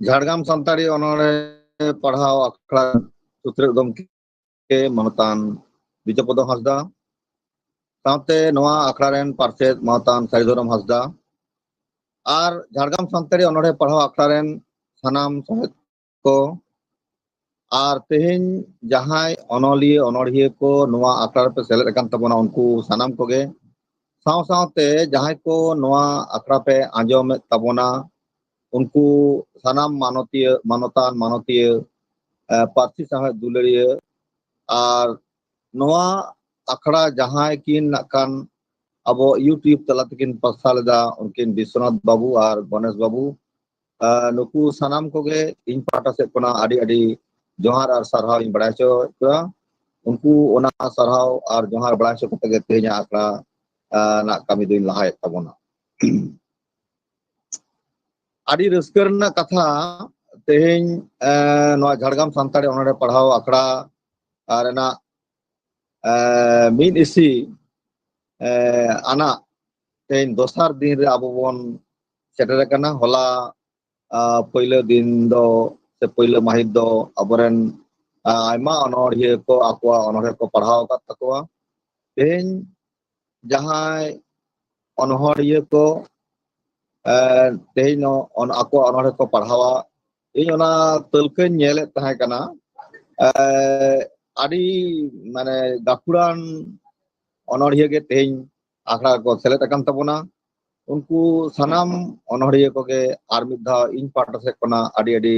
ঝাড়গ্রাম সান্তাড়ি অনড়ে পড়াও আখড়া সূত্রে গমকে মমতান বিজয়পদ হাঁসদা সাথে নোয়া আখড়া রেন পার্ষদ মমতান সাইধরম হাঁসদা আর ঝাড়গ্রাম সান্তাড়ি অনড়ে পড়াও আখড়া রেন সানাম সহেত को আর তেহেñ জাহাই অনলিয়ে অনড়হিয়ে को নোয়া আখড়া पे सेलेद अकान तबोना उनको सानाम कोगे साव सावते जहां को नोआ आखड़ा पे आंजोमेद तबोना उनको सानाम मानतीय मानतान मानतीय पार्टी साहब दुलड़िया और नोआ आखड़ा जहां किन नाकान अब यूट्यूब तलाते किन पसालेदा उनकिन विश्वनाथ बाबू और गणेश बाबू नुकु सानाम कोगे इन पाटा से कोना आदि आदि जोहार और सरहाव इन बड़ाचो उनको ओना सरहाव और जोहार बड़ाचो कते तेज आखड़ा ना कमी दिन लहाय तबोना आदि रस्कर कथा तेहेñ नोआ झाड़ग्राम सान्ताड़ी ओनरे पढ़ाओ आखड़ा और ना मीन इसी आना तेहेñ दोसार दिन रे आबो बोन सेटर कना होला पहले दिन दो से पहले माहित दो अबरेन आयमा अनोड़िया को आकवा अनोड़िया को पढ़ाओ का तकवा तेहेñ जहां अनोड़िया को तेहेñ आको अनोड़िया को पढ़ावा इन ओना तलकन नेले तहां कना आदि माने गाकुरान अनोड़िया के तेहेñ आखड़ा को सेलेद अकान तबोना उनको सानाम अनोड़िया को के आर मिद धाव इन पाटा से कोना आदि आदि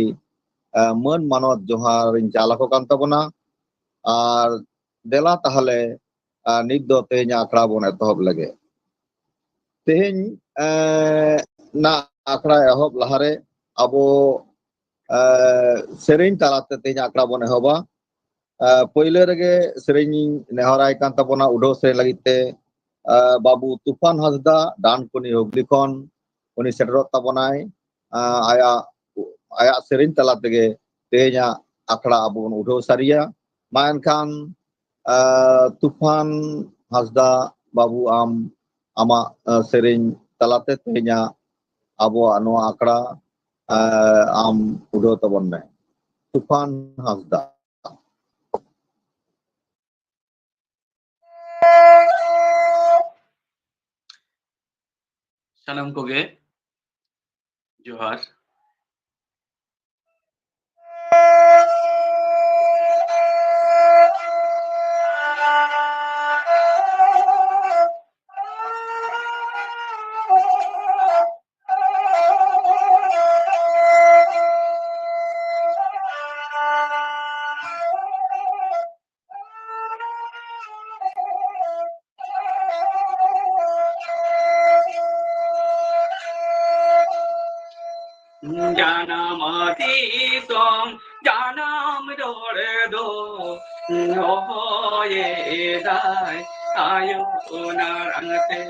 मन मानत जोहार इन चाला को कान तबोना और देला ताहले नित दो तेहेñ आखड़ा बोन एतहब लगे तेहेñ ना आखड़ा एहब लहारे अबो सेरेñ तालाते तेहेñ आखड़ा बोन एहबा पहले रगे सेरेñ नेहराय कान तबोना उडो से लगिते बाबू तूफान हांसदा डानकुनी हुगली खन उनी सेटरत तबोनाय आया आया सेरेñ तला तेगे तेहेñ आखड़ा अबो उडो सारिया मा एनखान तूफान हांसदा बाबू आम आमा सेरेñ तलाते तेहेñ अबो नोआ आखड़ा आम उडो तबन में तूफान हांसदा सानाम कोगे जोहार जानमती सोम जानम डोरे दो होये दाय आयो नारंगते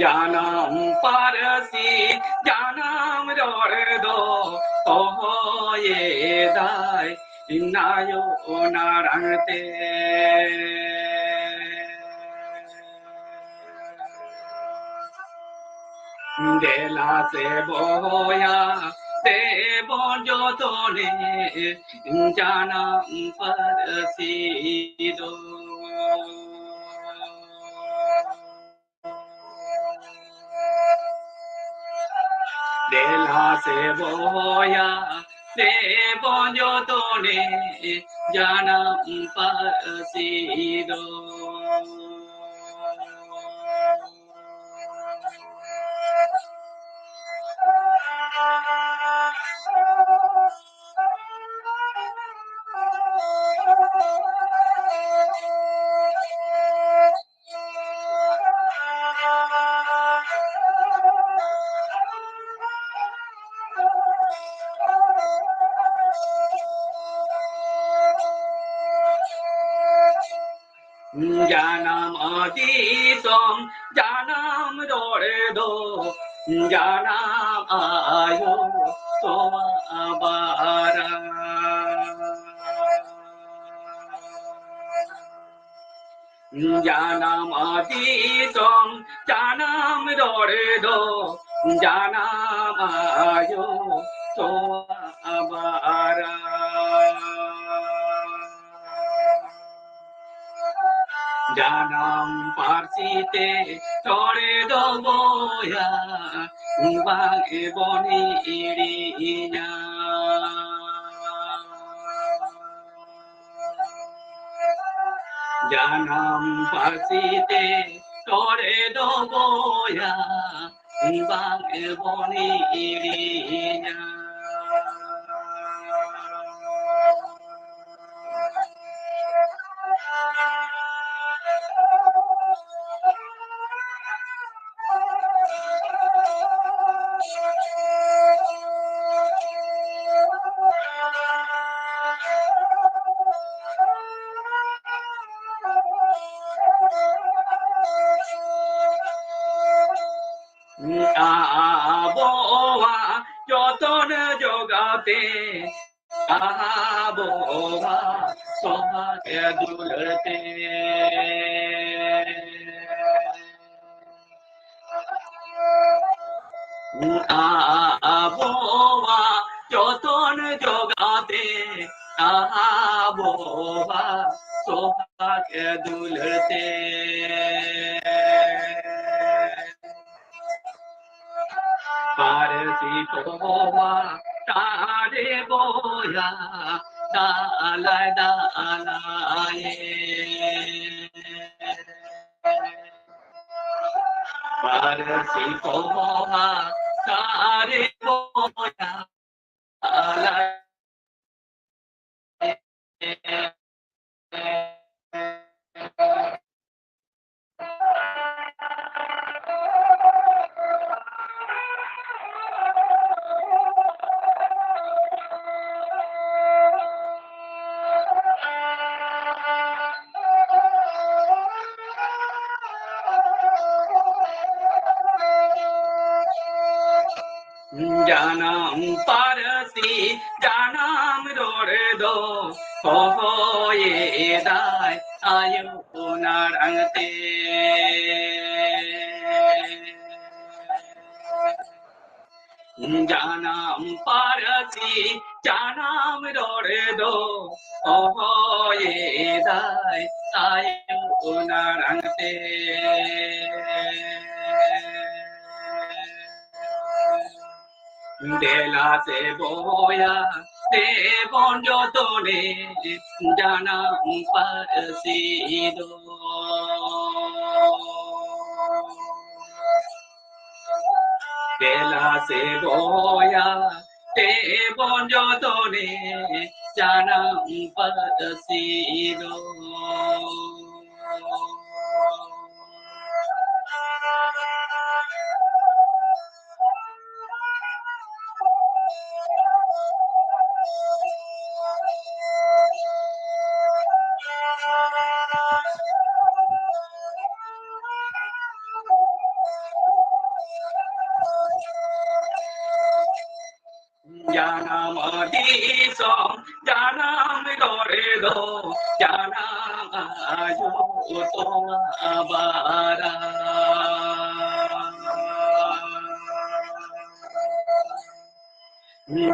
जानम पारसी जानम डोरे दो होये दाय नायो नारंगते देला से बोया से बोजो तोने जाना परसी दो देला से बोया से बोजो तोने जाना परसी दो जानम अतीतम जानम डोरे दो जानम आयो सोमाबारा जानम अतीतम जानम dore do janam ayo to abara janam parsite dore do boya bage boni irinya janam parsite dore do boya bage boni irinya aboa joton jogate aboa soha ke dulate aboa joton jogate aboa soha ke dulate Parsi towa tare boya dalai dalai Parsi towa tare boya dalai janam parsi janam dore do ho ye dai ayu narangte janam parsi janam dore do ho ye dai ayu narangte Dela se boya de bonjo tone jana parsido Dela se boya de bonjo tone jana parsido janam adi som janam dore do janam ayu to abara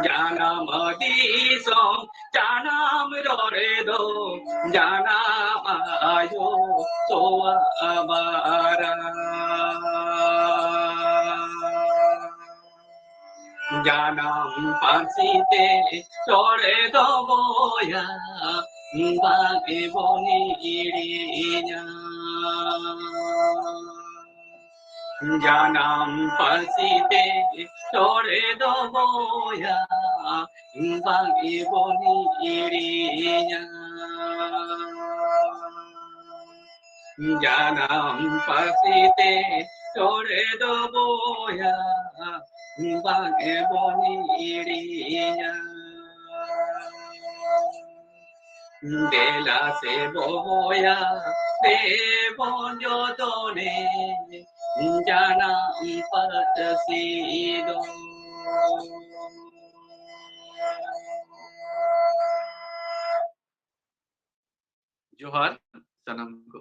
janam adi som janam dore do janam ayu to abara janam pansite dore do boya bage boni irinya janam pansite dore do boya bage boni irinya janam pansite dore do boya bage boni irinya Dela se boya de bonjo tone janam parsido Johar sanamku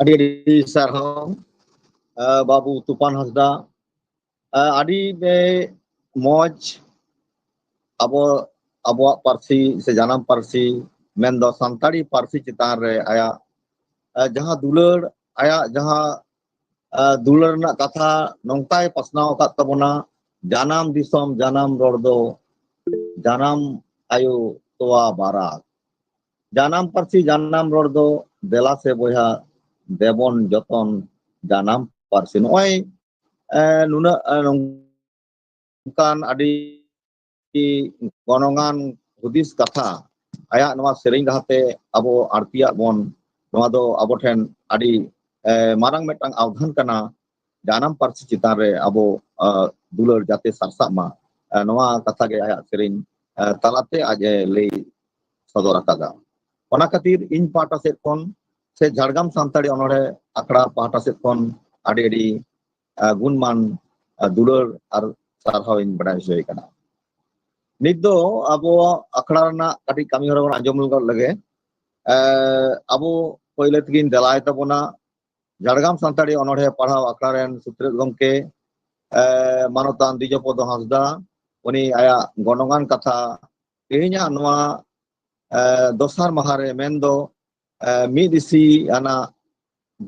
ᱟᱹᱰᱤ ᱥᱟᱨᱦᱟᱣ ᱵᱟᱵᱩ ᱛᱩᱯᱟᱱ ᱦᱟᱸᱥᱫᱟ ᱟᱹᱰᱤ ᱢᱚᱡᱽ ᱟᱵᱚᱣᱟᱜ ᱯᱟᱹᱨᱥᱤ ᱥᱮ ᱡᱟᱱᱟᱢ ᱯᱟᱹᱨᱥᱤ ᱢᱮᱱᱫᱚ ᱥᱟᱱᱛᱟᱲᱤ ᱯᱟᱹᱨᱥᱤ ᱪᱮᱛᱟᱱ ᱨᱮ ᱟᱭᱟᱜ ᱡᱟᱦᱟᱸ ᱫᱩᱞᱟᱹᱲ ᱟᱭᱟᱜ ᱡᱟᱦᱟᱸ ᱫᱩᱞᱟᱹᱲ ᱨᱮᱱᱟᱜ ᱠᱟᱛᱷᱟ ᱱᱚᱝᱠᱟᱭ ᱯᱟᱥᱱᱟᱣ ᱟᱠᱟᱫ ᱛᱟᱵᱚᱱᱟ ᱡᱟᱱᱟᱢ ᱫᱤᱥᱚᱢ ᱡᱟᱱᱟᱢ ᱨᱚᱲ ᱫᱚ ᱡᱟᱱᱟᱢ ᱟᱭᱳ ᱛᱚᱣᱟ ᱵᱟᱨᱟᱠ ᱡᱟᱱᱟᱢ ᱯᱟᱹᱨᱥᱤ ᱡᱟᱱᱟᱢ ᱨᱚᱲ ᱫᱚ ᱫᱮᱞᱟ ᱥᱮ ᱵᱚᱭᱦᱟ ᱫᱮᱵᱚᱱ ᱡᱚᱛᱚᱱ ᱡᱟᱱᱟᱢ ᱯᱟᱹᱨᱥᱤ ᱱᱚᱜᱼᱚᱭ ᱱᱩᱱᱟᱹᱜ ᱱᱚᱝᱠᱟᱱ ᱟᱹᱰᱤ ᱜᱚᱱᱚᱝᱟᱱ ᱦᱩᱫᱤᱥ ᱠᱟᱛᱷᱟ ᱟᱭᱟᱜ ᱱᱚᱣᱟ ᱥᱮᱨᱮᱧ ᱨᱟᱦᱟᱛᱮ ᱟᱵᱚ ᱟᱹᱲᱛᱤᱭᱟᱜ ᱵᱚᱱ ᱱᱚᱣᱟ ᱫᱚ ᱟᱵᱚ ᱴᱷᱮᱱ ᱟᱹᱰᱤ ᱢᱟᱨᱟᱝ ᱢᱤᱫᱴᱟᱝ ᱟᱣᱫᱷᱟᱱ ᱠᱟᱱᱟ ᱡᱟᱱᱟᱢ ᱯᱟᱹᱨᱥᱤ ᱪᱮᱛᱟᱱ ᱨᱮ ᱟᱵᱚ ᱫᱩᱞᱟᱹᱲ ᱡᱟᱛᱮ ᱥᱟᱨᱥᱟᱜ ᱢᱟ ᱱᱚᱣᱟ ᱠᱟᱛᱷᱟ ᱜᱮ ᱟᱭᱟᱜ ᱥᱮᱨᱮᱧ ᱛᱟᱞᱟᱛᱮ ᱟᱡ ᱞᱟᱹᱭ ᱥᱚᱫᱚᱨ ᱟᱠᱟᱫᱟ ᱚᱱᱟ ᱠᱷᱟᱹᱛᱤᱨ ᱤᱧ ᱯᱟᱦᱴᱟ ᱥᱮᱫ ᱠᱷᱚᱱ ᱥᱮ ᱡᱷᱟᱲᱜᱨᱟᱢ ᱥᱟᱱᱛᱟᱲᱤ ᱚᱱᱚᱬᱦᱮ ᱟᱠᱷᱲᱟ ᱯᱟᱦᱴᱟ ᱥᱮᱫ ᱠᱷᱚᱱ ᱟᱹᱰᱤ ᱜᱩᱱᱢᱟᱱ ᱫᱩᱞᱟᱹᱲ ᱟᱨ ᱥᱟᱨᱦᱟᱣ ᱤᱧ ᱵᱟᱰᱟᱭ ᱦᱚᱪᱚᱭ ᱠᱟᱱᱟ ᱱᱤᱛ ᱫᱚ ᱟᱵᱚᱣᱟᱜ ᱟᱠᱷᱲᱟ ᱨᱮᱱᱟᱜ ᱠᱟᱹᱴᱤᱡ ᱠᱟᱹᱢᱤ ᱦᱚᱨᱟ ᱵᱚᱱ ᱟᱸᱡᱚᱢ ᱞᱮᱜᱮ ᱟᱵᱚ ᱯᱳᱭᱞᱳ ᱛᱮᱜᱤᱧ ᱫᱮᱞᱟᱭ ᱛᱟᱵᱚᱱᱟ ᱡᱷᱟᱲᱜᱨᱟᱢ ᱥᱟᱱᱛᱟᱲᱤ ᱚᱱᱚᱬᱦᱮ ᱯᱟᱲᱦᱟᱣ ᱟᱠᱷᱲᱟ ᱨᱮᱱ ᱥᱩᱛᱨᱮᱫ ᱜᱚᱢᱠᱮ ᱢᱟᱱᱚᱛᱟᱱ ᱫᱤᱡᱚᱯᱚᱫᱚ ᱦᱟᱸᱥᱫᱟ ᱩᱱᱤ ᱟᱭᱟᱜ ᱜᱚᱱᱚᱝᱟᱱ ᱠᱟᱛᱷᱟ ᱛᱮᱦᱮᱧᱟᱜ ᱱᱚᱣᱟ ᱫᱚᱥᱟᱨ ᱢᱟᱦᱟᱨᱮ ᱢᱮᱱᱫᱚ ᱢᱤᱫ ᱤᱥᱤ ᱟᱱᱟᱜ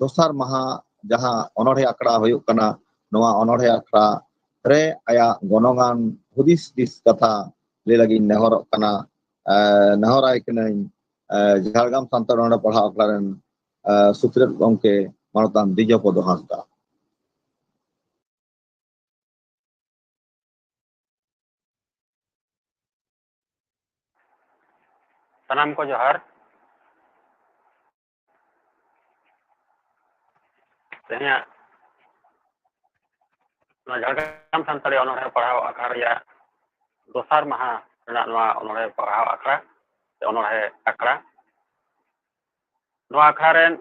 ᱫᱚᱥᱟर ᱢᱟᱦᱟ ᱡᱟᱦᱟᱸ ᱚᱱᱚᱬᱦᱮ ᱟᱠᱷᱲᱟ ᱦᱩᱭᱩᱜ ᱠᱟᱱᱟ ᱱᱚᱣᱟ ᱚᱱᱚᱬᱦᱮ ᱟᱠᱷᱲᱟ ᱨᱮ ᱟᱭᱟᱜ ᱜᱚᱱᱚᱝᱟᱱ ᱦᱩᱫᱤᱥ ᱫᱤᱥ ᱠᱟᱛᱷᱟ ᱞᱟᱹᱭ ᱞᱟᱹᱜᱤᱫ ᱱᱮᱦᱚᱨᱚᱜ ᱠᱟᱱᱟ ᱱᱮᱦᱚᱨᱟᱭ ᱠᱟᱹᱱᱟᱹᱧ ᱡᱷᱟᱲᱜᱨᱟᱢ ᱥᱟᱱᱛᱟᱲ ᱚᱱᱚᱬᱦᱮ ᱯᱟᱲᱦᱟᱣ ᱟᱠᱷᱲᱟ ᱨᱮᱱ ᱥᱩᱛᱨᱮᱫ ᱜᱚᱢᱠᱮ ᱢᱟᱱᱚᱛᱟᱱ ᱫᱤᱡᱚᱯᱚᱫᱚ ᱦᱟᱸᱥᱫᱟ ᱥᱟᱱᱟᱢ ᱠᱚ ᱡᱚᱦᱟᱨ ᱛᱮᱦᱮᱧᱟᱜ ᱱᱚᱣᱟ ᱡᱷᱟᱲᱜᱨᱟᱢ ᱥᱟᱱᱛᱟᱲᱤ ᱚᱱᱚᱬᱦᱮ ᱯᱟᱲᱦᱟᱣ ᱟᱠᱷᱲᱟ ᱨᱮᱭᱟᱜ ᱫᱚᱥᱟᱨ ᱢᱟᱦᱟ ᱨᱮᱱᱟᱜ ᱱᱚᱣᱟ ᱚᱱᱚᱬᱦᱮ ᱯᱟᱲᱦᱟᱣ ᱟᱠᱷᱲᱟ ᱥᱮ ᱚᱱᱚᱬᱦᱮ ᱟᱠᱷᱲᱟ ᱱᱚᱣᱟ ᱟᱠᱷᱲᱟ ᱨᱮᱱ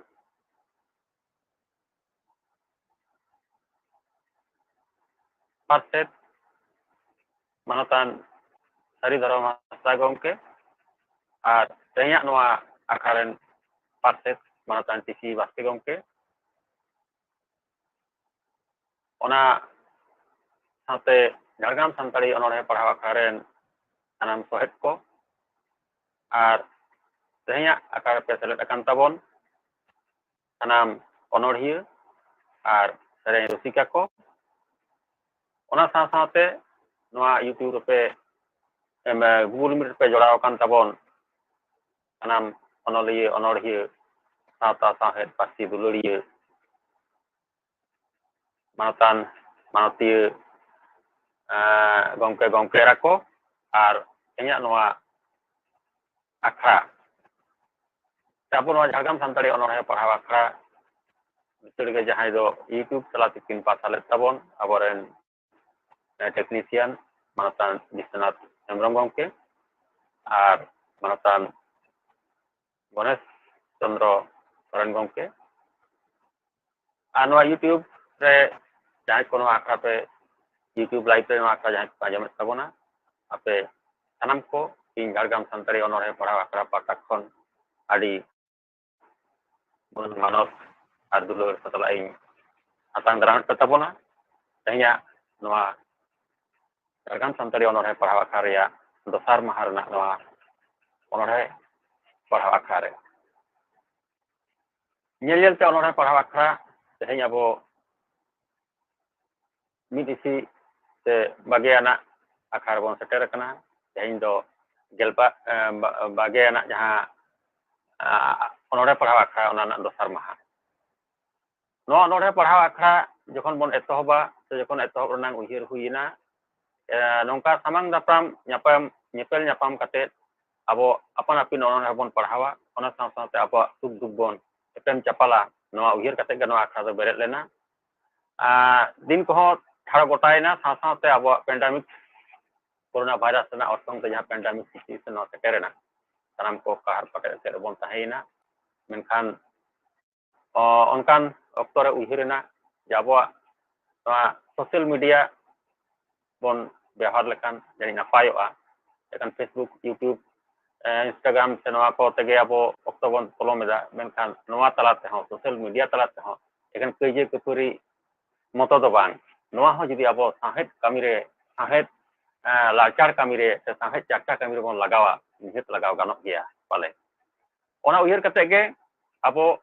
ᱯᱟᱨᱥᱮᱫ ᱢᱟᱱᱚᱛᱟᱱ ᱥᱟᱹᱨᱤ ᱫᱷᱚᱨᱚᱢ ᱦᱟᱸᱥᱫᱟ ᱜᱚᱢᱠᱮ ᱟᱨ ᱛᱮᱦᱮᱧᱟᱜ ᱱᱚᱣᱟ ᱟᱠᱷᱲᱟ ᱨᱮᱱ ᱯᱟᱨᱥᱮᱫ ᱢᱟᱱᱚᱛᱟᱱ ᱴᱤᱥᱤ ᱵᱟᱥᱠᱮ ᱜᱚᱢᱠᱮ ᱚᱱᱟ ᱥᱟᱶᱛᱮ ᱡᱷᱟᱲᱜᱨᱟᱢ ᱥᱟᱱᱛᱟᱲᱤ ᱚᱱᱚᱬᱦᱮ ᱯᱟᱲᱦᱟᱣ ᱟᱠᱷᱲᱟ ᱨᱮᱱ ᱥᱟᱱᱟᱢ ᱥᱚᱦᱮᱫ ᱠᱚ ᱟᱨ ᱛᱮᱦᱮᱧᱟᱜ ᱟᱠᱷᱲᱟ ᱨᱮᱯᱮ ᱥᱮᱞᱮᱫ ᱟᱠᱟᱱ ᱛᱟᱵᱚᱱ ᱥᱟᱱᱟᱢ ᱚᱱᱚᱬᱦᱤᱭᱟᱹ ᱟᱨ ᱥᱮᱨᱮᱧ ᱨᱩᱥᱤᱠᱟ ᱠᱚ ᱚᱱᱟ ᱥᱟᱶᱛᱮ ᱱᱚᱣᱟ ᱤᱭᱩᱴᱤᱭᱩᱵᱽ ᱨᱮᱯᱮ ᱜᱩᱜᱩᱞ ᱢᱤᱴ ᱨᱮᱯᱮ ᱡᱚᱲᱟᱣ ᱟᱠᱟᱱ ᱛᱟᱵᱚᱱ ᱥᱟᱱᱟᱢ ᱚᱱᱚᱞᱤᱭᱟᱹ ᱚᱱᱚᱬᱦᱤᱭᱟᱹ ᱥᱟᱶᱛᱟ ᱥᱟᱶᱦᱮᱫ ᱯᱟᱹᱨᱥᱤ ᱫᱩᱞᱟᱹᱲᱤᱭᱟᱹ ᱢᱟᱱᱚᱛᱟᱱ ᱢᱟᱱᱚᱛᱤᱭᱟᱹ ᱜᱚᱢᱠᱮ ᱜᱚᱢᱠᱮᱨᱟ ᱠᱚ ᱟᱨ ᱤᱧᱟᱹᱜ ᱱᱚᱣᱟ ᱟᱠᱷᱲᱟ ᱟᱵᱚ ᱱᱚᱣᱟ ᱡᱷᱟᱲᱜᱨᱟᱢ ᱥᱟᱱᱛᱟᱲᱤ ᱚᱱᱚᱬᱦᱮ ᱯᱟᱲᱦᱟᱣ ᱟᱠᱷᱲᱟ ᱵᱷᱤᱛᱟᱹᱨ ᱜᱮ ᱡᱟᱦᱟᱸᱭ ᱫᱚ ᱤᱭᱩᱴᱤᱭᱩᱵᱽ ᱛᱟᱞᱟ ᱛᱮᱠᱤᱱ ᱯᱟᱥᱟ ᱞᱮᱫ ᱛᱟᱵᱚᱱ ᱟᱵᱚᱨᱮᱱ ᱴᱮᱠᱱᱤᱥᱤᱭᱟᱱ ᱢᱟᱱᱚᱛᱟᱱ ᱵᱤᱥᱥᱚᱱᱟᱛᱷ ᱦᱮᱢᱵᱨᱚᱢ ᱜᱚᱢᱠᱮ ᱟᱨ ᱢᱟᱱᱚᱛᱟᱱ ᱜᱚᱱᱮশ ᱪᱚᱱᱫᱨᱚ ᱥᱚᱨᱮᱱ ᱜᱚᱢᱠᱮ ᱟᱨ ᱱᱚᱣᱟ ᱤᱭᱩᱴᱤᱭᱩᱵᱽ ᱨᱮ ᱡᱟᱦᱟᱸᱭ ᱠᱚ ᱱᱚᱣᱟ ᱟᱠᱷᱲᱟ ᱯᱮ ᱤᱭᱩᱴᱤᱭᱩᱵᱽ ᱞᱟইଭ ᱨᱮ ᱱᱚᱣᱟ ᱟᱠᱷᱲᱟ ᱡᱟᱦᱟᱸᱭ ᱠᱚ ᱟᱸᱡᱚᱢᱮᱫ ᱛᱟᱵᱚᱱᱟ ᱟᱯᱮ ᱥᱟᱱᱟᱢ ᱠᱚ ᱤᱧ ᱡᱷᱟᱲᱜᱨᱟᱢ ᱥᱟᱱᱛᱟᱲᱤ ᱚᱱᱚᱬᱦᱮ ᱯᱟᱲᱦᱟᱣ ᱟᱠᱷᱲᱟ ᱯᱟᱦᱴᱟ ᱠᱷᱚᱱ ᱟᱹᱰᱤ ᱢᱟᱱᱚᱛ ᱟᱨ ᱫᱩᱞᱟᱹᱲ ᱥᱟᱛᱞᱟᱜ ᱤᱧ ᱟᱛᱟᱝ ᱫᱟᱨᱟᱢᱮᱫ ᱯᱮ ᱛᱟᱵᱚᱱᱟ ᱛᱮᱦᱮᱧᱟᱜ ᱱᱚᱣᱟ ᱡᱷᱟᱲᱜᱨᱟᱢ ᱥᱟᱱᱛᱟᱲᱤ ᱚᱱᱚᱬᱦᱮ ᱯᱟᱲᱦᱟᱣ ᱟᱠᱷᱲᱟ ᱨᱮᱭᱟᱜ ᱫᱚᱥᱟᱨ ᱢᱟᱦᱟ ᱨᱮᱱᱟᱜ ᱱᱚᱣᱟ ᱚᱱᱚᱬᱦᱮ ᱯᱟᱲᱦᱟᱣ ᱟᱠᱷᱲᱟ ᱨᱮ ᱧᱮᱞ ᱧᱮᱞᱛᱮ ᱚᱱᱚᱬᱦᱮ ᱯᱟᱲᱦᱟᱣ ᱟᱠᱷᱲᱟ ᱛᱮᱦᱮᱧ ᱟᱵᱚ ᱢᱤᱫ ᱤᱥᱤ ᱥᱮ ᱵᱟᱜᱮᱭᱟᱱᱟᱜ ᱟᱠᱷᱲᱟ ᱨᱮᱵᱚᱱ ᱥᱮᱴᱮᱨ ᱟᱠᱟᱱᱟ ᱛᱮᱦᱮᱧ ᱫᱚ ᱵᱟᱜᱮᱭᱟᱱᱟᱜ ᱡᱟᱦᱟᱸ ᱚᱱᱚᱬᱦᱮ ᱯᱟᱲᱦᱟᱣ ᱟᱠᱷᱲᱟ ᱚᱱᱟ ᱨᱮᱱᱟᱜ ᱫᱚᱥᱟᱨ ᱢᱟᱦᱟ ᱱᱚᱣᱟ ᱚᱱᱚᱬᱦᱮ ᱯᱟᱲᱦᱟᱣ ᱟᱠᱷᱲᱟ ᱡᱚᱠᱷᱚᱱ ᱵᱚᱱ ᱮᱛᱚᱦᱚᱵᱟ ᱥᱮ ᱡᱚᱠᱷᱚᱱ ᱮᱛᱚᱦᱚᱵ ᱨᱮᱱᱟᱜ ᱩᱭᱦᱟᱹᱨ ᱦᱩᱭᱮᱱᱟ ᱱᱚᱝᱠᱟ ᱥᱟᱢᱟᱝ ᱫᱟᱯᱨᱟᱢ ᱧᱮᱯᱮᱞ ᱧᱟᱯᱟᱢ ᱠᱟᱛᱮᱫ ᱟᱵᱚ ᱟᱯᱟᱱ ᱟᱹᱯᱤᱱ ᱚᱱᱚᱬᱦᱮ ᱵᱚᱱ ᱯᱟᱲᱦᱟᱣᱟ ᱚᱱᱟ ᱥᱟᱶᱛᱮ ᱟᱵᱚᱣᱟᱜ ᱥᱩᱠ ᱫᱩᱠ ᱵᱚᱱ ᱮᱯᱮᱢ ᱪᱟᱯᱟᱞᱟ ᱱᱚᱣᱟ ᱩᱭᱦᱟᱹᱨ ᱠᱟᱛᱮᱫ ᱜᱮ ᱱᱚᱣᱟ ᱟᱠᱷᱲᱟ ᱫᱚ ᱵᱮᱨᱮᱫ ᱞᱮᱱᱟ ᱫᱤᱱ ᱠᱚᱦᱚᱸ ᱴᱷᱟᱲᱚ ᱜᱚᱴᱟᱭᱮᱱᱟ ᱥᱟᱶᱛᱮ ᱟᱵᱚᱣᱟᱜ ᱯᱮᱱᱰᱟᱢᱤᱠ ᱠᱳᱨᱳᱱᱟ ᱵᱷᱟᱭᱨᱟᱥ ᱨᱮᱱᱟᱜ ᱚᱨᱥᱚᱝ ᱛᱮ ᱡᱟᱦᱟᱸ ᱯᱮᱱᱰᱟᱢᱤᱠ ᱥᱤᱪᱩᱭᱮᱥᱚᱱ ᱱᱚᱣᱟ ᱥᱮᱴᱮᱨᱮᱱᱟ ᱥᱟᱱᱟᱢ ᱠᱚ ᱠᱟᱦᱟᱨ ᱯᱟᱴᱮᱫ ᱥᱮᱫ ᱨᱮᱵᱚᱱ ᱛᱟᱦᱮᱸᱭᱮᱱᱟ ᱢᱮᱱᱠᱷᱟᱱ ᱚᱱᱠᱟᱱ ᱚᱠᱛᱚ ᱨᱮ ᱩᱭᱦᱟᱹᱨᱮᱱᱟ ᱡᱮ ᱟᱵᱚᱣᱟᱜ ᱱᱚᱣᱟ ᱥᱳᱥᱟᱞ ᱢᱤᱰᱤᱭᱟ ᱵᱚᱱ ᱵᱮᱣᱦᱟᱨ ᱞᱮᱠᱷᱟᱱ ᱡᱟᱹᱱᱤᱡ ᱱᱟᱯᱟᱭᱚᱜᱼᱟ ᱮᱱᱠᱷᱟᱱ Facebook YouTube Instagram se noa ko tege abo okto bon polom eda menkan noa talat tehon social media talat tehon eken keje kepuri moto do bang noa ho judi abo sahet kamire sahet lacar kamire se sahet cakta kamire bon lagawa nihit lagaw ganok dia pale ona uyar kate ge abo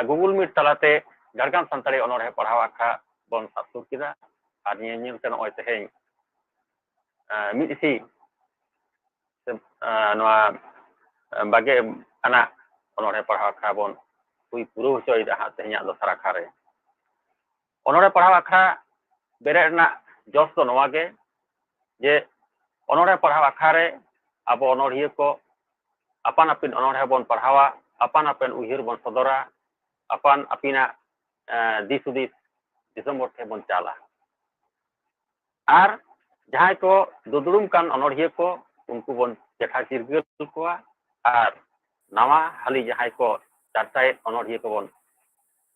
Google Meet talate Jharkhand Santali onorhe parhaw akha bon saptur kida ar nyel ten oi teheng mid isi noa bage anak onorhe parhaw akha bon hui puru hocoi da tehnya do sarakare onorhe parhaw akha bere na jos do noa ge je onorhe parhaw akhare abo onorhiye ko apan apin onorhe bon parhawa apan apan uhir bon sodora apan apina disudis disomor the bon chala ar jahai ko dudulum kan onorhiye ko unku bon jetha sirgel ko ar nawa hali jahai ko chartai onorhiye ko bon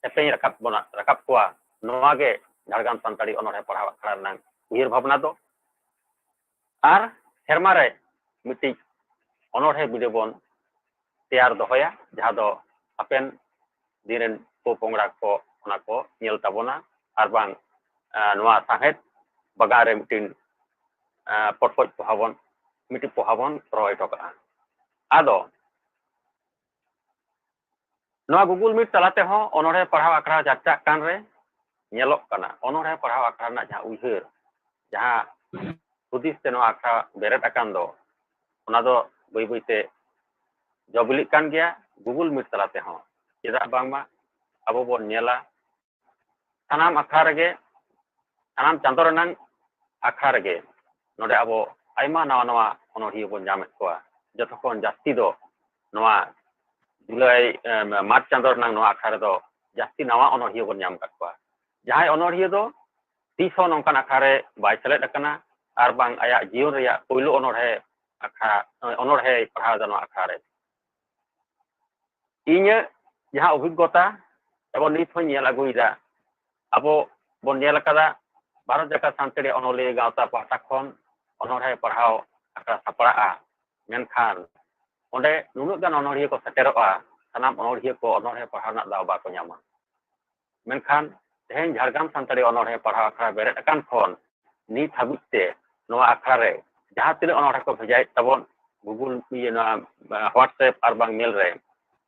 epeng rakap ko noa ge Jharkhand Santali onorhe parhaw akhara nang uhir bhabna do ar hermare miti onorhe bide bon teyar dohoya jaha do apen diren popongrak ko ona ko nyel tabona arbang noa sahet bagare mitin potpot pohabon miti pohabon roy toka ado noa Google Meet talate ho onorhe parhaw akhara jacak kan re nyelok kana onorhe parhaw akhara na jaha uihir jaha hudis te noa akhara beret akan do ona do boi boi te jobilik kan gea Google Meet talate ho cheda bangma abo bon nyela sanam akhara ge sanam chandor nang akhara ge node abo aima nawa nawa onorhiye bon jamet koa joto kon jasti do noa Julai March chandor nang noa akhara do jasti nawa onorhiye bon nyam kat koa jahai onorhiye do tiso nongkan akhare bai selet akana ar bang aya jion reya poilu onorhe akhara onorhe parhaw dano akhare inya jaha obhiggota ebo nit hon nyel aguida abo bon nyel akada Bharat Jakat Santali onole gauta pahta khon onorhe parhaw akhara sapraa menkhan onde nunuk gan onorhiye ko seteroa sanam onorhiye ko onorhe parhaw nak daw ba ko nyama menkhan teheng Jharkhand Santali onorhe parhaw akhara beret akan khon nit habite noa akhare jaha tine onorhe ko bhejai tabon Google noa WhatsApp arbang mail re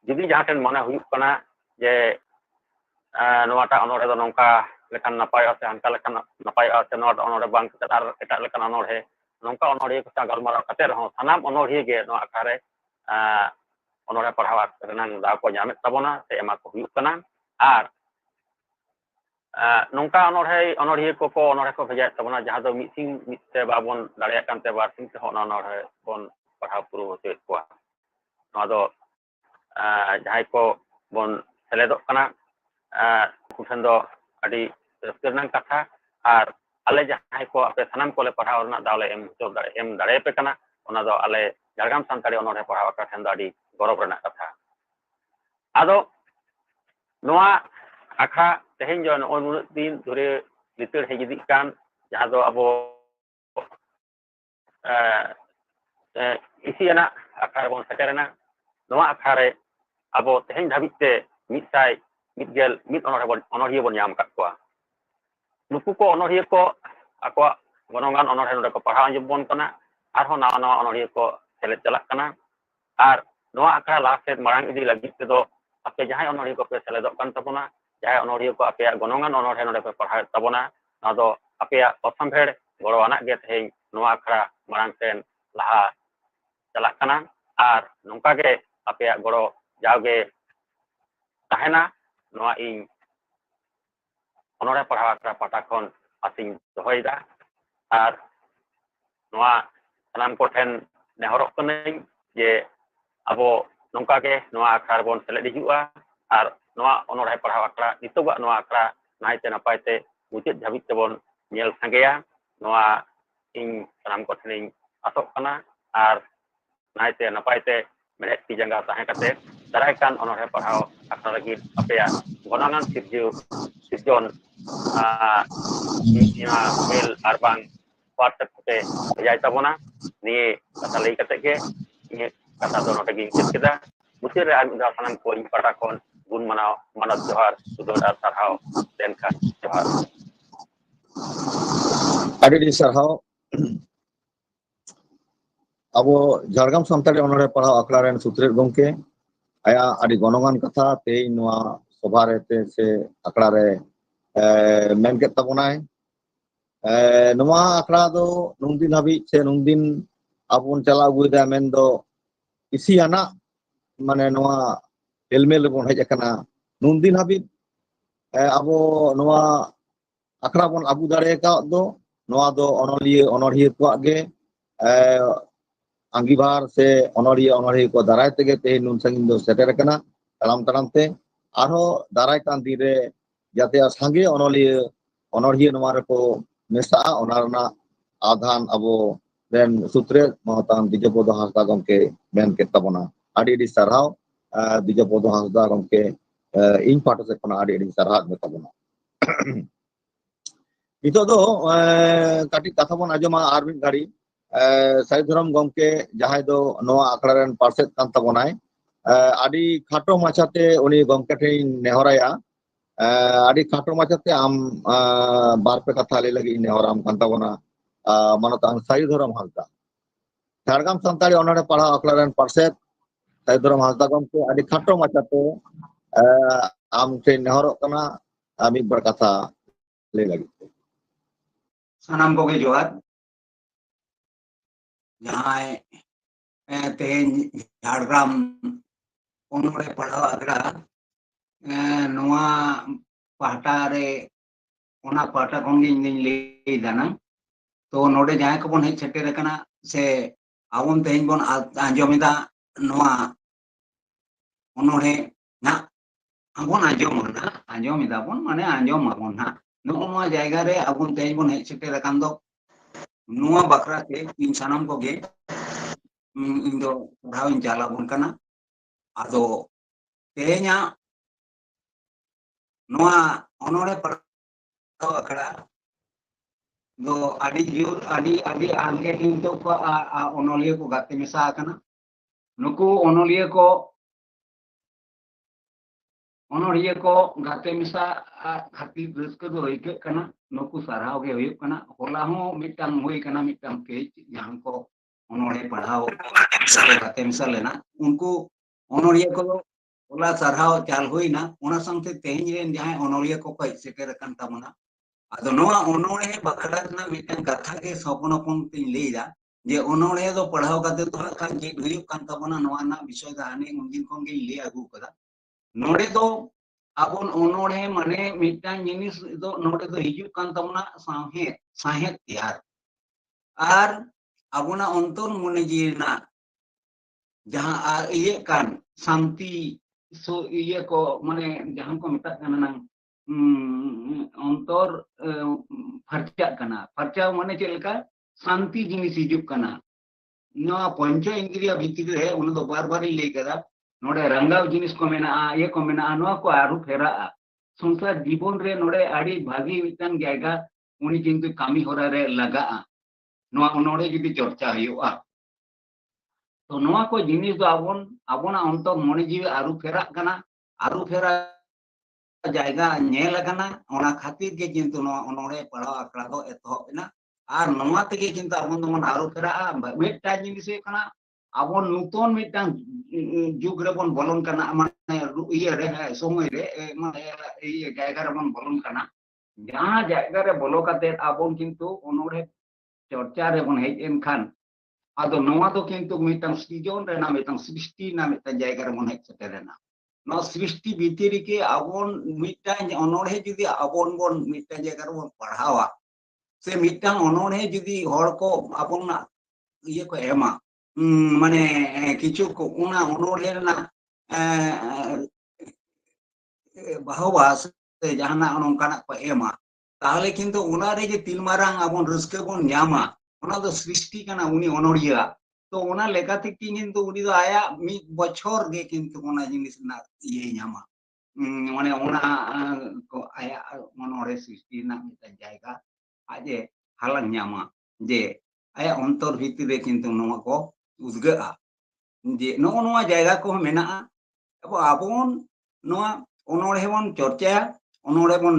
judi jaha ten mone huyuk kana je noa ta onorhe do nongka lekan napai ase hanka lekan napai ase noa onorhe bang ar etak lekan onorhe nongka onorhiye ko sa galmarao kate rehon sanam onorhiye ge noa akhare onorhe parhaw renang daw ko nyamet tabona se ema ko huyuk kana ar nongka onorhiye ko onorhe ko bhejai tabona jaha do mitsing mitte babon dareyak kan te barsing te hona onorhe bon parhaw puru hocoi ko noa do jahai ko bon seledok kana kusen do adi raskernang katha ar ale jahai ko ape sanam ko le parhaw rena dawle em dare pe kana ona do ale Jharkhand Santali onorhe parhaw akha ten do adi gorob rena katha ado noa akha teheng jo no unut din dure litir hejidik kan jaha do abo isi anak akhara bon seterena noa akhare abo teheng dhabit te mitsai mitgel mit onorhiye bon nyam kat koa nuku ko onorhiye ko akwa gonongan onorhe node ko parhaw anjum bon kana arhon nawa nawa onorhiye ko selet jalak kana ar noa akhara laset marang idi lagi te do ape jahai onorhiye ko pe seledok kan tabona jahai onorhiye ko ape gonongan onorhe node pe parhaw tabona na do ape osambher goro anak ge teheng noa akhara marang sen laha jalak kana ar nongka ge ape goro jauge tahena noa ing onorhe parhaw akhara pata khon asing dohoida ar noa sanam ko then nehorok kaneng je abo nongka ge noa akhara bon selet hijua ar noa onorhe parhaw akhara nitoga noa akhara naite napai te mujud dhabit tebon nyel sangeya noa ing sanam ko thening asok kana ar naite napai te menet ti jangga tahe kate daraikan onorhe parhaw akhara lagi apea gonangan sirjon mail arbang WhatsApp te jai tabona Ni kata lagi kata ke ini kata do note gi kit kita mesti re am da sanan ko ini pata kon gun manat johar sudut sarhau dan kan johar. Adi di sarhau abo Jhargam Santali onore parhau akla ren sutret gomke aya adi gonongan katha te noa sobhare te se akla re men ket tabonai noa akla do nungdin habi se nungdin abon chala aguida men do isi anak mane noa elmel bon hej akana nungdin habi abo noa akla bon agu dare ka do noa do onolhiya kuak ge anggibar se onolhiya ko darai tege te nun sangin do seter kana talam te arho darai kan dire jate sange onolhiya noa reko mesa ona rena adhan abo ren sutre mahatan Dijopodo Hasda gomke men ket tabona adi sarhau Dijopodo Hasda gomke ᱤᱧ ᱯᱟᱦᱴᱟ ᱥᱮᱫ ᱠᱷᱚᱱᱟᱜ ᱟᱹᱰᱤ ᱥᱟᱨᱦᱟᱣ ᱢᱮᱛᱟᱵᱚᱱᱟ ᱱᱤᱛᱚᱜ ᱫᱚ ᱠᱟᱹᱴᱤᱡ ᱠᱟᱛᱷᱟ ᱵᱚᱱ ᱟᱸᱡᱚᱢᱟ ᱟᱨ ᱢᱤᱫ ᱜᱷᱟᱹᱲᱤ ᱥᱟᱹᱦᱤ ᱫᱷᱚᱨᱚᱢ ᱜᱚᱢᱠᱮ ᱡᱟᱦᱟᱸᱭ ᱫᱚ ᱱᱚᱣᱟ ᱟᱠᱷᱲᱟ ᱨᱮᱱ ᱯᱟᱨᱥᱮᱫ ᱠᱟᱱ ᱛᱟᱵᱚᱱᱟᱭ ᱟᱹᱰᱤ ᱠᱷᱟᱴᱚ ᱢᱟᱪᱷᱟᱛᱮ ᱩᱱᱤ ᱜᱚᱢᱠᱮ ᱴᱷᱮᱱ ᱱᱮᱦᱚᱨᱟᱭᱟ ᱟᱹᱰᱤ ᱠᱷᱟᱴᱚ ᱢᱟᱪᱷᱟᱛᱮ ᱟᱢ ᱵᱟᱨ ᱯᱮ ᱠᱟᱛᱷᱟ ᱞᱟᱹᱭ ᱞᱟᱹᱜᱤᱫ ᱱᱮᱦᱚᱨᱟᱢ ᱠᱟᱱ ᱛᱟᱵᱚᱱᱟ ᱢᱟᱱᱚᱛᱟᱱ ᱥᱟᱹᱦᱤ ᱫᱷᱚᱨᱚᱢ ᱦᱟᱸᱥᱫᱟ ᱡᱷᱟᱲᱜᱨᱟᱢ ᱥᱟᱱᱛᱟᱲᱤ ᱚᱱᱚᱬᱦᱮ ᱯᱟᱲᱦᱟᱣ ᱟᱠᱷᱲᱟ ᱨᱮᱱ ᱯᱟᱨᱥᱮᱫ ᱥᱟᱹᱦᱤ ᱫᱷᱚᱨᱚᱢ ᱦᱟᱸᱥᱫᱟ ᱜᱚᱢᱠᱮ ᱟᱹᱰᱤ ᱠᱷᱟᱴᱚ ᱢᱟᱪᱷᱟᱛᱮ am ᱴᱷᱮᱱ ᱱᱮᱦᱚᱨᱚᱜ ᱠᱟᱱᱟ ᱢᱤᱫ ᱵᱟᱨ ᱠᱟᱛᱷᱟ ᱞᱟᱹᱭ ᱞᱟᱹᱜᱤᱫ ᱛᱮ ᱥᱟᱱᱟᱢ ᱠᱚᱜᱮ ᱡᱚᱦᱟᱨ ᱡᱟᱦᱟᱸᱭ ᱛᱮᱦᱮᱧ ᱡᱷᱟᱲᱜᱨᱟᱢ ᱚᱱᱚᱬᱦᱮ ᱯᱟᱲᱦᱟᱣ ᱟᱠᱷᱲᱟ ᱱᱚᱣᱟ ᱯᱟᱦᱴᱟ ᱨᱮ ᱚᱱᱟ ᱯᱟᱦᱴᱟ ᱠᱷᱚᱱ ᱜᱮ ᱤᱧ ᱞᱟᱹᱭ ᱫᱟ ᱱᱟᱝ ᱛᱚ ᱱᱚᱰᱮ ᱡᱟᱦᱟᱸᱭ ᱠᱚᱵᱚᱱ ᱦᱮᱡ ᱥᱮᱴᱮᱨ ᱟᱠᱟᱱᱟ ᱥᱮ ᱟᱵᱚᱱ ᱛᱮᱦᱮᱧ ᱵᱚᱱ ᱟᱸᱡᱚᱢᱮᱫᱟ ᱱᱚᱣᱟ ᱚᱱᱚᱬᱦᱮ ᱱᱟᱜ ᱟᱵᱚᱱ ᱟᱸᱡᱚᱢᱮᱫᱟ ᱵᱚᱱ ᱢᱟᱱᱮ ᱟᱸᱡᱚᱢᱟᱵᱚᱱ ᱱᱟᱜ ᱱᱚᱜᱼᱚ ᱱᱚᱣᱟ ᱡᱟᱭᱜᱟ ᱨᱮ ᱟᱵᱚᱱ ᱛᱮᱦᱮᱧ ᱵᱚᱱ ᱦᱮᱡ ᱥᱮᱴᱮर ᱟᱠᱟᱱ ᱫᱚ ᱱᱚᱣᱟ ᱵᱟᱠᱷᱨᱟ ᱛᱮ ᱤᱧ ᱥᱟᱱᱟᱢ ᱠᱚᱜᱮ ᱤᱧ ᱫᱚ ᱯᱟᱲᱦᱟᱣ ᱤᱧ ᱪᱟᱞ ᱟᱵᱚᱱ ᱠᱟᱱᱟ ᱟᱫᱚ ᱛᱮᱦᱮᱧᱟᱜ ᱱᱚᱣᱟ ᱚᱱᱚᱬᱦᱮ ᱯᱟᱲᱦᱟᱣ ᱟᱠᱷᱲᱟ ᱫᱚ ᱟᱹᱰᱤ ᱡᱳᱨ ᱟᱹᱰᱤ ᱟᱸᱜᱮ ᱱᱤᱛᱚᱜ ᱠᱚ ᱚᱱᱚᱞᱤᱭᱟᱹ ᱠᱚ ᱜᱟᱛᱮ ᱢᱮᱥᱟ ᱟᱠᱟᱱᱟ ᱱᱩᱠᱩ ᱚᱱᱚᱞᱤᱭᱟᱹ ᱠᱚ ᱜᱟᱛᱮ ᱢᱮᱥᱟ ᱠᱷᱟᱹᱛᱤᱨ ᱨᱟᱹᱥᱠᱟᱹ ᱫᱚ ᱟᱹᱭᱠᱟᱹᱜ ᱠᱟᱱᱟ ᱱᱩᱠᱩ ᱥᱟᱨᱦᱟᱣ ᱜᱮ ᱦᱩᱭᱩᱜ ᱠᱟᱱᱟ ᱦᱚᱞᱟ ᱦᱚᱸ ᱢᱤᱫᱴᱟᱝ ᱦᱩᱭ ᱠᱟᱱᱟ ᱢᱤᱫᱴᱟᱝ ᱯᱮᱡᱽ ᱡᱟᱦᱟᱸ ᱠᱚ ᱚᱱᱚᱬᱦᱮ ᱯᱟᱲᱦᱟᱣ ᱜᱟᱛᱮ ᱢᱮᱥᱟ ᱞᱮᱱᱟ ᱩᱱᱠᱩ ᱚᱱᱚᱬᱦᱤᱭᱟᱹ ᱠᱚ ᱦᱚᱞᱟ ᱥᱟᱨᱦᱟᱣ ᱪᱟᱞ ᱦᱩᱭᱱᱟ ᱚᱱᱟ ᱥᱟᱶᱛᱮ ᱛᱮᱦᱮᱧ ᱨᱮᱱ ᱡᱟᱦᱟᱸᱭ ᱚᱱᱚᱬᱦᱤᱭᱟᱹ ᱠᱚ ᱦᱮᱡ ᱥᱮᱴᱮᱨ ᱟᱠᱟᱱ ᱛᱟᱵᱚᱱᱟ ᱟᱫᱚ ᱱᱚᱣᱟ ᱚᱱᱚᱬᱦᱮ ᱵᱟᱠᱷᱨᱟ ᱨᱮᱱᱟᱜ ᱢᱤᱫᱴᱟᱝ ᱠᱟᱛᱷᱟ ᱜᱮ ᱦᱚᱯᱚᱱ ᱛᱤᱧ ᱞᱟᱹᱭᱫᱟ ᱡᱮ ᱚᱱᱚᱬᱦᱮ ᱫᱚ ᱯᱟᱲᱦᱟᱣ ᱠᱟᱛᱮ ᱫᱚ ᱦᱟᱸᱜ ᱠᱷᱟᱱ ᱪᱮᱫ ᱦᱩᱭᱩᱜ ᱠᱟᱱ ᱛᱟᱵᱚᱱᱟ ᱱᱚᱣᱟ ᱨᱮᱱᱟᱜ ᱵᱤᱥᱚᱭ ᱫᱚ ᱦᱟᱱᱮ ᱩᱱᱫᱤᱱ ᱠᱷᱚᱱ ᱜᱤᱧ ᱞᱟᱹᱭ ᱟᱹᱜᱩ ᱠᱟᱫᱟ ᱱᱚᱰᱮ ᱫᱚ ᱟᱵᱚᱱ ᱚᱱᱚᱬᱦᱮ ᱢᱟᱱᱮ ᱢᱤᱫᱴᱟᱝ ᱡᱤᱱᱤᱥ ᱫᱚ ᱱᱚᱰᱮ ᱫᱚ ᱦᱤᱡᱩᱜ ᱠᱟᱱ ᱛᱟᱵᱚᱱᱟ ᱥᱟᱶᱦᱮᱫ ᱛᱮᱭᱟᱨ ᱟᱨ ᱟᱵᱚᱱᱟᱜ ᱚᱱᱛᱚᱨ ᱢᱚᱱᱮ ᱡᱤᱣᱤ ᱨᱮᱱᱟᱜ ᱡᱟᱦᱟᱸ ᱤᱭᱟᱹ kan ᱥᱟᱱᱛᱤ ᱤᱭᱟᱹ ko ᱢᱟᱱᱮ ᱡᱟᱦᱟᱸ ᱠᱚ ᱢᱮᱛᱟᱜ ᱠᱟᱱᱟ ᱱᱟᱝ ᱚᱱᱛᱚᱨ ᱯᱷᱟᱨᱪᱟᱜ ᱠᱟᱱᱟ ᱯᱷᱟᱨᱪᱟᱣ ᱢᱟᱱᱮ ᱪᱮᱫ ᱞᱮᱠᱟ ᱥᱟᱱᱛᱤ ᱡᱤᱱᱤᱥ ᱦᱤᱡᱩᱜ ᱠᱟᱱᱟ ᱱᱚᱣᱟ ᱯᱚᱧᱪᱚ ᱤᱱᱫᱨᱤᱭᱚ ᱵᱷᱤᱛᱨᱤ ᱨᱮ ᱚᱱᱟ ᱫᱚ ᱵᱟᱨᱤᱧ ᱞᱟᱹᱭ ᱠᱟᱫᱟ ᱱᱚᱰᱮ ᱨᱟᱸᱜᱟᱣ ᱡᱤᱱᱤᱥ ᱠᱚ ᱢᱮᱱᱟᱜᱼᱟ ᱤᱭᱟᱹ ᱠᱚ ᱢᱮᱱᱟᱜᱼᱟ ᱱᱚᱣᱟ ᱠᱚ ᱟᱹᱨᱩ ᱯᱷᱮᱨᱟᱜᱼᱟ ᱥᱚᱝᱥᱟᱨ ᱡᱤᱵᱚᱱ ᱨᱮ ᱱᱚᱰᱮ ᱟᱹᱰᱤ ᱵᱷᱟᱹᱜᱤ ᱢᱤᱫᱴᱟᱝ ᱡᱟᱭᱜᱟ ᱩᱱᱤ ᱠᱤᱱᱛᱩ ᱠᱟᱹᱢᱤ ᱦᱚᱨᱟ ᱨᱮ ᱞᱟᱜᱟᱜᱼᱟ ᱱᱚᱣᱟ ᱚᱱᱚᱬᱦᱮ ᱡᱩᱫᱤ ᱪᱚᱨᱪᱟ ᱦᱩᱭᱩᱜᱼᱟ ᱛᱚ ᱱᱚᱣᱟ ᱠᱚ ᱡᱤᱱᱤᱥ ᱫᱚ ᱟᱵᱚᱱᱟᱜ ᱚᱱᱛᱚᱨ ᱢᱚᱱᱮ ᱡᱤᱣᱤ ᱟᱹᱨᱩ ᱯᱷᱮᱨᱟᱜ ᱠᱟᱱᱟ ᱟᱹᱨᱩ ᱯᱷᱮᱨᱟ ᱡᱟᱭᱜᱟ ᱧᱮᱞ ᱟᱠᱟᱱᱟ ᱚᱱᱟ ᱠᱷᱟᱹᱛᱤᱨ ᱜᱮ ᱠᱤᱱᱛᱩ ᱱᱚᱣᱟ ᱚᱱᱚᱬᱦᱮ ᱯᱟᱲᱦᱟᱣ ᱟᱠᱷᱲᱟ ᱫᱚ ᱮᱛᱚᱦᱚᱵ ᱮᱱᱟ ᱟᱨ ᱱᱚᱣᱟ ᱛᱮᱜᱮ ᱠᱤᱱᱛᱩ ᱟᱵᱚ ᱫᱚᱵᱚᱱ ᱟᱹᱨᱩ ᱯᱷᱮᱨᱟᱜᱼᱟ ᱢᱤᱫᱴᱟᱝ ᱡᱤᱱᱤᱥ ᱦᱩᱭᱩᱜ ᱠᱟᱱᱟ ᱟᱵᱚ ᱱᱩᱛᱚᱱ ᱢᱤᱫᱴᱟᱝ ᱡᱩᱜᱽ ᱨᱮᱵᱚᱱ ᱵᱚᱞᱚᱱ ᱠᱟᱱᱟ ᱢᱟᱱᱮ ᱤᱭᱟᱹᱨᱮ ᱥᱚᱢᱚᱭ ᱨᱮ ᱢᱟᱱᱮ ᱤᱭᱟᱹ ᱡᱟᱭᱜᱟ ᱨᱮᱵᱚᱱ ᱵᱚᱞᱚᱱ ᱠᱟᱱᱟ ᱡᱟᱦᱟᱸ ᱡᱟᱭᱜᱟ ᱨᱮ ᱵᱚᱞᱚ ᱠᱟᱛᱮ ᱟᱵᱚ ᱠᱤᱱᱛᱩ ᱚᱱᱚᱬᱦᱮ ᱪᱚᱨᱪᱟ ᱨᱮᱵᱚᱱ ᱦᱮᱡ ᱮᱱᱠᱷᱟᱱ ᱟᱫᱚ ᱱᱚᱣᱟ ᱫᱚ ᱠᱤᱱᱛᱩ ᱢᱤᱫᱴᱟᱝ ᱥᱨᱤᱡᱚᱱ ᱨᱮᱱᱟᱜ ᱢᱤᱫᱴᱟᱝ ᱥᱨᱤᱥᱴᱤ ᱨᱮᱱᱟᱜ ᱢᱤᱫᱴᱟᱝ ᱡᱟᱭᱜᱟ ᱨᱮᱵᱚᱱ ᱦᱮᱡ ᱥᱮᱴᱮᱨᱮᱱᱟ ᱱᱚᱣᱟ ᱥᱨᱤᱥᱴᱤ ᱵᱷᱤᱛᱤᱨ ᱨᱮᱜᱮ ᱟᱵᱚᱱ ᱢᱤᱫᱴᱟᱝ ᱚᱱᱚᱬᱦᱮ ᱡᱩᱫᱤ ᱟᱵᱚᱱ ᱵᱚᱱ ᱢᱤᱫᱴᱟᱝ ᱡᱟᱭᱜᱟ ᱨᱮᱵᱚᱱ ᱯᱟᱲᱦᱟᱣᱟ ᱥᱮ ᱢᱤᱫᱴᱟᱝ ᱚᱱᱚᱬᱦᱮ ᱡᱩᱫᱤ ᱦᱚᱲ ᱠᱚ ᱟᱵᱚᱱᱟᱜ ᱤᱭᱟᱹ ᱠᱚ ᱮᱢᱟ ᱢᱟᱱᱮ ᱠᱤᱪᱷᱩ ᱠᱚ ᱚᱱᱟ ᱚᱱᱚᱬᱦᱮ ᱨᱮᱱᱟᱜ ᱵᱟᱦᱚᱵᱟ ᱥᱮ ᱡᱟᱦᱟᱱᱟᱜ ᱱᱚᱝᱠᱟᱱᱟᱜ ᱠᱚ ᱮᱢᱟ তাহলে কিন্তু ওনারে যে তিলমারাং আবন রুস্কে বন ᱧᱟᱢᱟ ওনা ᱫᱚ সৃষ্টি ᱠᱟᱱᱟ ᱩᱱᱤ ᱚᱱᱚᱬᱦᱤᱭᱟᱹ ᱛᱚ ᱚᱱᱟ ᱞᱮᱠᱟᱛᱮ ᱠᱤᱱᱛᱩ ᱩᱱᱤ ᱫᱚ ᱟᱭᱟᱜ ᱢᱤᱫ ᱵᱚᱪᱷᱚᱨ ᱜᱮ ᱠᱤᱱᱛᱩ ᱚᱱᱟ ᱡᱤᱱᱤস ᱨᱮᱱᱟᱜ ᱤᱭᱟᱹ ᱧᱟᱢᱟ ᱢᱟᱱᱮ ᱚᱱᱟ ᱟᱭᱟᱜ ᱚᱱᱚᱬᱦᱮ সৃষ্টি ᱨᱮᱱᱟᱜ ᱢᱤᱫᱴᱟᱝ ᱡᱟᱭᱜᱟ ᱟᱡ ᱮ ᱦᱟᱞᱟᱝ ᱧᱟᱢᱟ ᱡᱮ ᱟᱭᱟᱜ ᱚᱱᱛᱚᱨ ᱵᱷᱤᱛᱤᱨ ᱨᱮ ᱠᱤᱱᱛᱩ ᱱᱚᱣᱟ ᱠᱚ ᱩᱫᱽᱜᱟᱹᱜᱼᱟ ᱡᱮ ᱱᱚᱜᱼᱚ ᱱᱚᱣᱟ ᱡᱟᱭᱜᱟ ᱠᱚᱦᱚᱸ ᱢᱮᱱᱟᱜᱼᱟ ᱟᱵᱚ ᱱᱚᱣᱟ ᱚᱱᱚᱬᱦᱮ ᱵᱚᱱ ᱪᱚᱨᱪᱟᱭᱟ ᱚᱱᱚᱬᱦᱮ ᱵᱚन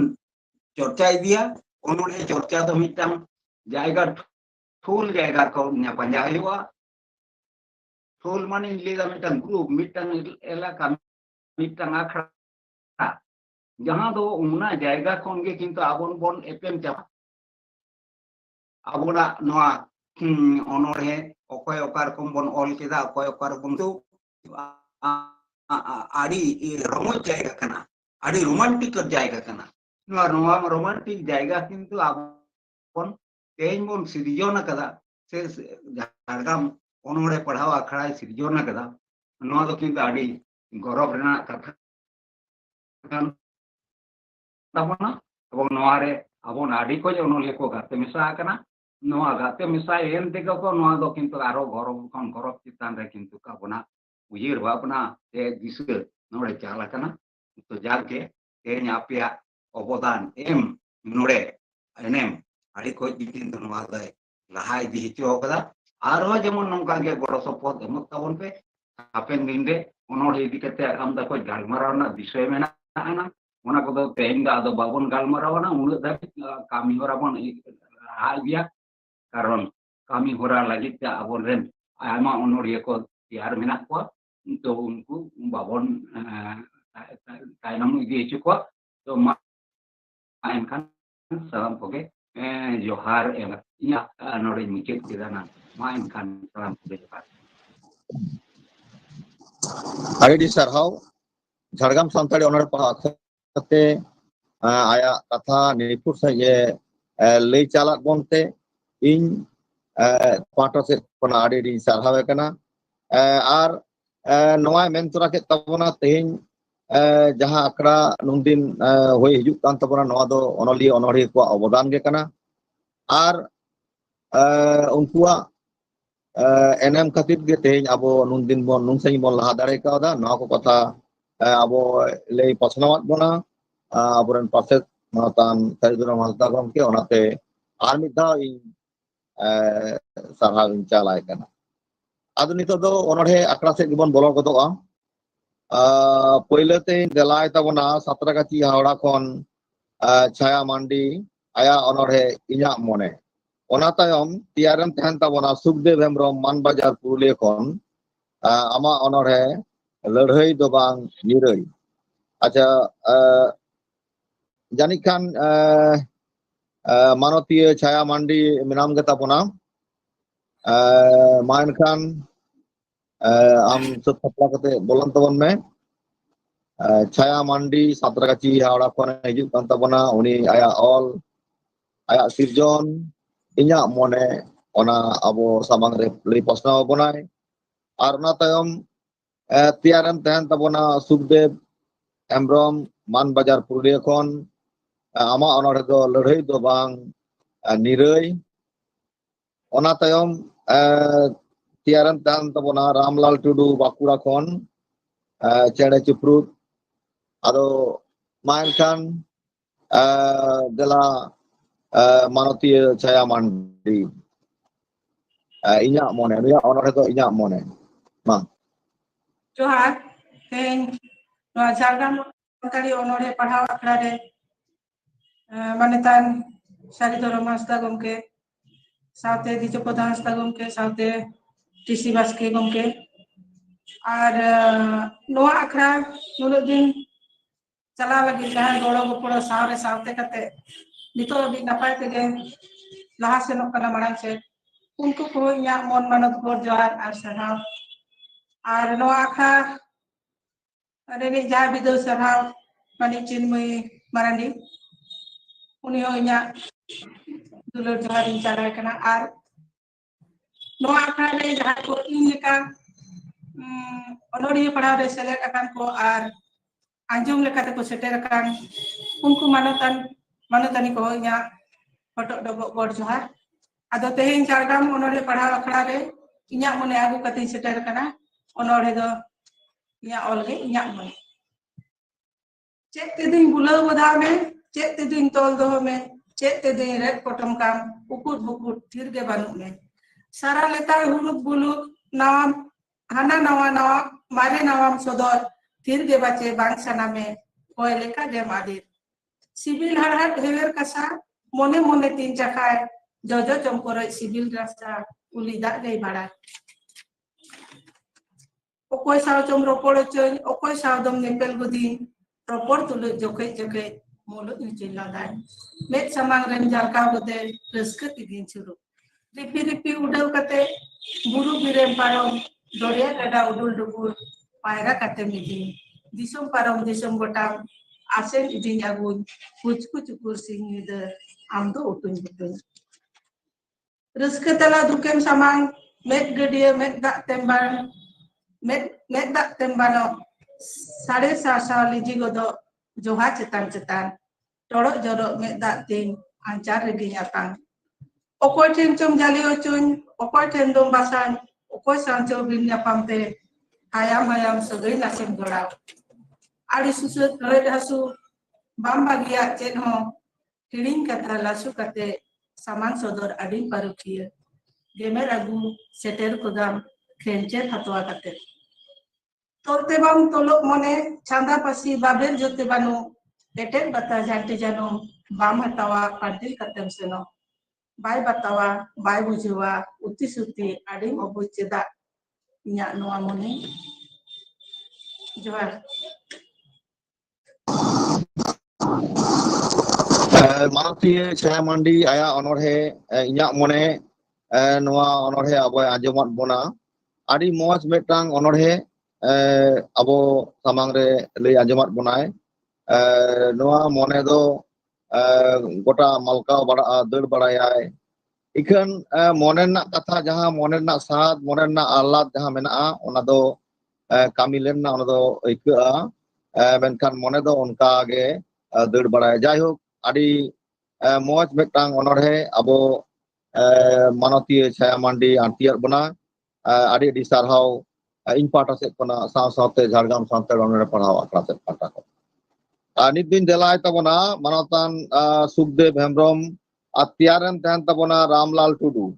चर्चा इदिया उन्होंने चर्चा तो मिटन जायगा ठूल जायगा को पांजा हुआ ठूल माने लेगा मिटन ग्रुप मिटन इलाका मिटन आखड़ा जहां दो उना जायगा कोन के किंतु आबोन बोन एपेम चापा आबोना नोआ अनोढ़े अकय अकार को बोन ऑल केदा अकय अकार को तो आड़ी रमज जायगा कना आड़ी रोमांटिक जायगा कना नोआ रोमांटिक जायगा किंतु आबोन तेज बोन सिरजोन कदा से झारग्राम अनोढ़े पढ़ाव आखड़ा सिरजोन कदा नोआ दो किंतु आड़ी गौरव रेना कथा तबना एवं नोआ रे आबोन आड़ी को अनोलिया को गाते मिसा कना नोआ गाते मिसा एन तेगा को नोआ दो किंतु आरो गौरव चितान रे किंतु काबोना उयिर भावना ए दिसुल नोड़े चाला कना तो जाके तेज आपिया अवदान एम नोड़े एनेम आड़ी को किंतु नोआ दे लहा इदि हिचो कदा आरो जेमन नोंका के गड़ो सपोर्ट एमक ताबोन पे हापेन दिन रे अनोढ़े इदि कते आमदा को गालमारावना विषय मेना आना ओना को तेज दा दो बाबन गालमारावना उन दा कामी होरा बन आइया कारण कामी होरा लगित आबोन रेन आयमा अनोढ़िया को तैयार मेना को तो उनको बाबन तायनम इदि हिचो को तो मा एनखान salam koge johar ya nore mikir kidana main kan salam koge johar ᱟᱹᱰᱤ ᱥᱟᱨᱦᱟᱣ ᱡᱷᱟᱲᱜᱨᱟᱢ ᱥᱟᱱᱛᱟᱲᱤ ᱚᱱᱚᱬᱦᱮ ᱯᱟᱲᱦᱟᱣ ᱠᱟᱛᱮ ᱟᱭᱟᱜ ᱠᱟᱛᱷᱟ ᱱᱤᱯᱷᱩᱴ ᱥᱟᱺᱦᱤᱡ ᱞᱟᱹᱭ ᱪᱟᱞᱟᱜ ᱵᱚᱱᱛᱮ ᱤᱧ ᱯᱟᱦᱴᱟ ᱥᱮᱫ ᱠᱷᱚᱱᱟᱜ ᱟᱹᱰᱤ ᱟᱹᱰᱤᱧ ᱥᱟᱨᱦᱟᱣᱮ ᱠᱟᱱᱟ ᱟᱨ ᱱᱚᱣᱟᱭ ᱢᱮᱱ ᱛᱚᱨᱟ ᱠᱮᱫ ᱛᱟᱵᱚᱱᱟ ᱛᱮᱦᱮᱧ ᱡᱟᱦᱟᱸ ᱟᱠᱷᱲᱟ ᱱᱩᱱᱫᱤᱱ ᱦᱩᱭ ᱦᱤᱡᱩᱜ ᱠᱟᱱ ᱛᱟᱵᱚᱱᱟ ᱱᱚᱣᱟ ᱫᱚ ᱚᱱᱚᱞᱤᱭᱟᱹ ᱚᱱᱚᱬᱦᱤᱭᱟᱹ ᱠᱚᱣᱟᱜ ᱚᱵᱚᱫᱟᱱ ᱜᱮ ᱠᱟᱱᱟ ᱟᱨ ᱩᱱᱠᱩᱣᱟᱜ एनएम खातिर के तेज अब नुन बन नुन सही बन लहा दाड़े का नवा को कथा अब लई पसनावात बना अब पार्षद मानतान सारिदुराम हांसदा गमके ओनाते आर मिद धाव इन सारहाव इन चालाय कना आदो नितो दो ओनोढ़े आखड़ा से गिबन बोलो गदोआ पहलेते देलाय ताबोना सातरागाछी हावड़ा खन छाया मांडी आया ओनोढ़े इña मने ओना तायम तियारम तहन ताबोना सुखदेव हेम्ब्रम मानबाजार पुरुलिया खन आमा ओनोढ़े लड़हई दो बांग निरई अच्छा जानिक खान मानवीय छाया मांडी मेनाम गे ताबोना मा एनखान आम सब सपला कते बोलन ताबोन में छाया मांडी सातरागाछी हावड़ा खन हिजुग कान ताबोना उनी आया ऑल आया सिरजन इña मने ओना अब सामांग रे लई पसनाव बनाय आर ओना तायम तियारम तहन ताबोना सुखदेव हेम्ब्रम मानबाजार पुरुलिया खन आमा ओनोढ़े दो लड़हई दो बांग निरई ओना तायम तियारम तहन ताबोना रामलाल टुडू बाकुड़ा खन चेड़े चिप्रुद आदो मा एनखान देला मानवीय छाया मांडी इña मने नुया ओनोढ़े दो इña मने मा जोहार तेन झारग्राम सानताड़ी अनोढ़े पढ़ाव आखड़ा रे मानतान सारिधरम हांसदा गमके साथे दिजपद हांसदा गमके साथे टीसी बास्के गमके और नोआ आखड़ा नुना दिन चला लगी जहां गड़ो गपड़ो सावरे सावते कते नितो अभी नपाय तेगे लहा सेनोग कना माड़ांग से उनको को इña मन मानत गोर जोहार और सरहाव और नोआ आखड़ा रेनी जा बिदो सरहाव मानी चिन्मयी मारांडी उनी हो इña दुलर जोहार इन चालाय कना और नोआ आखड़ा रे जहां को इन लेका अनोढ़िया पढ़ाव रे सेलेक्ट अकान को और आंजम लेकाते को सेटेर अकान उनको मानतानी को इña हटक डबो गोर जोहार आदो तेहेन झारग्राम अनोढ़े पढ़ाव आखड़ा रे इña मने आगु कते सेटेर कना अनोढ़े दो इña ऑलगे इña मने चेत तेदिन बुलाव बधा में चेत तेदिन तोल दो में चेत तेदिन रेड पटम काम उकुट बुकुट थिर के बानु में Sara letar huluk buluk nawam hana nawa mare nawam sodor tir ge bace bang saname koy leka dem adir. Sibil harhat hewer kasa mone mone tin cakai jojo jomkoroi sibil rasa ulidak gay barat. Okoy saw jom ropor coy okoy saw dom nempel gudin ropor tulut jokai mulut nyucil ladai. Met samang renjal kau gede reske tigin churu. Ripi udal kate buru birem parom doria kada udul dubur paira kate midi. Disum parom disum gotam asen idin agun kucku cukur sing ide amdo utun utun. Reske tela dukem samang met gedia met dak tembang met dak tembano sare sasa liji godo joha cetan torok jorok met dak ting ancar regi nyatang. Okoy ten cum jali ocun, okoy ten dom basan, okoy sancho bin nyapam te hayam segai nasim gorau. Adi susut red hasu bam bagia cen ho kiring kata lasu kate samang sodor ading parukia. Gemer agu seter kodam kencet hatwa kate. Tolte bang tolok mone chanda pasi babel jote banu etek bata jante jano bam hatawa padil katem seno. Bai batawa, bai bujuwa, uti suti, ading obo cedak nyak noa mone. Johar. Manatia Chaya Mandi aya onorhe inyak mone noa onorhe abo ajomat bona adi moj metang onorhe abo samang re lay ajomat bonai noa mone do gota malka bada dar badayai ikan mone nak kata jaha mone nak saat mone nak alat jaha menaa ona do kami len na ona do ikea menkan mone do onka ge dar badai jai hok adi moj metang onorhe abo Manatia Chaya Mandi antiar bona adi disarhau in pata set kona saute Jhargam Santer onore parhau akra set pata ko nit din delai tabona manatan Sukdev Hembrom atiaren tahan tabona Ramlal Tudu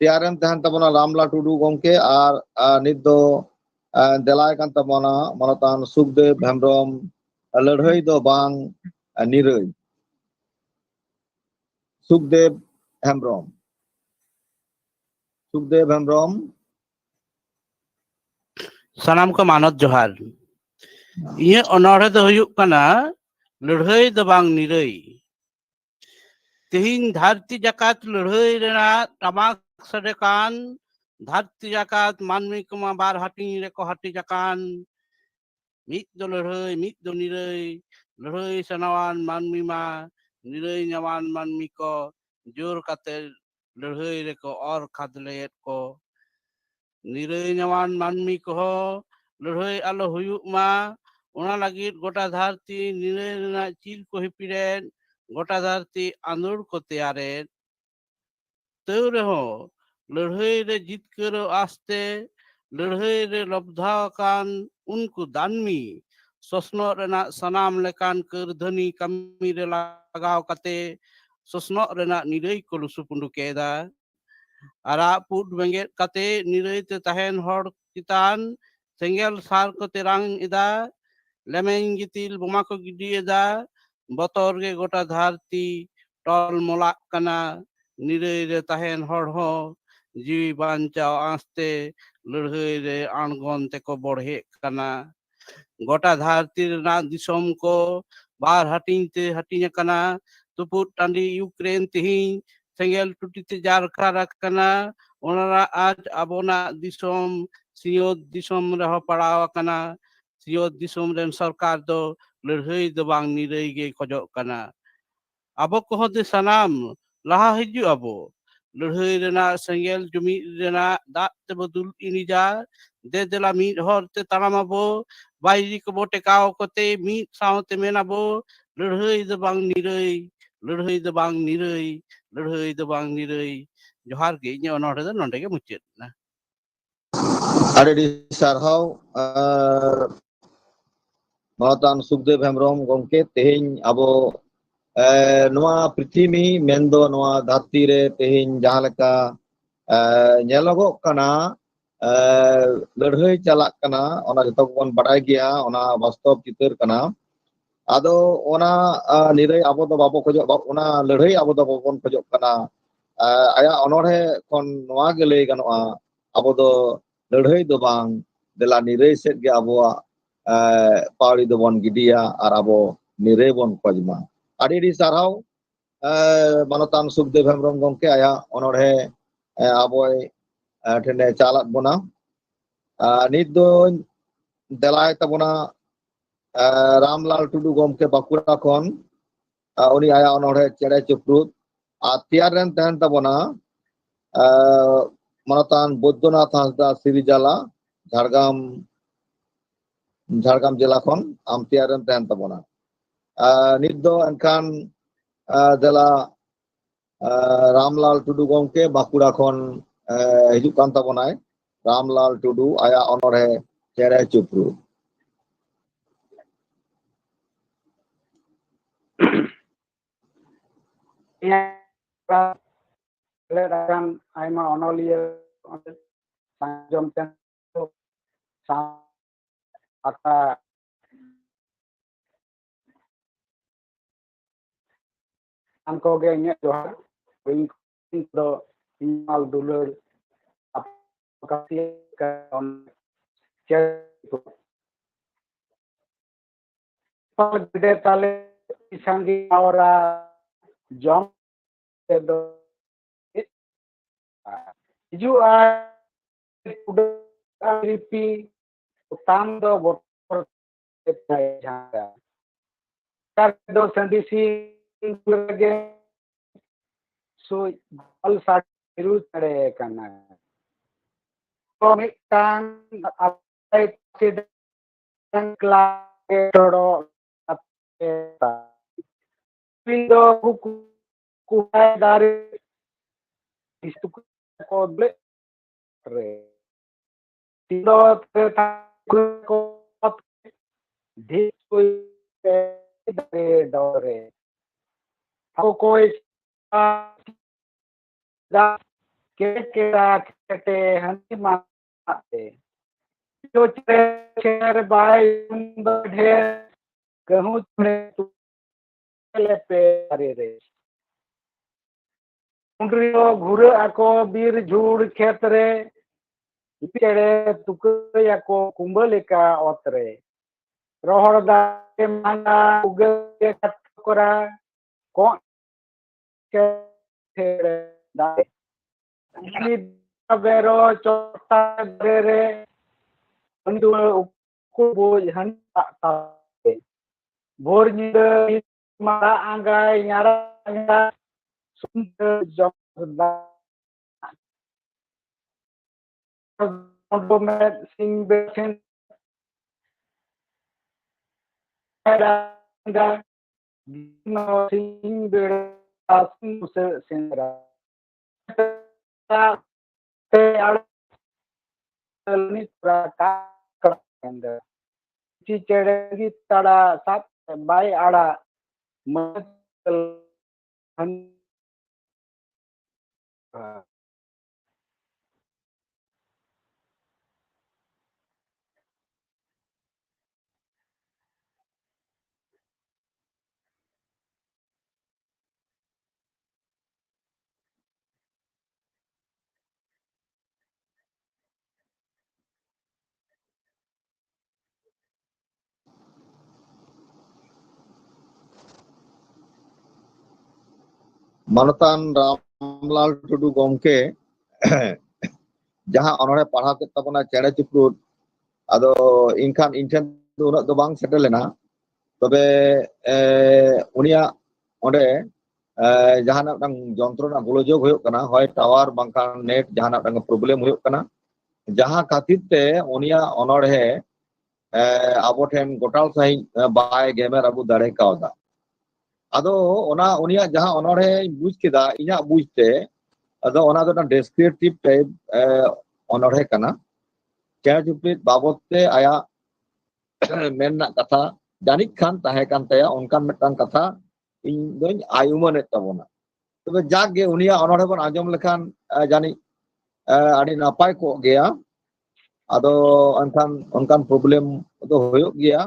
tiaren tahan tabona Ramlal Tudu gomke ar nit do delai kan tabona manatan Sukdev Hembrom ladhai do bang niroi Sukdev Hembrom sanam ko manot johar iye onore do huyuk kana ladhai do bang niroi tehin dharti jakat ladhai rena tamak sadekan dharti jakat manmi kuma bar hati reko hati jakan mit do niroi ladhai sanawan manmi ma niroi nyawan manmi ko jor kate ladhai reko or khadlet ko niroi nyawan manmi ko ladhai alo huyuk ma ona lagit gota dharti niroi rena chil ko hipiren gota dharti anur ko teyaren teu reho ladhai re jitkaro aste ladhai re lobdhakan unku danmi sosno rena sanam lekan kerdhani kami re lagaw kate sosno rena niroi ko lusu pundukeda ara put benget kate niroi te tahen hor kitan senggel sar ko terang ida lemeng gitil boma ko gidi eda botor ge gota dharti tol molak kana niroi re tahen hor ho jiwi bancao aste ladhai re angon teko borhe kana gota dharti rena disom ko bar hating te hatinya kana tuput tandi Ukraine tihin senggel tuti te jarkar kana onara aj abona disom siot disom reho padaw kana siot disom ren sarkar do ladhai do bang niroi ge khojok kana abo koho de sanam laha hiju abo ladhai rena senggel jumi rena dak te bodul inija de dela mid hor te tanam abo bairi ko bote kao kote mid saute menabo ladhai do bang niroi ladhai do bang niroi ladhai do bang niroi johar ge nya onor da nonde ge mucet na ada di sarhau manatan Sukdev Hembrom gomke tehing abo noa prithimi mendo noa dhati re tehing jahaleka nyelogok kana ᱞᱟᱹᱲᱦᱟᱹᱭ ᱪᱟᱞᱟᱜ ᱠᱟᱱᱟ ᱚᱱᱟ ᱡᱚᱛᱚ ᱵᱚᱱ ᱵᱟᱰᱟᱭ ᱜᱮᱭᱟ ᱚᱱᱟ ᱵᱟᱥᱛᱚᱵ ᱪᱤᱛᱟᱹᱨ ᱠᱟᱱᱟ ᱟᱫᱚ ᱚᱱᱟ ᱱᱤᱨᱟᱹᱭ ᱟᱵᱚ ᱫᱚ ᱵᱟᱵᱚ ᱠᱷᱚᱡᱚᱜ ᱚᱱᱟ ᱞᱟᱹᱲᱦᱟᱹᱭ ᱟᱵᱚ ᱫᱚ ᱵᱟᱵᱚᱱ ᱠᱷᱚᱡᱚᱜ ᱠᱟᱱᱟ ᱟᱭᱟᱜ ᱚᱱᱚᱬᱦᱮ ᱠᱷᱚᱱ ᱱᱚᱣᱟ ᱜᱮ ᱞᱟᱹᱭ ᱜᱟᱱᱚᱜᱼᱟ ᱟᱵᱚ ᱫᱚ ᱞᱟᱹᱲᱦᱟᱹᱭ ᱫᱚ ᱵᱟᱝ ᱫᱮᱞᱟ ᱱᱤᱨᱟᱹᱭ ᱥᱮᱫ ᱜᱮ ᱟᱵᱚᱣᱟᱜ ᱯᱟᱣᱲᱤ ᱫᱚᱵᱚᱱ ᱜᱤᱰᱤᱭᱟ ᱟᱨ ᱟᱵᱚ ᱱᱤᱨᱟᱹᱭ ᱵᱚᱱ ᱠᱷᱚᱡ ᱢᱟ ᱟᱹᱰᱤ ᱟᱹᱰᱤ ᱥᱟᱨᱦᱟᱣ ᱢᱟᱱᱚᱛᱟᱱ ᱥᱩᱠᱫᱮᱵ ᱦᱮᱢᱵᱨᱚᱢ ᱜᱚᱢᱠᱮ ᱟᱭᱟᱜ ᱚᱱᱚᱬᱦᱮ ᱟᱵᱚᱭ ᱴᱷᱮᱱᱮ ᱪᱟᱞᱟᱫ ᱵᱚᱱᱟ ᱱᱤᱛ ᱫᱚᱧ ᱫᱮᱞᱟᱭ ᱛᱟᱵᱚᱱᱟ ᱨᱟᱢᱞᱟᱞ ᱴᱩᱰᱩ ᱜᱚᱢᱠᱮ ᱵᱟᱸᱠᱩᱲᱟ ᱠᱷᱚᱱ ᱩᱱᱤ ᱟᱭᱟᱜ ᱚᱱᱚᱬᱦᱮ ᱪᱮᱬᱮ ᱪᱤᱯᱨᱩᱫ ᱟᱨ ᱛᱮᱭᱟᱨ ᱨᱮᱱ ᱛᱟᱦᱮᱱ ᱛᱟᱵᱚᱱᱟ ᱢᱟᱱᱚᱛᱟᱱ ᱵᱳᱫᱽᱫᱚᱱᱟᱛᱷ ᱦᱟᱸᱥᱫᱟ ᱥᱤᱨᱤᱡᱟᱞᱟ ঝাড়গ্রাম জেলা ᱠᱷᱚᱱ ᱟᱢ ᱛᱮᱭᱟᱨ ᱨᱮᱱ ᱛᱟᱦᱮᱱ ᱛᱟᱵᱚᱱᱟ ᱱᱤᱛ ᱫᱚ ᱮᱱᱠᱷᱟᱱ ᱫᱮᱞᱟ ᱨᱟᱢᱞᱟᱞ ᱴᱩᱰᱩ ᱜᱚᱢᱠᱮ ᱵᱟᱸᱠᱩᱲᱟ ᱠᱷᱚᱱ ᱦᱤᱡᱩᱜ ᱠᱟᱱ ᱛᱟᱵᱚᱱᱟᱭ ᱨᱟᱢᱞᱟᱞ ᱴᱩᱰᱩ ᱟᱭᱟᱜ ᱚᱱᱚᱬᱦᱮ ᱪᱮᱬᱮ ᱪᱤᱯᱨᱩᱫ ᱟᱭᱢᱟ ᱚᱱᱚᱞᱤᱭᱟᱹ ᱟᱸᱡᱚᱢ ᱛᱮ ᱟᱠᱟ ᱟᱱᱠᱚᱜᱮ ᱤᱧᱟᱹᱜ ᱡᱚᱦᱟᱨ ᱤᱧ ᱫᱚ ᱤᱧᱢᱟᱞ ᱫᱩᱞᱟᱹᱲ gede tale sanggi aura jom do ju a udah ripi utang do botol janga kar do sandisi lage so bal sa iru tare kana ko mitang apai sidang klage toro pindo buku dari itu koble re pindo ko di koi dari dore aku koi da kira kete hanti mate jo cher bai बढ़े कहूँ पे रे उंड्रियो घुरे आको बीर झूड़ खेतरे चेड़े तुके आको कुंबलेका ओतरे रोहड़ दाके मांगा उगे करा को के थेरे दाए बेरो चोटा बेरे उंडु कुबोज हंता भोर nyida mara anggai nyara sumber jomda domet sing besen ada no sing ber asing se sendra te al ni praka kenda ci cere gi tada sat bai ada metel ᱢᱟᱱᱚᱛᱟᱱ ᱨᱟᱢᱞᱟᱞ ᱴᱩᱰᱩ ᱜᱚᱢᱠᱮ ᱡᱟᱦᱟᱸ ᱚᱱᱚᱬᱦᱮ ᱯᱟᱲᱦᱟᱣ ᱠᱮᱫ ᱛᱟᱵᱚᱱᱟ ᱪᱮᱬᱮ ᱪᱤᱯᱨᱩᱫ ᱟᱫᱚ ᱤᱧᱠᱷᱟᱱ ᱤᱧ ᱴᱷᱮᱱ ᱫᱚ ᱩᱱᱟᱹᱜ ᱫᱚ ᱵᱟᱝ ᱥᱮᱴᱮᱨ ᱞᱮᱱᱟ ᱛᱚᱵᱮ ᱩᱱᱤᱭᱟᱜ ᱚᱸᱰᱮ jahanap dang jontro na golojog huyuk kana hoy tower bangkang net jahanap dang problem huyuk kana jaha khatir te unia onorhe abo then gotal sai bai gemer abu dare kauda ado ona unia jaha onorhe buj kida inya buj te ado ona do descriptive type onorhe kana kya jupit babot te aya men na katha janik khan tahe kan taya onkan metang katha ᱤᱧ ᱫᱚᱧ ᱟᱭᱩᱢᱟᱹᱱᱮᱫ ᱛᱟᱵᱚᱱᱟ ᱛᱚᱵᱮ ᱡᱟᱠ ᱜᱮ ᱩᱱᱤᱭᱟᱜ ᱚᱱᱚᱬᱦᱮ ᱵᱚᱱ ᱟᱸᱡᱚᱢ ᱞᱮᱠᱷᱟᱱ ᱡᱟᱹᱱᱤᱡ ᱟᱹᱰᱤ ᱱᱟᱯᱟᱭ ᱠᱚᱜ ᱜᱮᱭᱟ ᱟᱫᱚ ᱮᱱᱠᱷᱟन ᱚᱱᱠᱟᱱ ᱯᱨᱚᱵᱞᱮᱢ ᱫᱚ ᱦᱩᱭᱩᱜ ᱜᱮᱭᱟ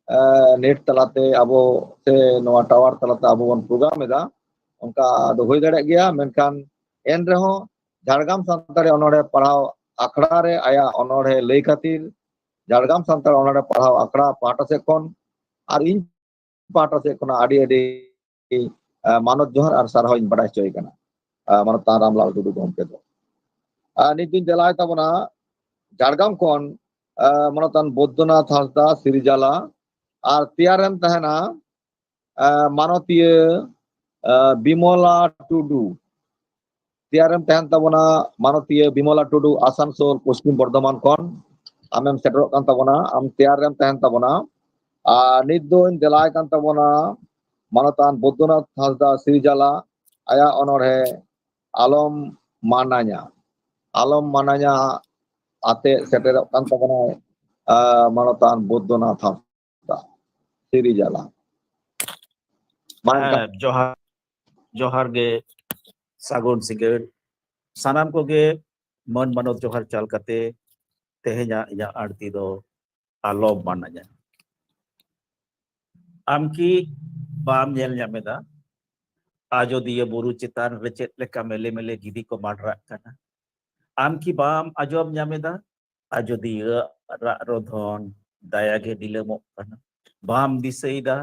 नेट तलाते आबो से नवा टावर तलाते आबो बन प्रोग्राम एदा उनका दो होई दाड़े गया मेनखान एन रहो झारगाम सानताड़ी अनोड़े पढ़ाव आखड़ा रे आया अनोड़े लई खातिर झारगाम सानताड़ी अनोड़े पढ़ाव आखड़ा पाटा से कोन और इन पाटा से कोना आडी आडी मानव जोहर और सारहाव इन बड़ाई चोय कना मानव रामलाल टुडू गमके दो नित दिन देलाय ताबना झारगाम कोन मानवतान बौद्धनाथ हांसदा सिरिजाला और तियारम तहना मानवतीय बिमला टुडू तियारम तहन तबना मानवतीय बिमला टुडू आसानसोल पश्चिम बर्धमान कोन आमेम सेटरोक कान तबना आम तियारम तहन तबना नित दो इन देलाय कान तबना मानवतान बौद्धनाथ हांसदा सिरिजाला आया अनोड़े आलम माना냐 आते सेटरोक कान तबना मानवतान बौद्धनाथ हांसदा सिरिजाला जोहार जोहार गे सागुन सिंगड़ सानाम को गे मन मनोत जोहार चाल कते तेहेजा या आरती दो आलोम माना냐 आम की बाम नेल ᱧᱟᱢᱮᱫᱟ आजोदिया बुरु चितान रेचेत लेका मेले मेले गिदी को माडराक कना आम की बाम आजोम ᱧᱟᱢᱮᱫᱟ आजोदिया रा रोधन दायागे दिलमोक कना बाम दिसैदा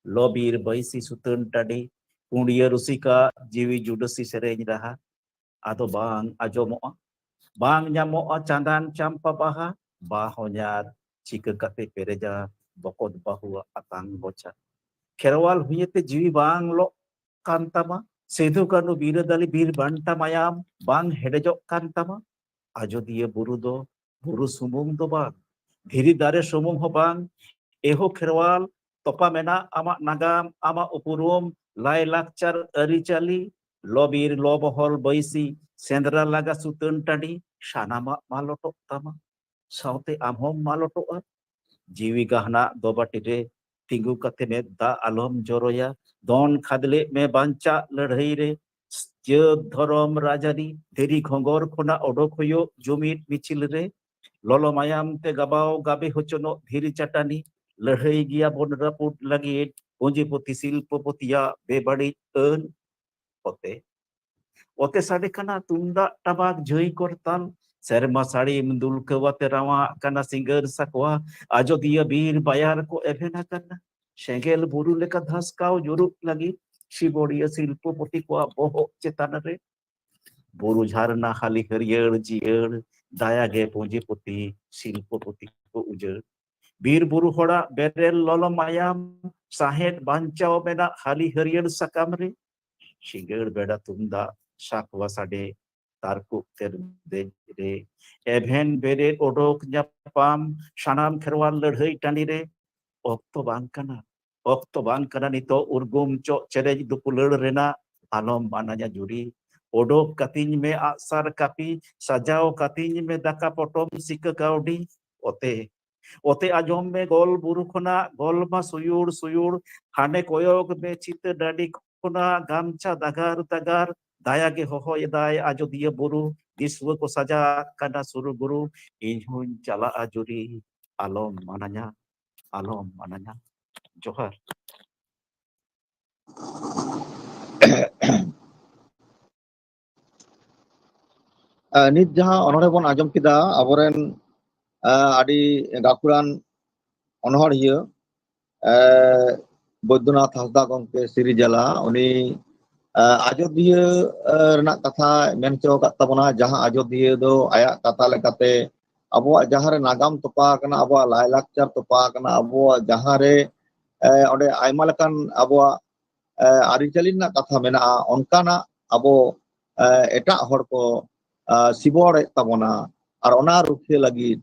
लोबीर बैसी सुतन टाडी पुंडिया रुसिका जीवी जुडसी सेरेñ रहा आदो बांग आजोमोआ बांग ᱧᱟᱢᱚᱜᱼᱟ चांदान चंपा बाहा बाहो냐र चिका कते पेरेजा बकोद बाहुआ अतांग बोचा खेरवाल हुयते जीवी बांग लो कांतामा सेधु कानु बीरदाली बीर बांटा मायाम बांग हेडेजो कांतामा आजोदिया बुरु दो बुरु सुमुंग दो बांग धीरी दारे सुमुंग हो बांग एहो खेरवाल तोपा मेना आमा नागाम आमा उपुरुम लाई लाकचार अरिचाली लोबीर लोबहल बैसी सेंद्रा लागा सुतन टाडी सानामा मालोटो तामा साउते आमहोम मालोटोआ जीवी गहना दोबाटी रे तिंगु कते में दा आलम जोरोया दोन खादले में बांचा लड़ाई रे धरम राजारी देरी घोंगोर खोना ओडोक होयो जुमित मिचिल रे लोलो मायाम ते गबाओ गाबे होचनो धीरी चटानी लड़ाई गिया बोन रपुट लगी पूंजीपति शिल्पपतिया बेबड़ी अन ओते ओते साडे कना तुंदा टबाक जय करताल सेरमा साड़ी दुल कवाते रावा कना सिंगर सकवा आजोदिया बीर बायार को एभेना कना सेंगेल बुरु लेका धसकाव जुरुक लगी शिबोड़िया शिल्पपति को बोहो चेतान रे बुरु झारना हाली हरियर जियर दायागे पूंजीपति शिल्पपति को उजर बीर बुरु होड़ा बेरेल लोलो मायाम साहेद बांचाओ मेना हाली हरियर सकाम रे शिंगड़ बेड़ा तुंदा शाकवा साडे तारकुक तेर दे रे एभेन बेरे ओडोक ᱧᱟᱯᱟᱢ सानाम खेरवाल लड़ाई टानी रे ऑक्तो बांग कना नितो उर्गुम चो चेरेज दुपुलड़ रेना आलम माना냐 जुरी ओडोक कतिñ में आसार कापी सजाओ कतिñ में दाका पटोम सिक काउडी ओते आजोम में गोल बुरु खोना गोल मा सुयुड़ सुयुड़ हाने कोयोग में चित डाडी खोना गामचा दागार दागार दायागे होहो यदाय आजोदिया बुरु दिसव को सजा कना सुरु गुरु इनहुन चला आजुरी आलम माना냐 जोहार नित जहां अनोड़े बन आजम किदा अबोरेन आडी गाकुरान अनहरिया बैद्यनाथ हांसदा गमके सिरिजाला उनी आजोदिया रना कथा मेन चो का तबना जहां आजोदिया दो आया कथा लेकाते अबो जहां रे नागाम तोपा कना अबो लायलाकचार तोपा कना अबो जहां रे ओडे आयमा लेकान अबो आरिचाली ना कथा मेना ओनकाना अबो एटा हर को सिबोड़े तबना और ओना रुखिया लगी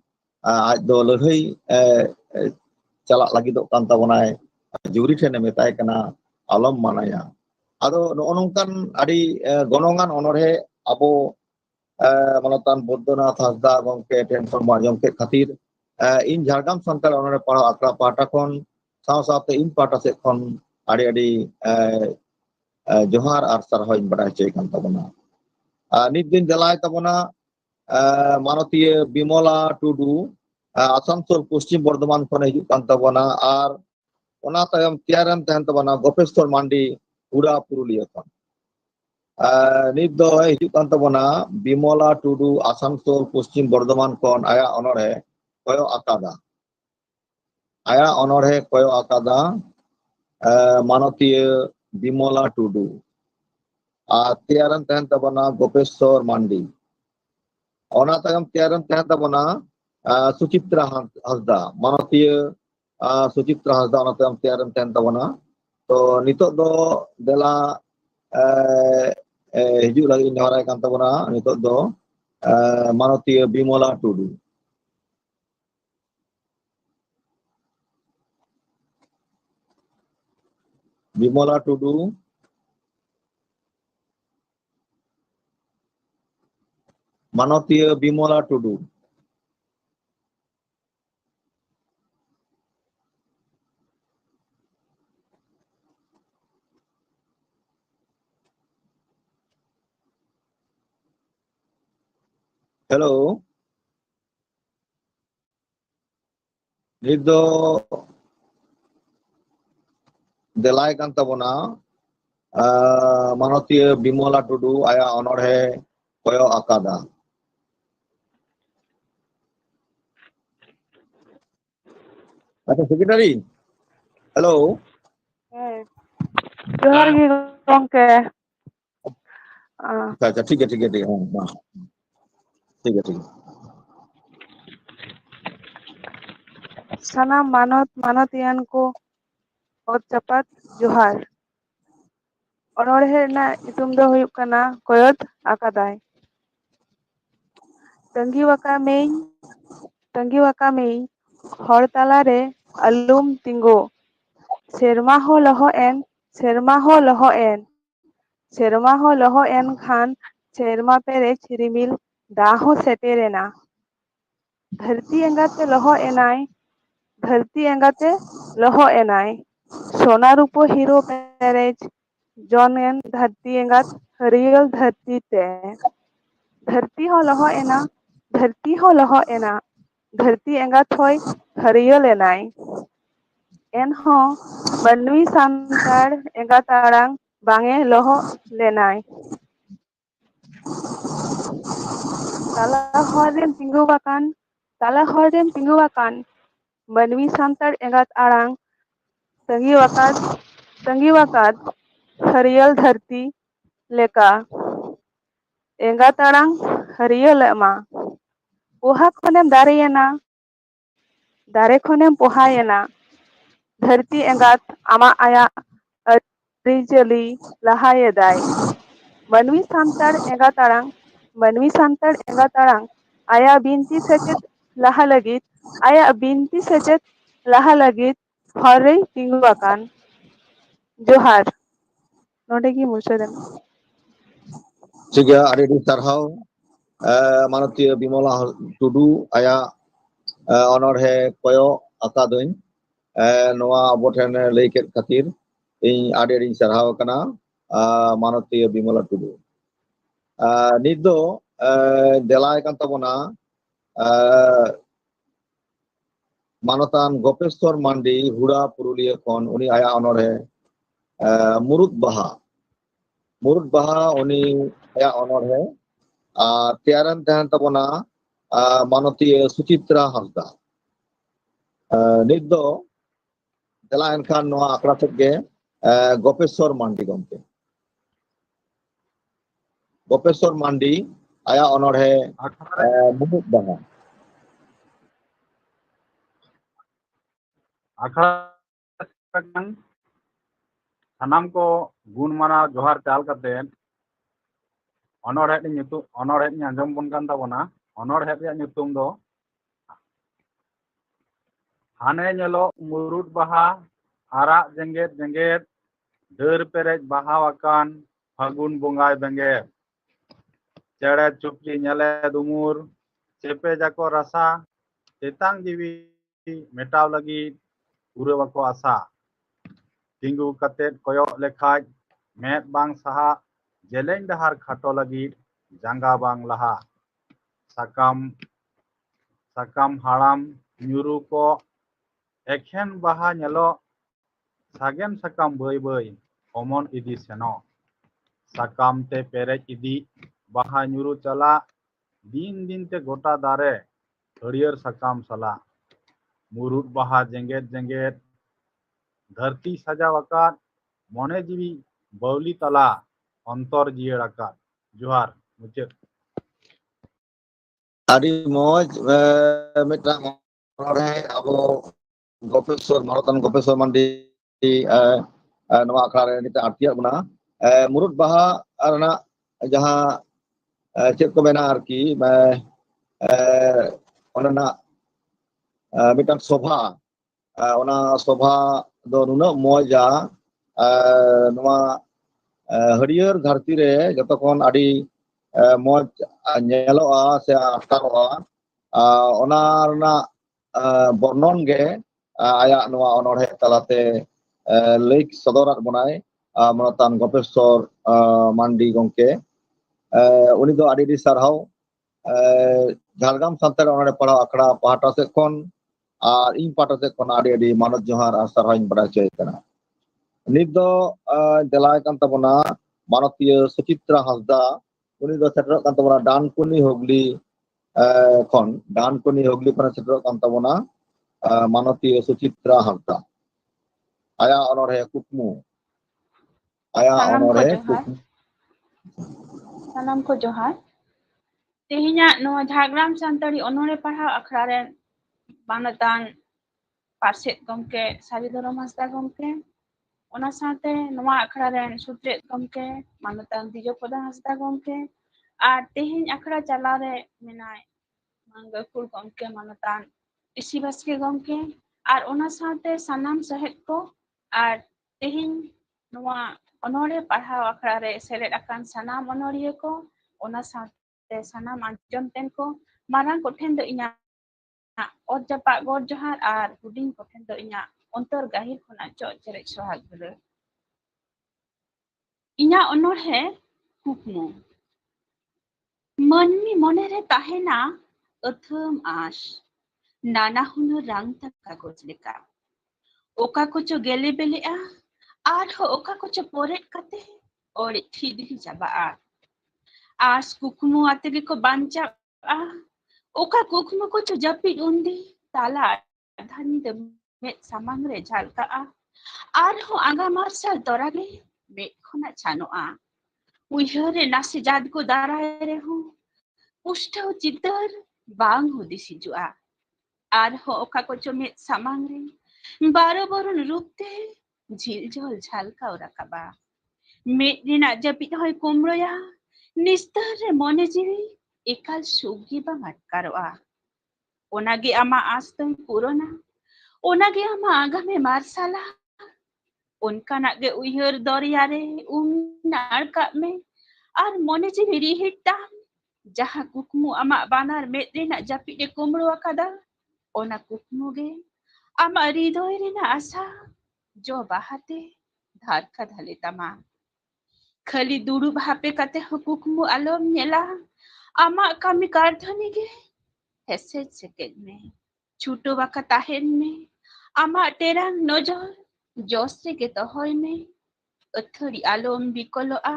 आज दो लड़ाई चला लगी दो कान तबनाय जुरी ठेने मेताय कना आलम मानाया आदो नोनोंकान आडी गनोंगान अनोड़े अबो मानवतान बौद्धनाथ हांसदा गमके टेंशन माजम के खातिर इन झारगाम सानताल अनोड़े पढ़ा आखड़ा पाटा खन साव सावते इन पाटा से खन आडी आडी जोहार और सारहाव इन बड़ाय चोय कान तबना नित दिन जलाय तबना मानतीय बिमला टुडू आसानसोल पश्चिम बर्धमान खन हिजुग कान ताबोना आर ओना तायम तेयारन तहन ताबोना गोपेश्वर मांडी हुड़ा पुरुलिया खन नित दो हिजुग कान ताबोना बिमला टुडू आसानसोल पश्चिम बर्धमान खन आया अनोड़े कयो आकादा आया अनोड़े कयो आकादा मानतीय बिमला टुडू आर तेयारन तहन ताबोना गोपेश्वर मांडी ओना तायम तेयारन तहन ताबोना सुचित्रा हंसदा मानतीय सुचित्रा हंसदा ओना तायम तेयारन तहन ताबोना तो नितो दो देला हिजुग लगी नेहराय कान ताबोना नितो दो मानतीय बिमला टुडू बिमला टुडू मानतीय बिमला टुडू हेलो नित दो देलाय कान ताबोना मानतीय बिमला टुडू आया अनोड़े कयो आकादा अच्छा सेक्रेटारी हेलो जोहार गे गंके अच्छा ठीक है ठीक है ठीक है हाँ, ठीक है ठीक है सनाम मानत मानतियान को और चपात जोहार अनोड़े ना इतुम दो हुयुक कना कोयत आकादाय तंगी वाका में हर तला रे अलुम तिंगो सेरमा हो लहो एन खान सेरमा पेरेच रिमिल दाहो सेटेरेना धरती एंगाते लहो एनाय सोना रूपो हीरो पेरेच जॉन धरती एंगात हरियल धरती ते धरती हो लहो एना धरती एंगात होय हरियल एनाय एनहो मनवी सांतार एंगात आड़ांग बांगे लहो लेनाय ताला हरेम तिंगु बाकान मनवी सांतार एंगात आड़ांग तंगी वाकात हरियल धरती लेका एंगात आड़ांग हरियल मा पोहा खनेम दारे खनेम पोहायेना धरती एंगात आमा आया अरिजली लहायेदाय मनवी सांतार एंगात आड़ांग आया बिनती सेचेत लाहा लगित हरे तिंगु बाकान जोहार नोडेगी मुचादेन ठीक है आड़ी सारहाव मानतीय बिमला टुडू आया अनोड़े कयो आकादों नोआ आबो ठेन लई केद खातिर इन आड़ी सारहाव कना मानतीय बिमला टुडू नित दो देलाय कान ताबोना मानतान गोपेश्वर मांडी हुड़ा पुरुलिया खन उनी आया अनोड़े मुरुद बाहा उनी आया अनोड़े तेयारन तहन ताबोना मानतीय सुचित्रा हंसदा नित दो देला एनखान नोआ आकड़ा सेद गे गोपेश्वर मांडी गमके गोपेश्वर मांडी आया अनोड़े मुरुद बाहा आखड़ा सानाम को गुण माना जोहार चाल करते अनोड़े आंजम बन कान ताबोना अनोड़े ᱧᱩᱛᱩᱢ दो हाने ñelo मुरुद बाहा आरा जेंगेत डर पेरेज बाहा वाकान फागुन बोंगाय बेंगे चेड़े चुपड़ी ñele दुमुर चेपे जाको रसा चेतांग जीवी मेटाव लगी पूरे वको आशा तिंगु कतेत कोयो लेखाज मेद बांग सहा जेलें डहार खाटो लगी जांगा बांग लहा sakam haram nyuru ko ekhen baha nyelo sagen sakam boi omon idi seno sakam te perej idi baha nyuru chala din te gota dare hariyer sakam sala murut baha jenget धरती सजावकात मने जीवी बौली तला अंतर जियड़ाकात जोहार मुचाद ᱟᱹᱰᱤ ᱢᱚᱡᱽ ᱢᱤᱫᱴᱟᱝ ᱚᱱᱚᱬᱦᱮ ᱟᱵᱚ ᱜᱚᱯᱮᱥᱥᱚᱨ ᱢᱟᱱᱚᱛᱟᱱ ᱜᱚᱯᱮᱥᱥᱚᱨ ᱢᱟᱱᱰᱤ ᱱᱚᱣᱟ ᱟᱠᱷᱲᱟ ᱨᱮ ᱱᱤᱛᱚᱜ ᱟᱬᱛᱤᱭᱟᱜ ᱵᱚᱱᱟ ᱢᱩᱨᱩᱫ ᱵᱟᱦᱟ ᱨᱮᱱᱟᱜ ᱡᱟᱦᱟᱸ ᱪᱮᱫ ᱠᱚ ᱢᱮᱱᱟ ᱟᱨᱠᱤ ᱚᱱᱟ ᱢᱤᱫᱴᱟᱝ ᱥᱚᱵᱷᱟ ᱚᱱᱟ ᱥᱚᱵᱷᱟ ᱫᱚ ᱱᱩᱱᱟᱹᱜ ᱢᱚᱡᱟ ᱱᱚᱣᱟ ᱦᱟᱹᱨᱭᱟᱹᱲ ᱫᱷᱟᱹᱨᱛᱤ ᱨᱮ ᱡᱚᱛᱚ ᱠᱷᱚᱱ ᱟᱹᱰᱤ ᱢᱚᱡᱽ ᱧᱮᱞᱚᱜᱼᱟ ᱥᱮ ᱟᱴᱠᱟᱨᱚᱜᱼᱟ ᱚᱱᱟ ᱨᱮᱱᱟᱜ ᱵᱚᱨᱱᱚᱱ ᱜᱮ ᱟᱭᱟᱜ ᱱᱚᱣᱟ ᱚᱱᱚᱬᱦᱮ ᱛᱟᱞᱟᱛᱮ ᱞᱟᱹᱭ ᱥᱚᱫᱚᱨᱟᱫ ᱵᱚᱱᱟᱭ ᱢᱟᱱᱚᱛᱟᱱ ᱜᱚᱯᱮᱥᱥᱚᱨ ᱢᱟᱱᱰᱤ ᱜᱚᱝᱠᱮ ᱩᱱᱤ ᱫᱚ ᱟᱹᱰᱤ ᱥᱟᱨᱦᱟᱣ ᱡᱷᱟᱲᱜᱨᱟᱢ ᱥᱟᱱᱛᱟᱲ ᱚᱱᱚᱬᱦᱮ ᱯᱟᱲᱦᱟᱣ ᱟᱠᱷᱲᱟ ᱯᱟᱦᱴᱟ ᱥᱮᱫ ᱠᱷᱚᱱ ᱟᱨ ᱤᱧ ᱯᱟᱦᱴᱟ ᱥᱮᱫ ᱠᱷᱚᱱ ᱟᱹᱰᱤ ᱢᱟᱱᱚᱛ ᱡᱚᱦᱟᱨ ᱟᱨ ᱥᱟᱨᱦᱟᱣᱤᱧ ᱵᱟᱲᱟᱭ ᱦᱚᱪᱚᱭᱮ ᱠᱟᱱᱟ ᱱᱤᱛ ᱫᱚ ᱫᱮᱞᱟᱭ ᱠᱟᱱ ᱛᱟᱵᱚᱱᱟ ᱢᱟᱱᱚᱛᱤᱭᱟᱹ ᱥᱩᱪᱤᱛᱨᱟ ᱦᱟᱸᱥᱫᱟ ᱩᱱᱤ ᱫᱚ ᱥᱮᱴᱮᱨᱚᱜ ᱠᱟᱱ ᱛᱟᱵᱚᱱᱟ ᱰᱟᱱᱠᱩᱱᱤ ᱦᱩᱜᱽᱞᱤ ᱠᱷᱚᱱ ᱥᱮᱴᱮᱨᱚᱜ ᱠᱟᱱ ᱛᱟᱵᱚᱱᱟ ᱢᱟᱱᱚᱛᱤᱭᱟᱹ ᱥᱩᱪᱤᱛᱨᱟ ᱦᱟᱸᱥᱫᱟ ᱟᱭᱟᱜ ᱚᱱᱚᱬᱦᱮ ᱠᱩᱠᱢᱩ ᱥᱟᱱᱟᱢ ᱠᱚ ᱡᱚᱦᱟᱨ ᱥᱟᱱᱟᱢ ᱠᱚ ᱡᱚᱦᱟᱨ ᱛᱮᱦᱮᱧᱟᱜ ᱱᱚᱣᱟ ᱡᱷᱟᱲᱜᱨᱟᱢ ᱥᱟᱱᱛᱟᱲᱤ ᱚᱱᱚᱬᱦᱮ ᱯᱟᱲᱦᱟᱣ ᱟᱠᱷᱲᱟ ᱨᱮᱱ ᱢᱟᱱᱚᱛᱟᱱ ᱯᱟᱨᱥᱮᱫ ᱜᱚᱢᱠᱮ ᱥᱟᱹᱨᱤ ᱫᱷᱚᱨᱚᱢ ᱦᱟᱸᱥᱫᱟ ᱜᱚᱢᱠᱮ ᱚᱱᱟ ᱥᱟᱶᱛᱮ ᱱᱚᱣᱟ ᱟᱠᱷᱲᱟ ᱨᱮᱱ ᱥᱩᱛᱨᱮᱫ ᱜᱚᱢᱠᱮ ᱢᱟᱱᱚᱛᱟᱱ ᱫᱤᱡᱚᱯᱚᱫᱟ ᱦᱟᱸᱥᱫᱟ ᱜᱚᱢᱠᱮ ᱟᱨ ᱛᱮᱦᱮᱧ ᱟᱠᱷᱲᱟ ᱪᱟᱞᱟᱣ ᱨᱮ ᱢᱮᱱᱟᱭ ᱜᱟᱹᱠᱷᱩᱲ ᱜᱚᱢᱠᱮ ᱢᱟᱱᱚᱛᱟᱱ ᱴᱤᱥᱤ ᱵᱟᱥᱠᱮ ᱜᱚᱢᱠᱮ ᱟᱨ ᱚᱱᱟ ᱥᱟᱶᱛᱮ ᱥᱟᱱᱟᱢ ᱥᱚᱦᱮᱫ ᱠᱚ ᱟᱨ ᱛᱮᱦᱮᱧ ᱱᱚᱣᱟ ᱚᱱᱚᱬᱦᱮ ᱯᱟᱲᱦᱟᱣ ᱟᱠᱷᱲᱟ ᱨᱮ ᱥᱮᱞᱮᱫ ᱟᱠᱟᱱ ᱥᱟᱱᱟᱢ ᱚᱱᱚᱬᱦᱤᱭᱟᱹ ko ᱚᱱᱟ ᱥᱟᱶᱛᱮ ᱥᱟᱱᱟᱢ ᱟᱸᱡᱚᱢ ᱛᱮᱱ ko ᱢᱟᱨᱟᱝ ᱠᱚᱴᱷᱮᱱ ᱫᱚ ᱤᱧᱟᱹᱜ ᱚᱛ ᱡᱟᱯᱟᱜ ᱜᱚᱰ ᱡᱚᱦᱟᱨ ᱟᱨ ᱦᱩᱰᱤᱧ ᱠᱚᱴᱷᱮᱱ ᱫᱚ ᱤᱧᱟᱹᱜ ᱚᱱᱛᱚᱨ ᱜᱟᱹᱦᱤᱨ ᱠᱷᱚᱱᱟᱜ ᱪᱚᱜ ᱪᱮᱨᱮᱡ ᱥᱚᱦᱟᱜ ᱫᱩᱞᱟᱹᱲ ᱤᱧᱟᱹᱜ ᱚᱱᱚᱬᱦᱮ ᱠᱩᱠᱢᱩ ᱢᱟᱹᱱᱢᱤ ᱢᱚᱱᱮᱨᱮ ᱛᱟᱦᱮᱱᱟ ᱟᱹᱛᱷᱟᱹᱢ ᱟᱸᱥ ᱱᱟᱱᱟ ᱦᱩᱱᱟᱹᱨ ᱨᱟᱝᱛᱟ ᱠᱟᱜᱚᱡᱽ ᱞᱮᱠᱟ ᱚᱠᱟ ᱠᱚᱪᱚ ᱜᱮᱞᱮ ᱵᱮᱞᱮᱜᱼᱟ ᱟᱨᱦᱚᱸ ᱚᱠᱟ ᱠᱚᱪᱚ ᱯᱚᱨᱮᱫ ᱠᱟᱛᱮ ᱚᱲᱮᱡ ᱴᱷᱤᱫᱷᱤ ᱪᱟᱵᱟᱜᱼᱟ ᱟᱸᱥ ᱠᱩᱠᱢᱩ ᱟᱛᱮ ᱜᱮᱠᱚ ᱵᱟᱧᱪᱟᱜᱼᱟ ᱚᱠᱟ ᱠᱩᱠᱢᱩ ᱠᱚᱪᱚ ᱡᱟᱹᱯᱤᱫ ᱩᱱᱫᱤ ᱛᱟᱞᱟ ᱟᱫᱷᱟᱨ ᱧᱤᱫᱟᱹ ᱢᱮᱫ ᱥᱟᱢᱟᱝ ᱨᱮ ᱡᱷᱟᱞᱠᱟᱜᱼᱟ ᱟᱨᱦᱚᱸ ᱟᱸᱜᱟ ᱢᱟᱨᱥᱟᱞ ᱛᱚᱨᱟᱜᱮ ᱢᱮᱫ ᱠᱷᱚᱱᱟᱜ ᱪᱷᱟᱱᱚᱜᱼᱟ ᱩᱭᱦᱟᱹᱨ ᱨᱮ ᱱᱟᱥᱮ ᱡᱟᱫ ᱠᱚ ᱫᱟᱨᱟᱭ ᱨᱮᱦᱚᱸ ᱯᱩᱥᱴᱟᱹᱣ ᱪᱤᱛᱟᱹᱨ ᱵᱟᱝ ᱦᱩᱫᱤᱥ ᱦᱤᱡᱩᱜᱼᱟ ᱟᱨᱦᱚᱸ ᱚᱠᱟ ᱠᱚᱪᱚ ᱢᱮᱫ ᱥᱟᱢᱟᱝ ᱨᱮ ᱵᱟᱨᱚ ᱵᱚᱨᱚᱱ ᱨᱩᱯ ᱛᱮ ঝিলঝᱚᱞ ঝালকাও রাখাবা মেদ রেনাᱜ ᱡᱟᱹᱯᱤᱫ ᱦᱚᱭ ᱠᱩᱢᱲᱳᱭᱟ ᱱᱤᱥᱛᱟᱹᱨ ᱨᱮ ᱢᱚᱱᱮ ᱡᱤᱣᱤ ᱮᱠᱟᱞ ᱥᱩᱠ ᱜᱮ ᱵᱟᱝ ᱟᱴᱠᱟᱨᱚᱜᱼᱟ ᱚᱱᱟᱜᱮ ᱟᱢᱟᱜ ᱟᱸᱥ ᱫᱚᱭ ᱯᱩᱨᱚᱱᱟ ᱚᱱᱟᱜᱮ ᱟᱢᱟᱜ ᱟᱜᱟᱢᱮ ᱢᱟᱨᱥᱟᱞᱟ ᱚᱱᱠᱟᱱᱟᱜ ᱜᱮ ᱩᱭᱦᱟᱹᱨ ᱫᱚᱨᱭᱟ ᱨᱮ ᱱᱟᱲ ᱠᱟᱜ ᱢᱮ ᱟᱨ ᱢᱚᱱᱮ ᱡᱤᱣᱤ ᱨᱤᱦᱤᱴ ᱛᱟᱢ ᱡᱟᱦᱟᱸ ᱠᱩᱠᱢᱩ ᱟᱢᱟᱜ ᱵᱟᱱᱟᱨ ᱢᱮᱫ ᱨᱮᱱᱟᱜ ᱡᱟᱹᱯᱤᱫ ᱮ ᱠᱩᱢᱲᱳ ᱟᱠᱟᱫᱟ ᱚᱱᱟ ᱠᱩᱠᱢᱩ ᱜᱮ ᱟᱢᱟᱜ ᱦᱨᱤᱫᱚᱭ ᱨᱮᱱᱟᱜ ᱟᱥᱟ ᱡᱚ ᱵᱟᱦᱟᱛᱮ ᱫᱷᱟᱨᱠᱟ ᱫᱷᱟᱞᱮ ᱛᱟᱢᱟ ᱠᱷᱟᱹᱞᱤ ᱫᱩᱲᱩᱵ ᱦᱟᱯᱮ ᱠᱟᱛᱮ ᱦᱚᱸ ᱠᱩᱠᱢᱩ ᱟᱞᱚᱢ ᱧᱮᱞᱟ ᱟᱢᱟᱜ ᱠᱟᱹᱢᱤ ᱠᱟᱨᱫᱷᱟᱹᱱᱤ ᱜᱮ ᱦᱮᱥᱮᱡ ᱥᱮᱠᱮᱡ ᱢᱮ ᱪᱷᱩᱴᱟᱹᱣ ᱟᱠᱟ ᱛᱟᱦᱮᱱ ᱢᱮ ᱟᱢᱟᱜ ᱴᱮᱨᱟᱝ ᱱᱚᱡᱚᱨ ᱡᱚᱥ ᱨᱮᱜᱮ ᱫᱚᱦᱚᱭ ᱢᱮ ᱟᱹᱛᱷᱟᱹᱲᱤ ᱟᱞᱚᱢ ᱵᱤᱠᱚᱞᱚᱜᱼᱟ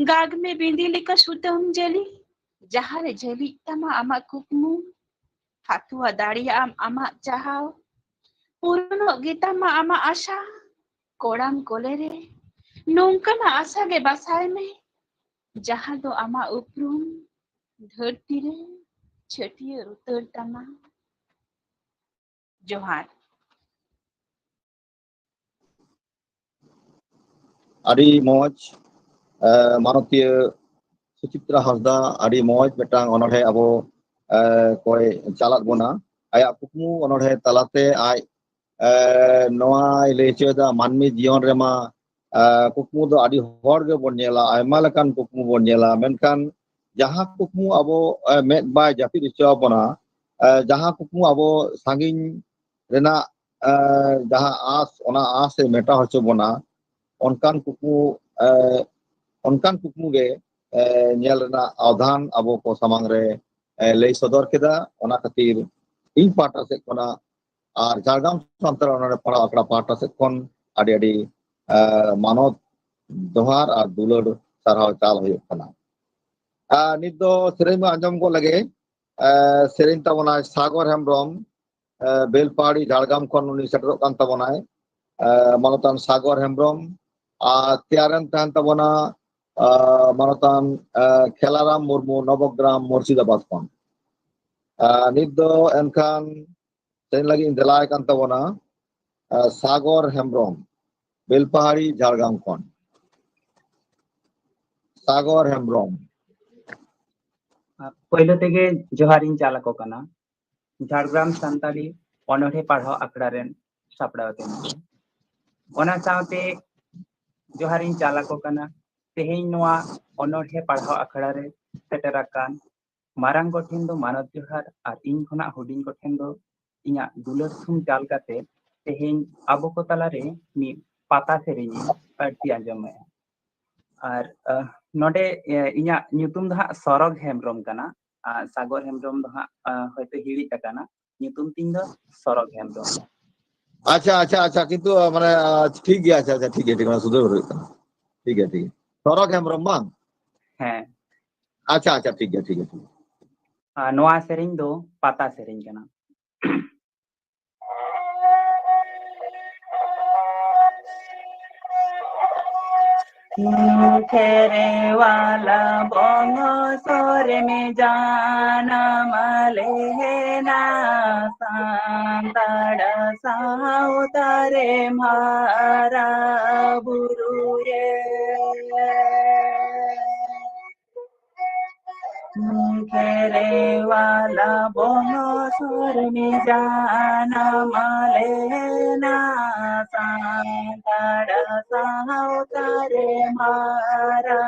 ᱜᱟᱜ ᱢᱮ ᱵᱤᱸᱫᱤ ᱞᱮᱠᱟ ᱥᱩᱛᱟᱹᱢ ᱡᱟᱹᱞᱤ ᱡᱟᱦᱟᱸᱨᱮ ᱡᱷᱟᱹᱞᱤᱜ ᱛᱟᱢᱟ ᱟᱢᱟᱜ ᱠᱩᱠᱢᱩ ᱦᱟᱛᱣᱟ ᱫᱟᱲᱮᱭᱟᱜ ᱟᱢ ᱟᱢᱟᱜ ᱪᱟᱦᱟᱣ ᱯᱩᱨᱚᱱᱚᱜ ᱜᱮᱛᱟᱢᱟ ᱟᱢᱟᱜ ᱟশা ᱠᱚᱲᱟᱢ ᱠᱚᱞᱮᱨᱮ ᱱᱚᱝᱠᱟᱱᱟᱜ ᱟশা ᱜᱮ ᱵᱟᱥᱟᱭ ᱢᱮ ᱡᱟᱦᱟᱸ ᱫᱚ ᱟᱢᱟᱜ ᱩᱯᱨᱩᱢ धरती रे छटियर उतर तमा जोहार ᱟᱹᱰᱤ ᱢᱚᱡᱽ ᱢᱟᱱᱚᱛᱤᱭᱟᱹ ᱥᱩᱪᱤᱛᱨᱟ ᱦᱟᱸᱥᱫᱟ ᱟᱹᱰᱤ ᱢᱚᱡᱽ ᱢᱤᱫᱴᱟᱝ ᱚᱱᱚᱬᱦᱮ ᱟᱵᱚ ᱠᱚᱭ ᱪᱟᱞᱟᱫ ᱵᱚᱱᱟ ᱟᱭᱟᱜ ᱠᱩᱠᱢᱩ ᱚᱱᱚᱬᱦᱮ ᱛᱟᱞᱟᱛᱮ ᱟᱡ ᱱᱚᱣᱟᱭ ᱞᱟᱹᱭ ᱦᱚᱪᱚᱭᱮᱫᱟ ᱢᱟᱹᱱᱢᱤ ᱡᱤᱭᱚᱱ ᱨᱮᱢᱟ ᱠᱩᱠᱢᱩ ᱫᱚ ᱟᱹᱰᱤ ᱦᱚᱲ ᱜᱮᱵᱚᱱ ᱧᱮᱞᱟ ᱟᱭᱢᱟ ᱞᱮᱠᱟᱱ ᱠᱩᱠᱢᱩ ᱵᱚᱱ ᱧᱮᱞᱟ ᱢᱮᱱᱠᱷᱟᱱ ᱡᱟᱦᱟᱸ ᱠᱩᱠᱢᱩ ᱟᱵᱚ ᱢᱮᱫ ᱵᱟᱭ ᱡᱟᱹᱯᱤᱫ ᱦᱚᱪᱚ ᱟᱵᱚᱱᱟ ᱡᱟᱦᱟᱸ ᱠᱩᱠᱢᱩ ᱟᱵᱚ ᱥᱟᱺᱜᱤᱧ ᱨᱮᱱᱟᱜ ᱡᱟᱦᱟᱸ ᱟᱸᱥ ᱚᱱᱟ ᱟᱸᱥ ᱮ ᱢᱮᱴᱟᱣ ᱦᱚᱪᱚ ᱵᱚᱱᱟ ᱚᱱᱠᱟᱱ ᱠᱩᱠᱢᱩ ᱜᱮ ᱧᱮᱞ ᱨᱮᱱᱟᱜ ᱟᱣᱫᱷᱟᱱ ᱟᱵᱚ ᱠᱚ ᱥᱟᱢᱟᱝ ᱨᱮ lay sodor keda ona khatir ᱤᱧ ᱯᱟᱦᱴᱟ ᱥᱮᱫ ᱠᱷᱚᱱᱟᱜ ᱟᱨ ᱡᱷᱟᱲᱜᱨᱟᱢ ᱥᱟᱱᱛᱟᱲ ᱚᱱᱚᱲᱦᱮ ᱯᱟᱲᱦᱟᱣ ᱟᱠᱷᱲᱟ ᱯᱟᱦᱴᱟ ᱥᱮᱫ ᱠᱷᱚᱱ ᱟᱹᱰᱤ ᱟᱹᱰᱤ ᱢᱟᱱᱚᱛ ᱡᱚᱦᱟᱨ ᱟᱨ ᱫᱩᱞᱟᱹᱲ ᱥᱟᱨᱦᱟᱣ ᱪᱟᱞ ᱦᱩᱭᱩᱜ ᱠᱟᱱᱟ। ᱱᱤᱛ ᱫᱚ ᱥᱮᱨᱮᱧ ᱢᱟ ᱟᱸᱡᱚᱢ ᱜᱚᱫ ᱞᱮᱜᱮ ᱥᱮᱨᱮᱧ ᱛᱟᱵᱚᱱᱟᱭ ᱥᱟᱜᱚᱨ ᱦᱮᱢᱵᱨᱚᱢ ᱵᱮᱞᱯᱟᱦᱟᱲᱤ ᱡᱷᱟᱲᱜᱨᱟᱢ ᱠᱷᱚᱱ ᱩᱱᱤ ᱥᱮᱴᱮᱨᱚᱜ ᱠᱟᱱ ᱛᱟᱵᱚᱱᱟᱭ ᱢᱟᱱᱚᱛᱟᱱ ᱥᱟᱜᱚᱨ ᱦᱮᱢᱵᱨᱚᱢ ᱟᱨ ᱛᱮᱭᱟᱨᱮᱱ ᱛᱟᱦᱮᱱ ᱛᱟᱵᱚᱱᱟ ᱢᱟᱱᱚᱛᱟᱱ ᱠᱷᱮᱞᱟᱨᱟᱢ ᱢᱩᱨᱢᱩ ᱱᱚᱵᱚᱜᱨᱟᱢ ᱢᱩᱨᱥᱤᱫᱟᱵᱟᱫ ᱠᱷᱚᱱ। ᱱᱤᱛ ᱫᱚ ᱮᱱᱠᱷᱟᱱ ᱥᱮᱨᱮᱧ ᱞᱟᱹᱜᱤᱫ ᱤᱧ ᱫᱮᱞᱟᱭ ᱠᱟᱱ ᱛᱟᱵᱚᱱᱟ ᱥᱟᱜᱚᱨ ᱦᱮᱢᱵᱨᱚᱢ ᱵᱮᱞᱯᱟᱦᱟᱲᱤ ᱡᱷᱟᱲᱜᱨᱟᱢ ᱠᱷᱚᱱ ᱥᱟᱜᱚᱨ ᱦᱮᱢᱵᱨᱚᱢ। ᱯᱳᱭᱞᱳ ᱛᱮᱜᱮ ᱡᱚᱦᱟᱨᱤᱧ ᱪᱟᱞ ᱟᱠᱚ ᱠᱟᱱᱟ ᱡᱷᱟᱲᱜᱨᱟᱢ ᱥᱟᱱᱛᱟᱲᱤ ᱚᱱᱚᱬᱦᱮ ᱯᱟᱲᱦᱟᱣ ᱟᱠᱷᱲᱟ ᱨᱮᱱ ᱥᱟᱯᱲᱟᱣ ᱛᱮᱱᱠᱚ। ᱚᱱᱟ ᱥᱟᱶᱛᱮ ᱡᱚᱦᱟᱨᱤᱧ ᱪᱟᱞ ᱟᱠᱚ ᱠᱟᱱᱟ ᱛᱮᱦᱮᱧ ᱱᱚᱣᱟ ᱚᱱᱚᱬᱦᱮ ᱯᱟᱲᱦᱟᱣ ᱟᱠᱷᱲᱟ ᱨᱮ ᱥᱮᱴᱮᱨ ᱟᱠᱟᱱ ᱢᱟᱨᱟᱝ ᱠᱚᱴᱷᱮᱱ ᱫᱚ ᱢᱟᱱᱚᱛ ᱡᱚᱦᱟᱨ ᱟᱨ ᱤᱧ ᱠᱷᱚᱱᱟᱜ ᱦᱩᱰᱤᱧ ᱠᱚᱴᱷᱮᱱ ᱫᱚ ᱤᱧᱟᱹᱜ ᱫᱩᱞᱟᱹᱲ ᱛᱷᱩᱢ ᱪᱟᱞ ᱠᱟᱛᱮ ᱛᱮᱦᱮᱧ ᱟᱵᱚ ᱠᱚ ᱛᱟᱞᱟᱨᱮ ᱢᱤᱫ ᱯᱟᱛᱟ ᱥᱮᱨᱮᱧᱤᱧ ᱟᱹᱲᱛᱤ ᱟᱸᱡᱚᱢᱮᱜᱼᱟ। ᱟᱨ ᱱᱚᱰᱮ ᱤᱧᱟᱹᱜ ᱧᱩᱛᱩᱢ ᱫᱚ ᱦᱟᱸᱜ ᱥᱚᱨᱚᱜ ᱦᱮᱢᱵᱨᱚᱢ ᱠᱟᱱᱟ। ᱥᱟᱜᱚᱨ ᱦᱮᱢᱵᱨᱚᱢ ᱫᱚ ᱦᱟᱸᱜ ᱦᱚᱭᱛᱳ ᱦᱤᱲᱤᱡ ᱟᱠᱟᱱᱟ ᱧᱩᱛᱩᱢ ᱛᱤᱧ ᱫᱚ ᱥᱚᱨᱚᱜ ᱦᱮᱢᱵᱨᱚᱢ। ᱟᱪᱪᱷᱟ ᱟᱪᱪᱷᱟ ᱟᱪᱪᱷᱟ ᱠᱤᱱᱛᱩ ᱢᱟᱱᱮ ᱴᱷᱤক ᱜᱮᱭᱟ ᱟᱪᱪᱷᱟ ᱟᱪᱪᱷᱟ ᱴᱷᱤक ᱜᱮᱭᱟ ᱥᱩᱫᱷᱟᱹᱨ ᱦᱩᱭᱩᱜ ᱠᱟᱱᱟ ᱴᱷᱤक ᱜᱮᱭᱟ ᱴᱷᱤक ᱜᱮᱭᱟ ᱥᱚᱨᱚᱜ ᱦᱮᱢᱵᱨᱚᱢ ᱵᱟᱝ ᱦᱮᱸ ᱟᱪᱪᱷᱟ ᱟᱪᱪᱷᱟ ᱴᱷᱤक ᱜᱮᱭᱟ ᱴᱷᱤक ᱜᱮᱭᱟ ᱱᱚᱣᱟ ᱥᱮᱨᱮᱧ ᱫᱚ ᱯᱟᱛᱟ ᱥᱮᱨᱮᱧ ᱠᱟᱱᱟ। खेरे वाला बंगसरे में जाना मले ना सांताड़ साउतारे मारा बुरुए खेरे वाला बंगसर में जाना मले ना सांताड़ साउतारे मारा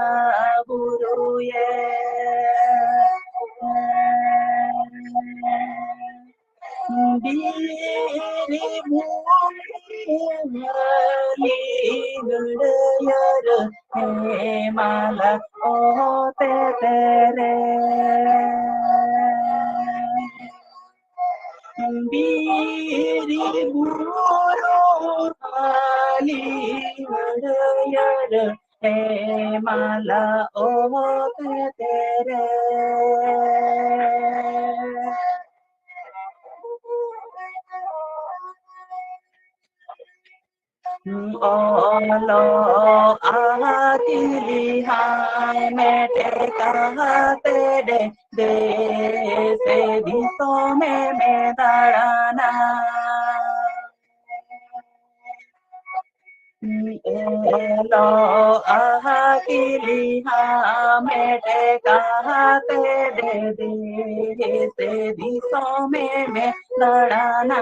बुरुए बीरी भूली गड़यर हे माला ओते तेरे बीरी भूलो खाली गड़यर हे माला ओते तेरे ओलो आतिली हाय मेटे कहते दे से दिसों में दड़ाना ओलो आतिली हाय मेटे कहते दे से दिसों में दड़ाना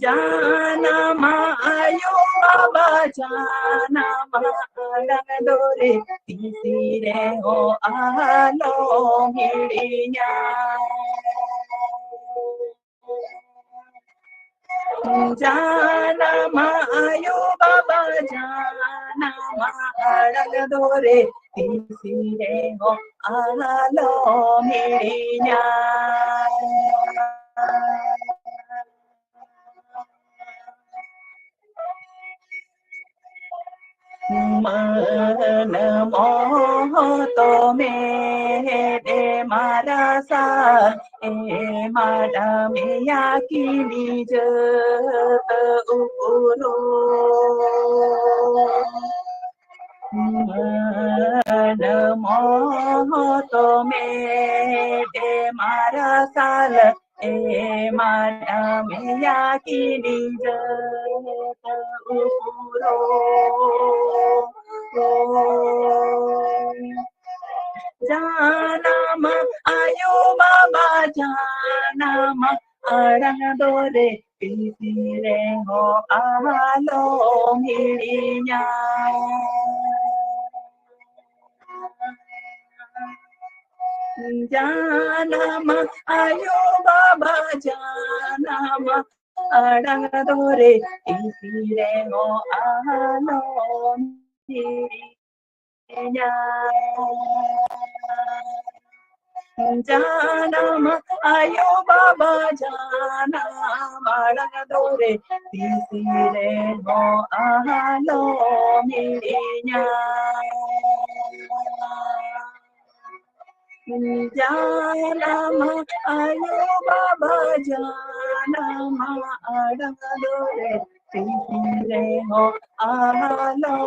जाना मायो बाबा जाना मालंग डोरे तीसरे हो आलो हिड़िया जाना मायो बाबा जाना मालंग डोरे तीसरे हो आलो हिड़िया मन मोह तो मेरे मारा सा ए मारा मिया की निज उरो मन मोह तो मेरे मारा साल ए मारा मिया की निज उरो जानम आयो बाबा जानम अड़ंग दोरे तीसरे हो आलो हिड़िया जानम आयो बाबा जानम अड़ंग दोरे तीसरे हो आलो हिड़िया janam ayo baba janam alang dore tisire ho ahalo mirinya janam ayo baba janam alang dore tisire ho ahalo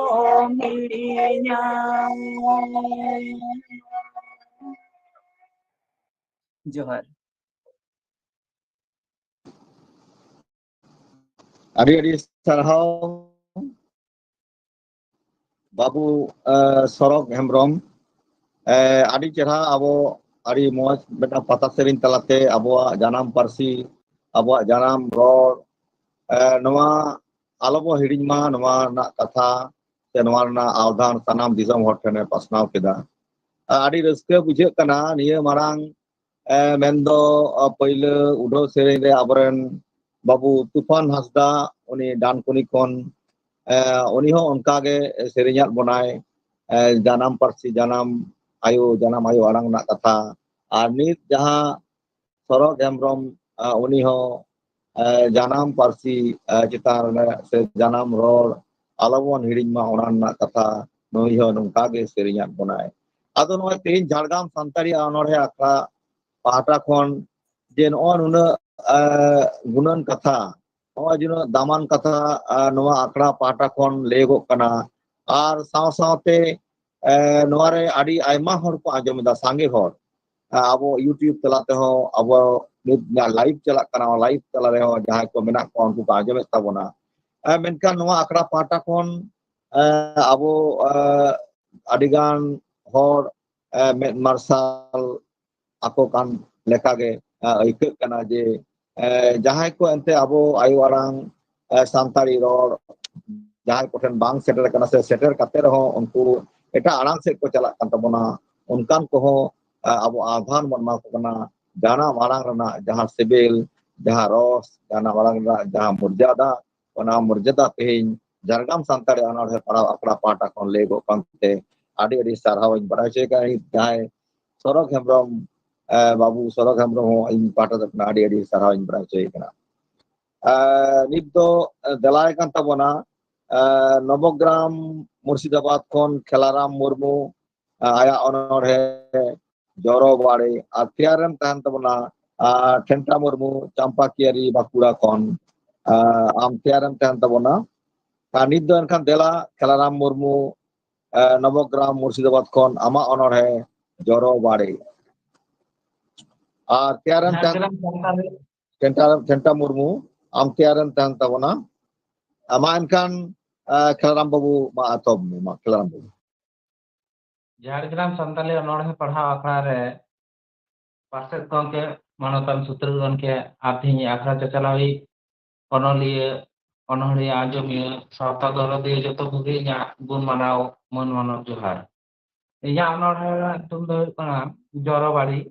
mirinya Johar. Adi sarhau Babu Sorok Hembrom adi cerha abo adi moj beta pata sering talate abo janam parsi abo janam ror noa alobo hiringma noa na katha se noa na avdhan sanam disam hor thene pasnaw keda adi raska bujhe kana niya marang mendo payla udo sereng re aboren Babu Tufan Hasda uni Dan Kunikon uni ho onkage serinyat bonai janam parsi janam ayu arang nak kata nit jaha Sorok Hembrom uni ho janam parsi citar se janam ror alawon hiring ma oran nak kata noi ho nongkage serinyat bonai ado noi tehin Jhargam Santari anorhe akha pahata khon je on una gunan katha noa jino daman katha noa akra pahata khon legok kana ar saw-sawte noa re adi aima hor ko ajom da sange hor abo YouTube talate ho abo live chalak kana live talare ho jahay ko menak ko unku ka ajom tabona menkan noa akra pahata khon abo adigan hor med marsal ako kan lekage ikut kana je jahay ko ente abo ayu arang santari ror jahay ko ten bang setter kana se setter kate reho unku eta arang set ko chalak kan tabona unkan ko ho abo adhan mon ma ko kana jana marang rena jaha sibil jaha ros jana marang rena jaha murjada ona murjada tehin Jhargam Santari anar he para akra pata kon lego kante adi sarhaw badai che kai jahay Sorok Hembrom Babu Sorok Hembrom ho in pata tapna adi sarhaw badai che kana nit do dalai kan tabona Novogram Murshidabad kon Khelaram Murmu aya honor he Joro Bari Atiaram tahan tabona Thenta Murmu Champakiari Bakura kon Tiaram tahan tabona nit do enkan dela Khelaram Murmu Novogram Murshidabad kon ama honor he Joro Bari Tiaram tahan Thenta Murmu Tiaram tahan tabona ama enkan Khelaram Babu ma atob ma Khelaram Babu Jhargram Santali onor he padhaw akhra re parset gomke manotan sutra gomke arthiñi akhra chachalawi onoliya onoliya ajomiya sawta dorodiya joto koge iñaᱜ gun manaw mon manaw johar iñaᱜ onor tum do huyuk kana Joro Bari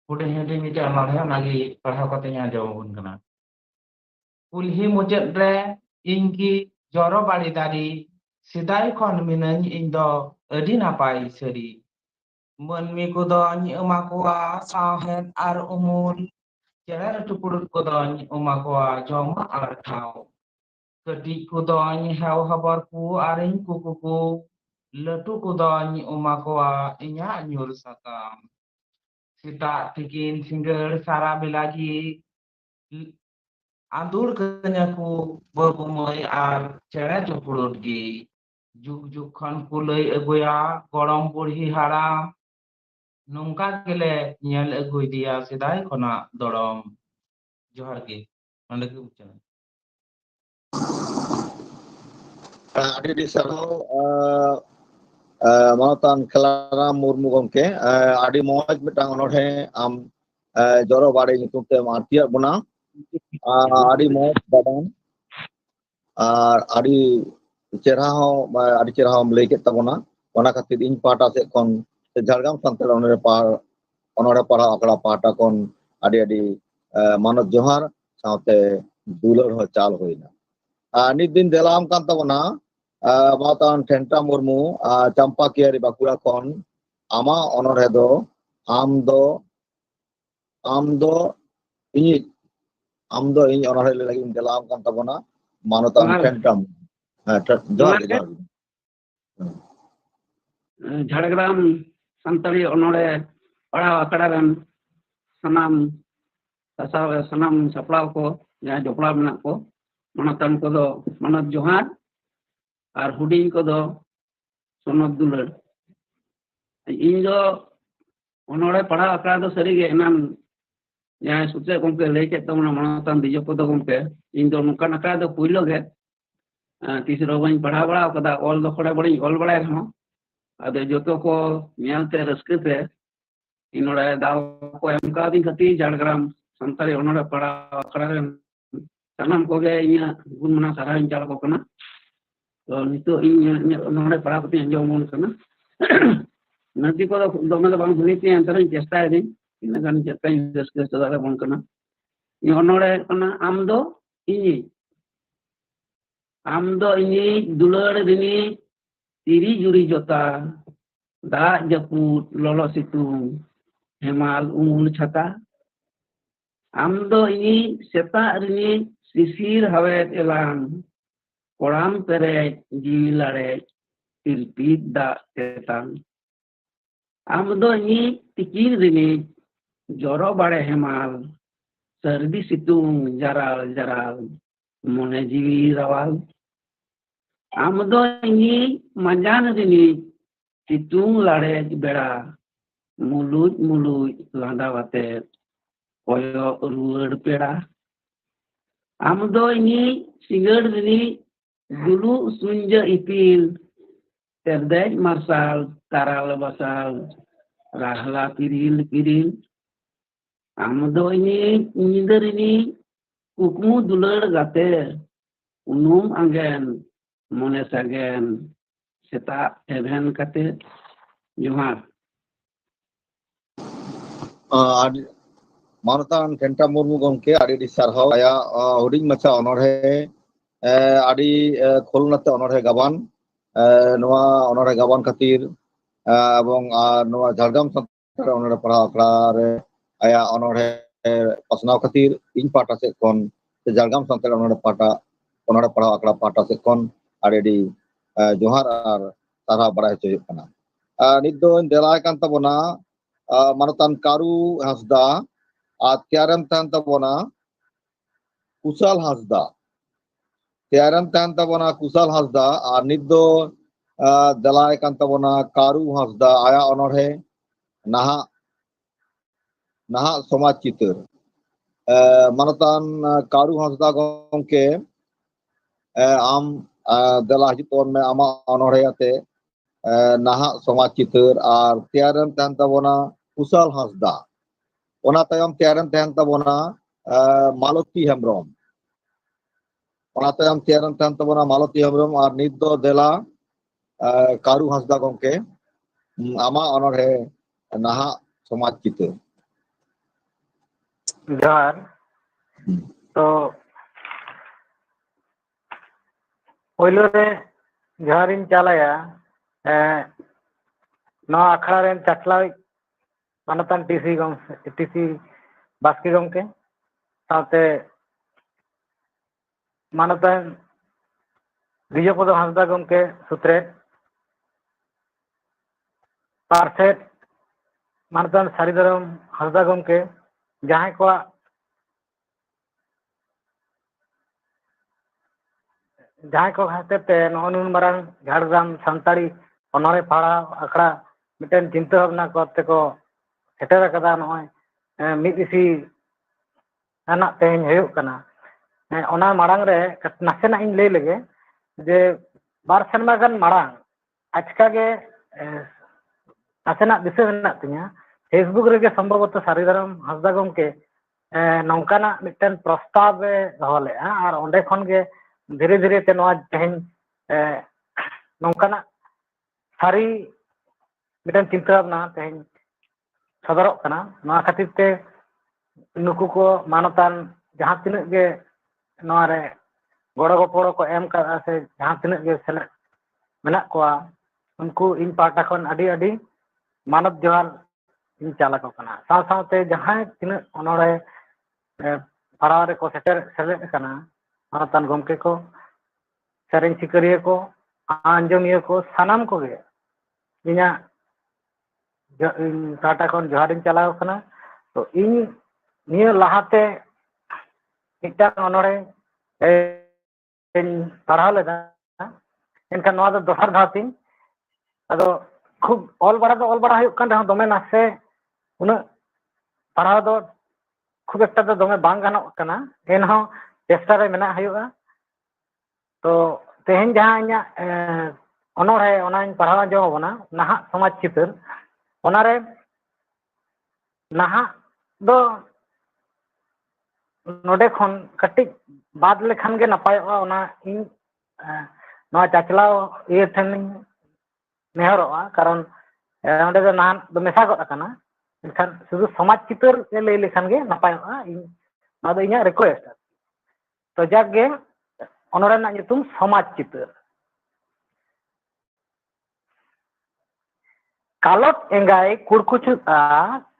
huding huding mite onor he nagi padhaw kate iñ ajom abon kana kulhi mujed re ingki Joro Bari dari sidai khon minañ iñ do adi napai sari manmi kodoñ emakoa sahet ar umul cere tupurut kodoñ emakoa joma ar thau kedi kodoñ hew habarku aring kukuku letu kodoñ emakoa inya nyur sakam sita tikin singger sara belagi andur kenyaku berbumoy ar cere tupurut gi juk juk khan kulay aguya gorom burhi haram nungka gele nyel aguy dia sidai khona dorom johar ge nande ke buchan adi sarhaw manotan Khelaram Murmu gomke adi moj mitang honor he am Joro Bari nyutum te martia bona adi moj dadan adi cerha ho lay ket tabona ona khatir ing pata se kon Jhargam Santari onore para akra pata kon adi manot johar saute dular ho chal hoina nit din delam kan tabona ᱢᱟᱱᱚᱛᱟᱱ ᱴᱷᱮᱱᱴᱟ ᱢᱩᱨᱢᱩ ᱪᱟᱢᱯᱟ ᱠᱤᱭᱟᱨᱤ ᱵᱟᱸᱠᱩᱲᱟ ᱠᱷᱚᱱ ᱟᱢᱟᱜ ᱚᱱᱚᱬᱦᱮ ᱫᱚ ᱟᱢ ᱫᱚ ᱤᱧ ᱚᱱᱚᱬᱦᱮ ᱞᱟᱹᱜᱤᱫ ᱤᱧ ᱫᱮᱞᱟ ᱟᱢ ᱠᱟᱱ ᱛᱟᱵᱚᱱᱟ ᱢᱟᱱᱚᱛᱟᱱ ᱴᱷᱮᱱᱴᱟ ᱡᱚᱦᱟᱨ ᱜᱮ ঝাড়গ্রাম সান্তাড়ি অনড়ে পড়াও আখড়া রেন সানাম সানাম সাপড়াও ko jahan jopᱲᱟᱣ menak ko manatan ko do manat johar ar huding ko do sonot dular ᱤᱧ ᱫᱚ ᱚᱱᱚᱲᱦᱮ ᱯᱟᱲᱦᱟᱣ ᱟᱠᱷᱲᱟ ᱫᱚ ᱥᱟᱹᱨᱤᱜᱮ ᱮᱱᱟᱱ ᱡᱟᱦᱟᱸᱭ ᱥᱩᱪᱮᱛ ᱜᱚᱢᱠᱮ ᱞᱟᱹᱭ ᱠᱮᱫ ᱛᱟᱵᱚᱱᱟ ᱢᱟᱱᱚᱛᱟᱱ ᱫᱤᱡᱚᱯᱚᱫᱚ ᱜᱚᱢᱠᱮ ᱤᱧ ᱫᱚ ᱱᱚᱝᱠᱟᱱ ᱟᱠᱷᱲᱟ ᱫᱚ ᱯᱳᱭᱞᱳ ᱜᱮ ᱛᱤᱥ ᱨᱮᱦᱚᱸ ᱵᱟᱹᱧ ᱯᱟᱲᱦᱟᱣ ᱵᱟᱲᱟ ᱟᱠᱟᱫᱟ ᱚᱞ ᱫᱚ ᱠᱚᱲᱟ ᱵᱟᱹᱲᱤᱧ ᱚᱞ ᱵᱟᱲᱟᱭ ᱨᱮᱦᱚᱸ ᱟᱫᱚ ᱡᱚᱛᱚ ᱠᱚ ᱧᱮᱞᱛᱮ ᱨᱟᱹᱥᱠᱟᱹᱛᱮ ᱤᱧ ᱱᱚᱰᱮ ᱫᱟᱣ ᱠᱚ ᱮᱢ ᱠᱟᱣᱫᱤᱧ ᱠᱷᱟᱹᱛᱤᱨ ঝাড়গ্রাম ᱥᱟᱱᱛᱟᱲᱤ ᱚᱱᱚᱲᱦᱮ ᱯᱟᱲᱦᱟᱣ ᱟᱠᱷᱲᱟ ᱨᱮᱱ ᱥᱟᱱᱟᱢ ᱠᱚᱜᱮ ᱤᱧᱟᱹᱜ ᱜᱩᱱ ᱢᱟᱱᱟᱣ ᱥᱟᱨᱦᱟᱣᱤᱧ ᱪᱟᱞ ᱟᱠᱚ ᱠᱟᱱᱟ ᱛᱚ ᱱᱤᱛᱚᱜ ᱤᱧᱟᱹᱜ ᱚᱱᱚᱲᱦᱮ ᱯᱟᱲᱦᱟᱣ ᱠᱟᱛᱮᱧ ᱟᱸᱡᱚᱢ ᱟᱵᱚᱱ ᱠᱟᱱᱟ ᱱᱟᱹᱛᱤ ᱠᱚᱫᱚ ᱫᱚᱢᱮ ᱫᱚ ᱵᱟᱝ ᱵᱷᱟᱹᱜᱤ ᱛᱤᱧ ᱮᱱᱛᱮ ᱨᱮᱦᱚᱸ ᱪᱮᱥᱴᱟᱭᱮᱫᱟᱹᱧ ᱤᱱᱟᱹ ᱜᱟᱱ ᱪᱮᱫ ᱞᱮᱠᱟᱧ ᱨᱟᱹᱥᱠᱟᱹ ᱦᱚᱪᱚ ᱫᱟᱲᱮᱭᱟᱵᱚᱱ ᱠᱟᱱᱟ ᱤᱧ ᱚᱱᱚᱲᱦᱮ ᱠᱟᱱᱟ ᱟᱢ ᱫᱚ ᱤᱧᱤᱡ ᱫᱩᱞᱟᱹᱲ ᱨᱤᱱᱤᱡ ᱛᱤᱨᱤ ᱡᱩᱨᱤ ᱡᱚᱛᱟ ᱫᱟᱜ ᱡᱟᱹᱯᱩᱫ ᱞᱚᱞᱚ ᱥᱤᱛᱩᱝ ᱦᱮᱢᱟᱞ ᱩᱢᱩᱞ ᱪᱷᱟᱛᱟ ᱟᱢ ᱫᱚ ᱤᱧᱤᱡ ᱥᱮᱛᱟᱜ ᱨᱤᱱᱤᱡ ᱥᱤᱥᱤᱨ ᱦᱟᱣᱮᱫ ᱮᱞᱟᱝ ᱠᱚᱲᱟᱢ ᱯᱮᱨᱮᱡ ᱡᱤᱣᱤ ᱞᱟᱲᱮᱡ ᱛᱤᱨᱯᱤᱛ ᱫᱟᱜ ᱛᱮᱛᱟᱝ ᱟᱢ ᱫᱚ ᱤᱧᱤᱡ ᱛᱤᱠᱤᱱ ᱨᱤᱱᱤᱡ ᱡᱚᱨᱚ ᱵᱟᱲᱮ ᱦᱮᱢᱟᱞ ᱥᱟᱹᱨᱫᱤ ᱥᱤᱛᱩᱝ ᱡᱟᱨᱟᱞ ᱡᱟᱨᱟᱞ ᱢᱚᱱᱮ ᱡᱤᱣᱤ ᱨᱟᱣᱟᱞ ᱟᱢ ᱫᱚ ᱤᱧᱤᱡ ᱢᱟᱸᱡᱟᱱ ᱨᱤᱱᱤᱡ ᱥᱤᱛᱩᱝ ᱞᱟᱲᱮᱡ ᱵᱮᱲᱟ ᱢᱩᱞᱩᱡ ᱢᱩᱞᱩᱡ ᱞᱟᱸᱫᱟ ᱟᱛᱮᱫ ᱠᱚᱭᱚᱜ ᱨᱩᱣᱟᱹᱲ ᱯᱮᱲᱟ ᱟᱢ ᱫᱚ ᱤᱧᱤᱡ ᱥᱤᱸᱜᱟᱹᱲ ᱨᱤᱱᱤᱡ ᱡᱩᱞᱩᱜ ᱥᱩᱧᱡᱟᱹ ᱤᱯᱤᱞ ᱛᱮᱨᱫᱮᱡ ᱢᱟᱨᱥᱟᱞ ᱛᱟᱨᱟᱞ ᱵᱟᱥᱟᱞ ᱨᱟᱦᱞᱟ ᱯᱤᱨᱤᱞ ᱯᱤᱨᱤᱞ ᱟᱢ ᱫᱚ ᱤᱧᱤᱡ ᱧᱤᱫᱟᱹ ᱨᱤᱱᱤᱡ ᱠᱩᱠᱢᱩ ᱫᱩᱞᱟᱹᱲ ᱜᱟᱛᱮ ᱩᱱᱩᱢ ᱟᱸᱜᱮᱱ ᱢᱚᱱᱮ ᱥᱟᱜᱮᱱ ᱥᱮᱛᱟᱜ ᱮᱵᱷᱮᱱ ᱠᱟᱛᱮ ᱡᱚᱦᱟᱨ ᱢᱟᱱᱚᱛᱟᱱ ᱴᱷᱮᱱᱴᱟ ᱢᱩᱨᱢᱩ ᱜᱚᱢᱠᱮ ᱟᱹᱰᱤ ᱟᱹᱰᱤ ᱥᱟᱨᱦᱟᱣ ᱟᱭᱟᱜ ᱦᱩᱰᱤᱧ ᱢᱟᱪᱷᱟ ᱚᱱᱚᱬᱦᱮ ᱟᱹᱰᱤ ᱠᱷᱚᱞᱱᱟᱛᱮ ᱚᱱᱚᱬᱦᱮ ᱜᱟᱵᱟᱱ ᱱᱚᱣᱟ ᱚᱱᱚᱬᱦᱮ ᱜᱟᱵᱟᱱ ᱠᱷᱟᱹᱛᱤᱨ এবং ᱱᱚᱣᱟ ঝাড়গ্রাম ᱥᱟᱱᱛᱟᱲ ᱚᱱᱚᱬᱦᱮ ᱯᱟᱲᱦᱟᱣ ᱟᱠᱷᱲᱟ ᱨᱮ ᱟᱭᱟᱜ ᱚᱱᱚᱬᱦᱮ ᱯᱟᱥᱱᱟᱣ ᱠᱷᱟᱹᱛᱤᱨ ᱤᱧ ᱯᱟᱦᱴᱟ ᱥᱮᱫ ᱠᱷᱚᱱ ᱥᱮ ঝাড়গ্রাম ᱥᱟᱱᱛᱟᱲ ᱚᱱᱚᱬᱦᱮ ᱯᱟᱲᱦᱟᱣ ᱟᱠᱷᱲᱟ ᱯᱟᱦᱴᱟ ᱥᱮᱫ ᱠᱷᱚᱱ ᱟᱹᱰᱤ ᱟᱹᱰᱤ ᱡᱚᱦᱟᱨ ᱟᱨ ᱥᱟᱨᱦᱟᱣ ᱵᱟᱲᱟᱭ ᱦᱚᱪᱚ ᱦᱩᱭᱩᱜ ᱠᱟᱱᱟ ᱱᱤᱛ ᱫᱚᱧ ᱫᱮᱞᱟᱭ ᱠᱟᱱ ᱛᱟᱵᱚᱱᱟ ᱢᱟᱱᱚᱛᱟᱱ ᱠᱟᱨᱩ ᱦᱟᱸᱥᱫᱟ ᱟᱨ ᱛᱮᱭᱟᱨᱮᱢ ᱛᱟᱦᱮᱱ ᱛᱟᱵᱚᱱᱟ ᱠᱩᱥᱟᱞ ᱦᱟᱸᱥᱫᱟ ᱠᱩᱥᱟᱞ ᱦᱟᱸᱥᱫᱟ ᱟᱨ ᱱᱤᱛ ᱫᱚ ᱫᱮᱞᱟᱭ ᱠᱟᱱ ᱛᱟᱵᱚᱱᱟ ᱠᱟᱨᱩ ᱦᱟᱸᱥᱫᱟ ᱟᱭᱟᱜ ᱚᱱᱚᱬᱦᱮ ᱱᱟᱦᱟᱜ ᱥᱚᱢᱟᱡᱽ ᱪᱤᱛᱟᱹᱨ ᱢᱟᱱᱚᱛᱟᱱ ᱠᱟᱨᱩ ᱦᱟᱸᱥᱫᱟ ᱜᱚᱢᱠᱮ ᱟᱢ ᱫᱮᱞᱟ ᱦᱤᱡᱩᱜ ᱛᱟᱵᱚᱱ ᱢᱮ ᱟᱢᱟᱜ ᱚᱱᱚᱬᱦᱮ ᱟᱛᱮ ᱱᱟᱦᱟᱜ ᱥᱚᱢᱟᱡᱽ ᱪᱤᱛᱟᱹᱨ ᱟᱨ ᱛᱮᱭᱟᱨᱮᱢ ᱛᱟᱦᱮᱱ ᱛᱟᱵᱚᱱᱟ ᱠᱩᱥᱟᱞ ᱦᱟᱸᱥᱫᱟ ᱚᱱᱟ ᱛᱟᱭᱚᱢ ᱛᱮᱭᱟᱨᱮᱢ ᱛᱟᱦᱮᱱ ᱛᱟᱵᱚᱱᱟ ᱢᱟᱞᱚᱛᱤ ᱦᱮᱢᱵᱨᱚᱢ ᱟᱨ ᱱᱤᱛ ᱫᱚ ᱫᱮᱞᱟ ᱠᱟᱨᱩ ᱦᱟᱸᱥᱫᱟ ᱜᱚᱢᱠᱮ ᱟᱢᱟᱜ ᱚᱱᱚᱬᱦᱮ ᱱᱟᱦᱟᱜ ᱥᱚᱢᱟᱡᱽ ᱪᱤᱛᱟᱹᱨ ᱡᱚᱦᱟᱨ ᱛᱚ ᱯᱳᱭᱞᱳ ᱨᱮ ᱡᱚᱦᱟᱨᱤᱧ ᱪᱟᱞᱟᱭᱟ ᱱᱚᱣᱟ ᱟᱠᱷᱲᱟ ᱨᱮᱱ ᱪᱟᱪᱞᱟᱣᱤᱡ ᱢᱟᱱᱚᱛᱟᱱ ᱴᱤᱥᱤ ᱵᱟᱥᱠᱮ ᱜᱚᱢᱠᱮ ᱥᱟᱶᱛᱮ ᱢᱟᱱᱚᱛᱟᱱ ᱵᱤᱡᱚᱯᱚᱫᱚ ᱦᱟᱸᱥᱫᱟ ᱜᱚᱢᱠᱮ ᱥᱩᱛᱨᱮᱫ ᱯᱟᱨᱥᱮᱫ ᱢᱟᱱᱚᱛᱟᱱ ᱥᱟᱹᱨᱤᱫᱷᱚᱨᱚᱢ ᱦᱟᱸᱥᱫᱟ ᱜᱚᱢᱠᱮ ᱡᱟᱦᱟᱸᱭ ᱠᱚᱣᱟᱜ ᱡᱟᱦᱟᱸᱭ ᱠᱚ ᱠᱷᱟᱹᱛᱤᱨ ᱛᱮ ᱱᱚᱜᱼᱚ ᱱᱩᱱ ᱢᱟᱨᱟᱝ ঝাড়গ্রাম ᱥᱟᱱᱛᱟᱲᱤ ᱚᱱᱚᱬᱦᱮ ᱯᱟᱲᱦᱟᱣ ᱟᱠᱷᱲᱟ ᱢᱤᱫᱴᱮᱱ ᱪᱤᱱᱛᱟᱹ ᱵᱷᱟᱵᱽᱱᱟ ᱛᱮᱠᱚ ᱥᱮᱴᱮᱨ ᱟᱠᱟᱫᱟ ᱱᱚᱜᱼᱚᱭ ᱢᱤᱫ ᱤᱥᱤ ᱟᱱᱟᱜ ᱛᱮᱦᱮᱧ ᱦᱩᱭᱩᱜ ᱠᱟᱱᱟ ᱚᱱᱟ ᱢᱟᱲᱟᱝ ᱨᱮ ᱱᱟᱥᱮᱱᱟᱜ ᱤᱧ ᱞᱟᱹᱭ ᱞᱮᱜᱮ ᱡᱮ 2 ᱥᱮᱨᱢᱟ ᱜᱟᱱ ᱢᱟᱲᱟᱝ ᱟᱪᱠᱟᱜᱮ ᱱᱟᱥᱮᱱᱟᱜ ᱫᱤᱥᱟᱹ ᱢᱮᱱᱟᱜ ᱛᱤᱧᱟ ᱯᱷᱮᱥᱵᱩᱠ ᱨᱮᱜᱮ ᱥᱚᱢᱵᱷᱚᱵᱚᱛᱚ ᱥᱟᱹᱨᱤᱫᱷᱚᱨᱚᱢ ᱦᱟᱸᱥᱫᱟ ᱜᱚᱢᱠᱮ ᱱᱚᱝᱠᱟᱱᱟᱜ ᱢᱤᱫᱴᱮᱱ ᱯᱨᱚᱥᱛᱟᱵ ᱮ ᱫᱚᱦᱚ ᱞᱮᱫᱼᱟ ᱟᱨ ᱚᱸᱰᱮ ᱠᱷᱚᱱᱜᱮ ᱫᱷᱤᱨᱮ ᱫᱷᱤᱨᱮ ᱛᱮ ᱱᱚᱣᱟ ᱛᱮᱦᱮᱧ ᱱᱚᱝᱠᱟᱱᱟᱜ ᱥᱟᱹᱨᱤ ᱢᱤᱫᱴᱮᱱ ᱪᱤᱱᱛᱟᱹ ᱵᱷᱟᱵᱽᱱᱟ ᱛᱮᱦᱮᱧ ᱥᱚᱫᱚᱨᱚᱜ ᱠᱟᱱᱟ ᱱᱚᱣᱟ ᱠᱷᱟᱹᱛᱤᱨ ᱛᱮ ᱱᱩᱠᱩ ᱠᱚ ᱢᱟᱱᱚᱛᱟᱱ ᱡᱟᱦᱟᱸ ᱛᱤᱱᱟᱹᱜ ᱜᱮ ᱱᱚᱣᱟᱨᱮ ᱜᱚᱲᱚ ᱜᱚᱯᱚᱲᱚ ᱠᱚ ᱮᱢ ᱠᱟᱜᱼᱟ ᱥᱮ ᱡᱟᱦᱟᱸ ᱛᱤᱱᱟᱹᱜ ᱜᱮ ᱥᱮᱞᱮᱫ मेना कोआ उनको इन पाटा खन अडी मानव जोहार इन चाला को कना साथे जहां तीन ओनोड़े पड़ाव रे को सेलेद कना मानतान गमके को सेरें सिकरिया को आंजमिया को सानाम को गे इना टाटा खन जोहार इन चलाव कना तो इन निया लाहाते इटा ओनोड़े पढ़ाव लेदा एनखान नोआ दो दोसर धावतीन अदो खूब ऑल बड़ा हुयुग कान रहा दमे नासे उना पढ़ाव दो खूब एकटा दो दमे बांग गानोग कना एनहो चेष्टा रे मेना हुयुगा तो तेहेन जहां इना ओनोड़े ओनाइन पढ़ाव जो बना नाहा समाज चितर ओनारे नाहा दो नोडे खन कटिज बाद लेखान गे नपायोगा ओना इन नोआ चाचलाव ये ठन नेहरोगा कारण ओंडे दो नान दो मेसा गद अकाना एनखान शुधु समाज चितर ले लेखान गे नपायोगा इन नोआ दो इना रिक्वेस्ट तो जाग गे ओनोरे ना nyutum समाज चितर कालोट एंगाय कुड़कुचुता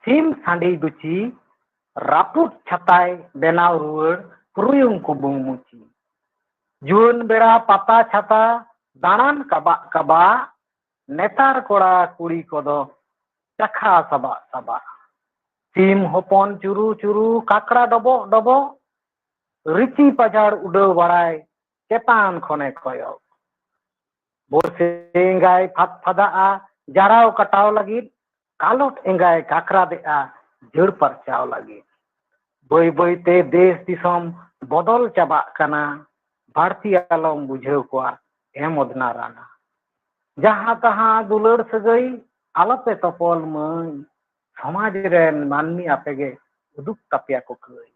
सिम सांडी गुची रापुट छताय बेनाव रुवर पुरुयुं को बुमुची जुन बेड़ा पाता छाता दानान कबा नेतार कोड़ा कुड़ी को दो चखा सबा सिम होपन चुरू काकड़ा डबो रिची पजाड़ उड़ो बड़ाय चेतान खने खयो बोरसे एंगाय फदा जराव कटाव लगी कालोट एंगाय काकरा देआ जड़ परचाव लगी बई ते देश दिसम बदल चाबा कना भारती आलम बुझेव कोआ एम ओदना राना जहां तहां दुलड़ सगई आलपे तपल मई समाज रेन मानमी आपेगे उदुक तापिया को कई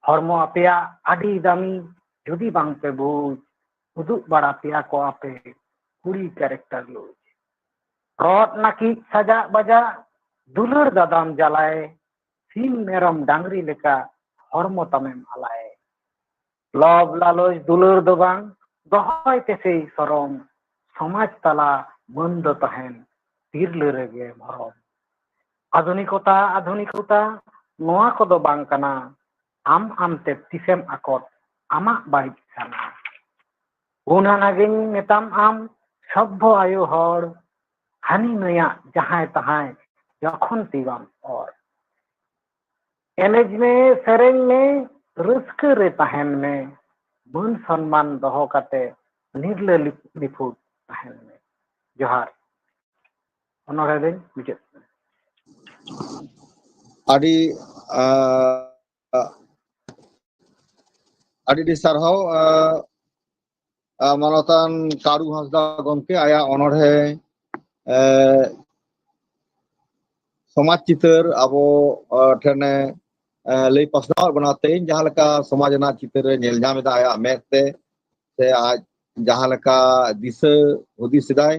हरमो आपेया आडी दामी जुदी बांग पे बुझ उदुक बड़ा पिया को आपे कुड़ी कैरेक्टर लुज रॉट नाकी सजा बजा दुलड़ दादाम जलाए सिम मेरम डांगरी लेका हरमो तमेम आलाए लव लालोच दुलड़ दो बांग दोहय तेसे सरम समाज तला बंद तहन तिरले रेगे भरम आधुनिकता नोआ को दो बांग कना आम ते तिसेम आकोट आमा बाइक कना उना नागिन नेताम आम सभ्य आयु हर हानि नया जहां तहां जखन तीवाम और एनेज में सेरेंग में रस्क रे तहन में मान सम्मान दहो कते निर्ले लिफुट तहन में जोहार ओनोरे दिन मुझे ᱟᱹᱰᱤ ᱟᱹᱰᱤ ᱥᱟᱨᱦᱟᱣ ᱢᱟᱱᱚᱛᱟᱱ ᱠᱟᱨᱩ ᱦᱟᱸᱥᱫᱟ ᱜᱚᱢᱠᱮ ᱟᱭᱟᱜ ᱚᱱᱚᱬᱦᱮ समाज चितर ᱟᱵᱚ ᱴᱷᱮᱱᱮ ᱞᱟᱹᱭ ᱯᱟᱥᱱᱟᱣ ᱵᱚᱱᱟ ᱛᱮᱦᱮᱧ ᱡᱟᱦᱟᱸ ᱞᱮᱠᱟ ᱥᱚᱢᱟᱡᱽ ᱨᱮᱱᱟᱜ ᱪᱤᱛᱟᱹᱨ ᱨᱮ ᱧᱮᱞ ᱧᱟᱢ ᱮᱫᱟ ᱟᱭᱟᱜ ᱢᱮᱫ ᱛᱮ ᱥᱮ ᱟᱡ ᱡᱟᱦᱟᱸ ᱞᱮᱠᱟ ᱫᱤᱥᱟᱹ ᱦᱩᱫᱤᱥ ᱮᱫᱟᱭ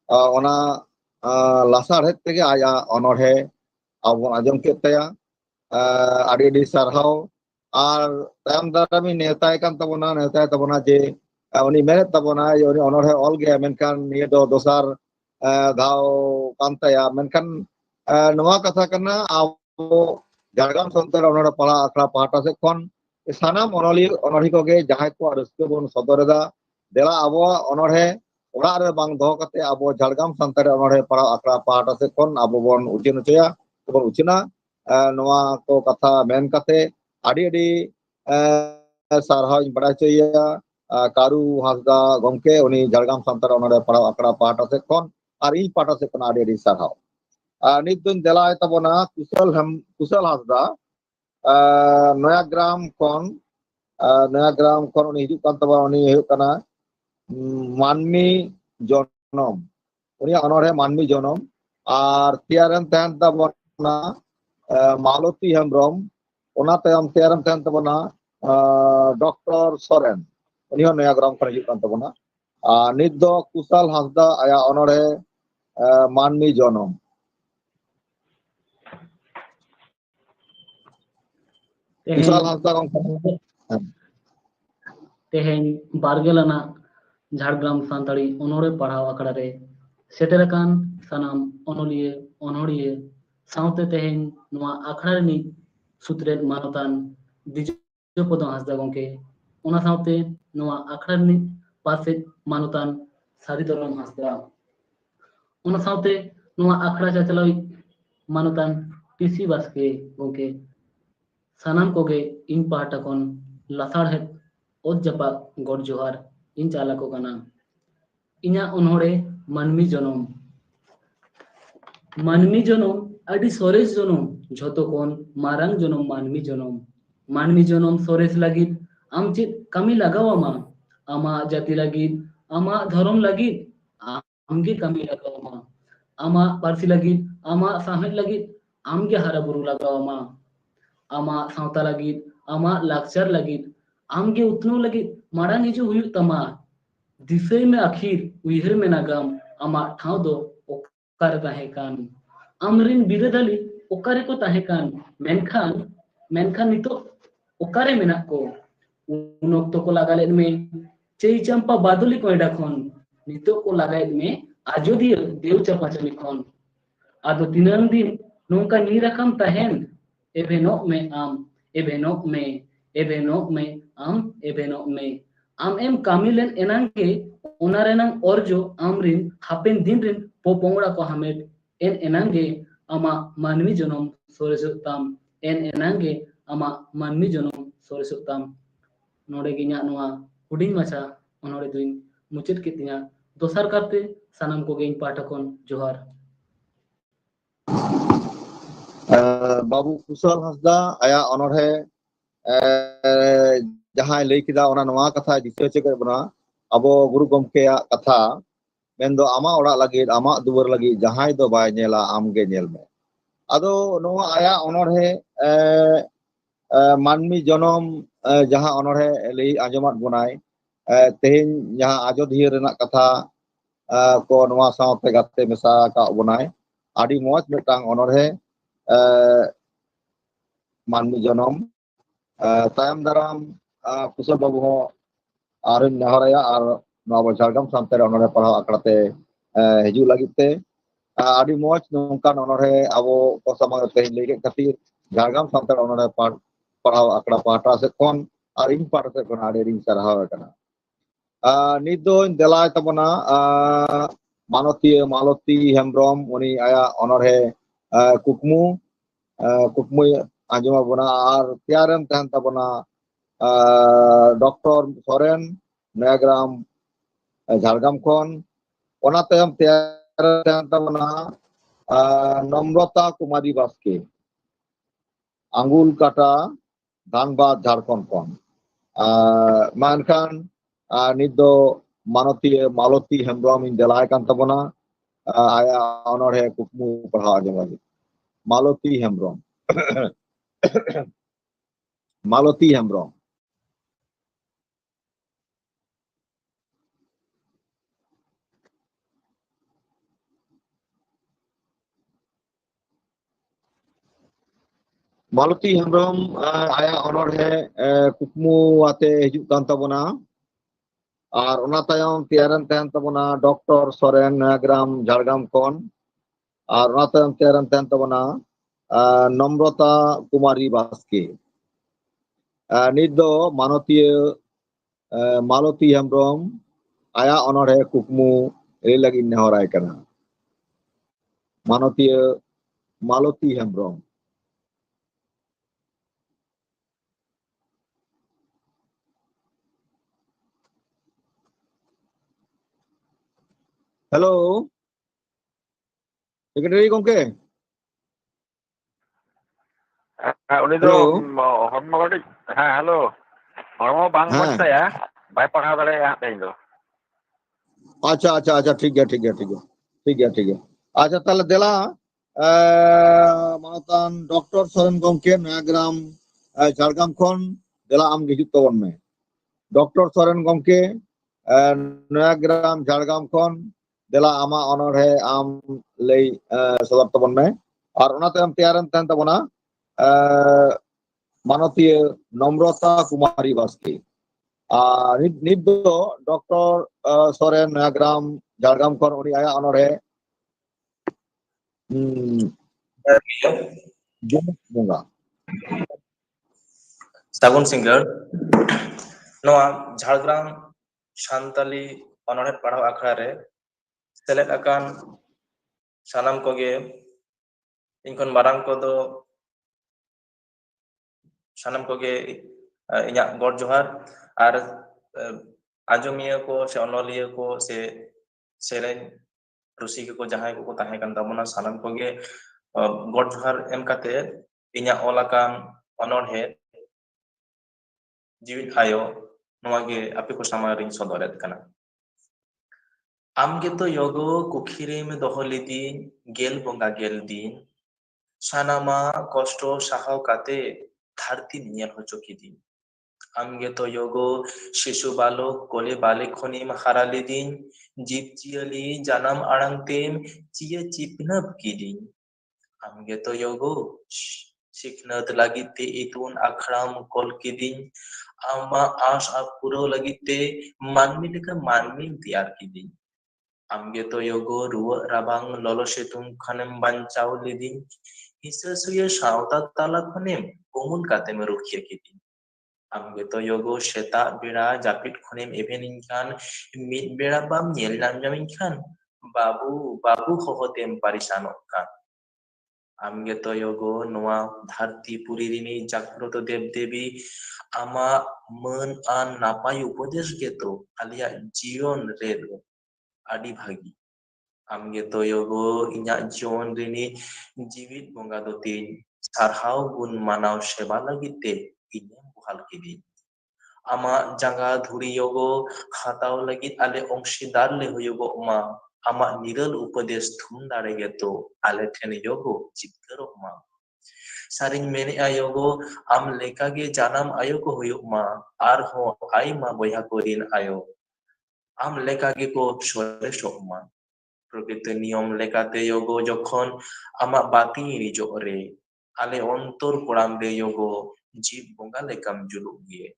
ᱚᱱᱟ ᱞᱟᱥᱟᱲᱦᱮᱫ ᱛᱮᱜᱮ ᱟᱭᱟᱜ ᱚᱱᱚᱬᱦᱮ ᱟᱵᱚ ᱵᱚᱱ ᱟᱸᱡᱚᱢ ᱠᱮᱫ ᱛᱟᱭᱟ ᱟᱹᱰᱤ ᱥᱟᱨᱦᱟᱣ ᱟᱨ ᱛᱟᱭᱚᱢ ᱫᱟᱨᱟᱢᱤᱧ ᱱᱮᱣᱛᱟᱭ ᱛᱟᱵᱚᱱᱟ ᱡᱮ उनी मेहनत तबना उनी ओनोड़े ऑल गया मेनखान निये दो दोसार दाव कान ताया मेनखान नवा कथा कना आबो झारग्राम संतर ओनोड़े पढ़ा आखड़ा पाहटा से खन सानाम ओनोड़ी को गे जहां को रस्ते बोन सदरदा देला आबो ओनोड़े ओड़ा रे बांग दो कते आबो झारग्राम संतर ओनोड़े पढ़ा आखड़ा पाहटा से खन आबो बोन उचिन चया बोन उचिना नवा को कथा मेन कते आडी सारहाव बड़ा चया कारू हांसदा गमके उनी झारग्राम संतर ओनोड़े पढ़ा आखड़ा पाहटा से खन और इन पाहटा से खन आडी सारहाव नित दुन देलाय तबना कुशल हांसदा नयाग्राम खन उनी हिजुक कान तबना उनी हुयुक काना मानमी जनम उनी अनोड़े मानमी जनम और तेयारम तहन तबना मालती हेम्ब्रम ओना तयम तेयारम तहन तबना डॉक्टर सोरेन उनी नयाग्राम खन हिजुक कान तबना नित दो कुशल हांसदा आया अनोड़े मानमी जनम तेहेन बारगेल आना झाड़ग्राम सानताड़ी अनोड़े पढ़ाव आखड़ा रे सेटेर अकान सानाम अनोलिया अनोड़िया साउते तेहेन नोआ आखड़ा रिनी सुत्रेद मानतान दिजोपद हांसदा गंके ओना साउते नोआ आखड़ा रिनी पासे मानतान सारिधरम हांसदा ओना साउते नोआ आखड़ा चाचलावी मानतान टीसी बास्के गंके सानाम कोगे इन पाहटा खन लासाड़हेद ओत जपा गॉड जोहार इन चालाको कना इना अनहोड़े मानमी जनम अडी सोरेस जनम झोतो कोन मारांग जनम मानमी जनम सोरेस लागिद आम चेद कामी लगावामा आमा जाति लागिद आमा धर्म लागिद आमगे कामी लगावामा आमा पार्सी लागिद आमा साहेद लागिद आमगे हारा बुरु लगावामा आमा सावता लागिद आमा लाक्चर लागिद आमगे उतनो लागिद मारांग हिजु हुयु तमा दिसई में आखिर उइहर में नागाम आमा ठाव दो ओकार ताहेकान आमरिन बिरदाली ओकारे को ताहेकान मेनखान नितो ओकारे मेना को उन ऑक्तो को लगालेद में चेई चंपा बादुली कोयडा खन नितो को लगालेद में आजोदिया देव चापाचली खन आदो तिनांग दिन नोंका नीराकम ताहेन एभेनोक में आम एभेनोक में आम एम कामिलेन एनांगे ओनारेनांग ओरजो आमरिन हापेन दिन रिन पोपोंगड़ा को हमेट एन एनांगे आमा मानवी जनम सोरेसुताम एन एनांगे आमा मानवी जनम सोरेसुताम नोडे गिन्या नोआ हुडिंग माछा ओनोडे दुइन मुचित कितिया दोसार करते सानाम को गेइन पाठकन जोहार बाबू कुशल हांसदा आया अनोड़े जहां लई किदा ओना नोआ कथा दिसो चेक बना अबो गुरु गमकेया कथा मेंदो आमा ओड़ा लगी आमा दुवर लगी जहां दो बाय नेला आमगे नेल में आदो नोआ आया अनोड़े मानमी जनम जहां अनोड़े लई आंजमात बनाय तेहेन जहां आजोधिया रेना कथा को नोआ सावते गाते मेसा का बनाय आदि मौज मिटांग अनोड़े मानमी जनम तायम दाराम कुशल बाबू हो आर नेहरया आर नवा झारग्राम सानताड़ी अनोड़े पढ़ाव आखड़ाते हिजू लगिते आदि मौज नोंकान अनोड़े आबो को समाज तेहेन लई खातिर झारग्राम सानताड़ी अनोड़े पढ़ाव आखड़ा पाहटा से कोन आर इन पाहटा से कोन आड़ी रिंग सरहाव कना नित दो देलाय तबना मालती हेम्ब्रम उनी आया अनोड़े कुकमु आंजमा बना आर त्यारम तहन तबना डॉक्टर सोरेन नयाग्राम झारग्राम खन ओना तायम त्यार तहन तबना नम्रता कुमारी बास्के आंगुल काटा धानबाद झारखंड खन मानखान नित दो मालती हेम्ब्रम इन देलाय कान तबना आया अनोड़े कुकमु पढ़ाव आंजम लगी मालती हेम्ब्रम मालती हेम्ब्रम आया अनोड़े कुकमु आते हिजुक कान तबना और ओना तायम त्यारन तहन तबना डॉक्टर सोरेन नयाग्राम झारग्राम खन और ओना तायम त्यारन तहन तबना नम्रता कुमारी बास्के नित दो मालती हेम्ब्रम आया अनोड़े कुकमु ए लगी नेहराय कना मालती हेम्ब्रम हेलो सेक्रेटरी गमके उनी दो हरमो गडी हां हेलो हरमो बांग मत या बाय पढ़ाव दरे या तेन दो अच्छा ठीक है अच्छा ताले देला मानतान डॉक्टर सोरेन गमके नयाग्राम झारग्राम खन देला आम गिजुक तबन में डॉक्टर सोरेन गमके नयाग्राम झारग्राम खन देला आमा अनोड़े आम लई सदर तबन में और ओना तायम त्यारन तहन तबना मानतीय नम्रता कुमारी बास्के ᱱᱤᱛ ᱫᱚ ᱰᱚᱠᱴᱚᱨ ᱥᱚᱨᱮᱱ ᱱᱚᱭᱟᱜᱨᱟᱢ ᱡᱷᱟᱲᱜᱨᱟᱢ ᱠᱷᱚᱱ ᱩᱱᱤ ᱟᱭᱟᱜ ᱚᱱᱚᱬᱦᱮ ᱡᱚᱢᱚᱠ ᱵᱚᱸᱜᱟ ᱥᱟᱹᱜᱩᱱ ᱥᱤᱸᱜᱟᱹᱲ ᱱᱚᱣᱟ ᱡᱷᱟᱲᱜᱨᱟᱢ ᱥᱟᱱᱛᱟᱞᱤ ᱚᱱᱚᱬᱦᱮ ᱯᱟᱲᱦᱟᱣ ᱟᱠᱷᱲᱟ ᱨᱮ ᱥᱮᱞᱮᱫ ᱟᱠᱟᱱ ᱥᱟᱱᱟᱢ ᱠᱚᱜᱮ ᱤᱧ ᱠᱷᱚᱱ ᱢᱟᱨᱟᱝ ᱠᱚᱫᱚ ᱥᱟᱱᱟᱢ ᱠᱚᱜᱮ ᱤᱧᱟᱹᱜ ᱜᱚᱰ ᱡᱚᱦᱟᱨ ᱟᱨ ᱟᱸᱡᱚᱢᱤᱭᱟᱹ ko se onoliya ko se sereny ᱨᱩᱥᱤᱠᱟ ᱠᱚ ᱡᱟᱦᱟᱸᱭ ᱠᱚᱠᱚ ᱛᱟᱦᱮᱸ ᱠᱟᱱ ᱛᱟᱵᱚᱱᱟ ᱥᱟᱱᱟᱢ ᱠᱚᱜᱮ ᱜᱚᱰ ᱡᱚᱦᱟᱨ ᱮᱢ ᱠᱟᱛᱮ ᱤᱧᱟᱹᱜ ᱚᱞ ᱟᱠᱟᱱ ᱚᱱᱚᱬᱦᱮ ᱡᱤᱣᱤᱫ ᱟᱭᱳ ᱱᱚᱣᱟ ᱜᱮ ᱟᱯᱮ ᱠᱚ ᱥᱟᱢᱟᱝ ᱨᱤᱧ ᱥᱚᱫᱚᱨᱮᱫ ᱠᱟᱱᱟ। ᱟᱢ ᱜᱮᱛᱚ ᱭᱳᱜᱚ ᱠᱩᱠᱷᱤᱨᱮᱢ ᱫᱚᱦᱚ ᱞᱤᱫᱤᱧ ᱜᱮᱞ ᱵᱚᱸᱜᱟ ᱜᱮᱞ ᱫᱤᱱ ᱥᱟᱱᱟᱢᱟᱜ ᱠᱚᱥᱴᱚ ᱥᱟᱦᱟᱣ ᱠᱟᱛᱮ ᱫᱷᱟᱹᱨᱛᱤ ᱧᱮᱞ ᱦᱚᱪᱚ ᱠᱤᱫᱤᱧ। ᱟᱢ ᱜᱮᱛᱚ ᱭᱳᱜᱚ ᱥᱤশু বালক কোলে বালে খনিম হারা ᱞᱤᱫᱤᱧ জীব জিয়ালি জানাম আড়াং তেম চিয়ে চিপনাপ কিদিᱧ। ᱟᱢ ᱜᱮᱛᱚ ᱭᱳᱜᱚ ᱥᱤᱠᱷᱱᱟᱹᱛ ᱞᱟᱹᱜᱤᱫ ᱛᱮ ᱤᱛᱩᱱ ᱟᱠᱷᱲᱟᱢ ᱠᱚᱞ ᱠᱤᱫᱤᱧ ᱟᱢᱟᱜ ᱟᱸᱥ ᱯᱩᱨᱟᱹᱣ ᱞᱟᱹᱜᱤᱫ ᱛᱮ ᱢᱟᱹᱱᱢᱤ ᱞᱮᱠᱟ ᱢᱟᱹᱱᱢᱤᱢ ᱛᱮᱭᱟᱨ ᱠᱤᱫᱤᱧ। ᱟᱢ ᱜᱮᱛᱚ ᱭᱳᱜᱚ ᱨᱩᱣᱟᱹᱜ ᱨᱟᱵᱟᱝ ᱞᱚᱞᱚ ᱥᱤᱛᱩᱝ ᱠᱷᱚᱱᱮᱢ ᱵᱟᱧᱪᱟᱣ ᱞᱤᱫᱤᱧ ᱦᱤᱥᱟᱹ ᱥᱩᱭᱟᱹ ᱥᱟᱶᱛᱟ ᱛᱟᱞᱟ ᱠᱷᱚᱱᱮᱢ ᱩᱢᱩᱞ ᱠᱟᱛᱮᱢ ᱨᱩᱠᱷᱤᱭᱟᱹ ᱠᱤᱫᱤᱧ। ᱟᱢ ᱜᱮᱛᱚ ᱭᱳᱜᱚ ᱥᱮᱛᱟᱜ ᱵᱮᱲᱟ ᱡᱟᱹᱯᱤᱫ ᱠᱷᱚᱱᱮᱢ ᱮᱵᱷᱮᱱᱤᱧ ᱠᱷᱟᱱ ᱢᱤᱫ ᱵᱮᱲᱟ ᱵᱟᱢ ᱧᱮᱞ ᱧᱟᱢᱤᱧ ᱠᱷᱟᱱ ᱵᱟᱹᱵᱩ ᱵᱟᱹᱵᱩ ᱦᱚᱦᱚᱛᱮᱢ ᱯᱟᱨᱤᱥᱟᱱᱚᱜ ᱠᱟᱱ। ᱟᱢ ᱜᱮᱛᱚ ᱭᱳᱜᱚ ᱱᱚᱣᱟ ᱫᱷᱟᱹᱨᱛᱤ ᱯᱩᱨᱤ ᱨᱤᱱᱤᱡ ᱡᱟᱜᱽᱨᱚᱛ ᱫᱮᱵ ᱫᱮᱵী ᱟᱢᱟᱜ ᱢᱟᱹᱱ ᱟᱱ ᱱᱟᱯᱟᱭ ᱩᱯᱚᱫᱮᱥ ᱜᱮᱛᱚ ᱟᱞᱮᱭᱟᱜ ᱡᱤᱭᱚᱱ ᱨᱮ ᱟᱹᱰᱤ ᱵᱷᱟᱹᱜᱤ। ᱟᱢ ᱜᱮᱛᱚ ᱭᱳᱜᱚ ᱤᱧᱟᱹᱜ ᱡᱤᱭᱚᱱ ᱨᱤᱱᱤᱡ ᱡᱤᱣᱤᱫ ᱵᱚᱸᱜᱟ ᱫᱚ ᱛᱤᱧ ᱥᱟᱨᱦᱟᱣ ᱜᱩᱱ ᱢᱟᱱᱟᱣ ᱥᱮᱵᱟ ᱞᱟᱹᱜᱤᱫ ᱛᱮ ᱤᱧᱮᱢ ᱵᱚᱦᱟᱞ ᱠᱤᱫᱤᱧ। ᱟᱢᱟᱜ ᱡᱟᱸᱜᱟ ᱫᱷᱩᱲᱤ ᱭᱳᱜᱚ ᱦᱟᱛᱟᱣ ᱞᱟᱹᱜᱤᱫ ᱟᱞᱮ ᱚᱝশীᱫᱟᱨ ᱞᱮ ᱦᱩᱭᱩᱜᱚᱜ ᱢᱟ ᱟᱢᱟᱜ ᱱᱤᱨᱟᱹᱞ ᱩᱯᱚᱫᱮᱥ ᱛᱷᱩᱢ ᱫᱟᱲᱮ ᱜᱮᱛᱚ ᱟᱞᱮ ᱴᱷᱮᱱ ᱭᱳᱜᱚ ᱡᱤᱛᱠᱟᱹᱨᱚᱜ ᱢᱟ। ᱥᱟᱹᱨᱤᱧ ᱢᱮᱱᱮᱜᱼᱟ ᱭᱳᱜᱚ ᱟᱢ ᱞᱮᱠᱟᱜᱮ ᱡᱟᱱᱟᱢ ᱟᱭᱳ ᱠᱚ ᱦᱩᱭᱩᱜ ᱢᱟ ᱟᱨᱦᱚᱸ ᱟᱭᱢᱟ ᱵᱚᱭᱦᱟ ᱠᱚ ᱨᱤᱱ ᱟᱭᱳ ᱟᱢ ᱞᱮᱠᱟ ᱜᱮᱠᱚ ᱥᱚᱨᱮᱥᱚᱜ ᱢᱟ। ᱯᱨᱚᱠৃত নিয়ম লেখাতে য়োগো যখন আমার বাতি রিজক রে আলে অন্তর কোড়াম রে য়োগো জীব বঙ্গা লেকাম জুলুক গিয়ে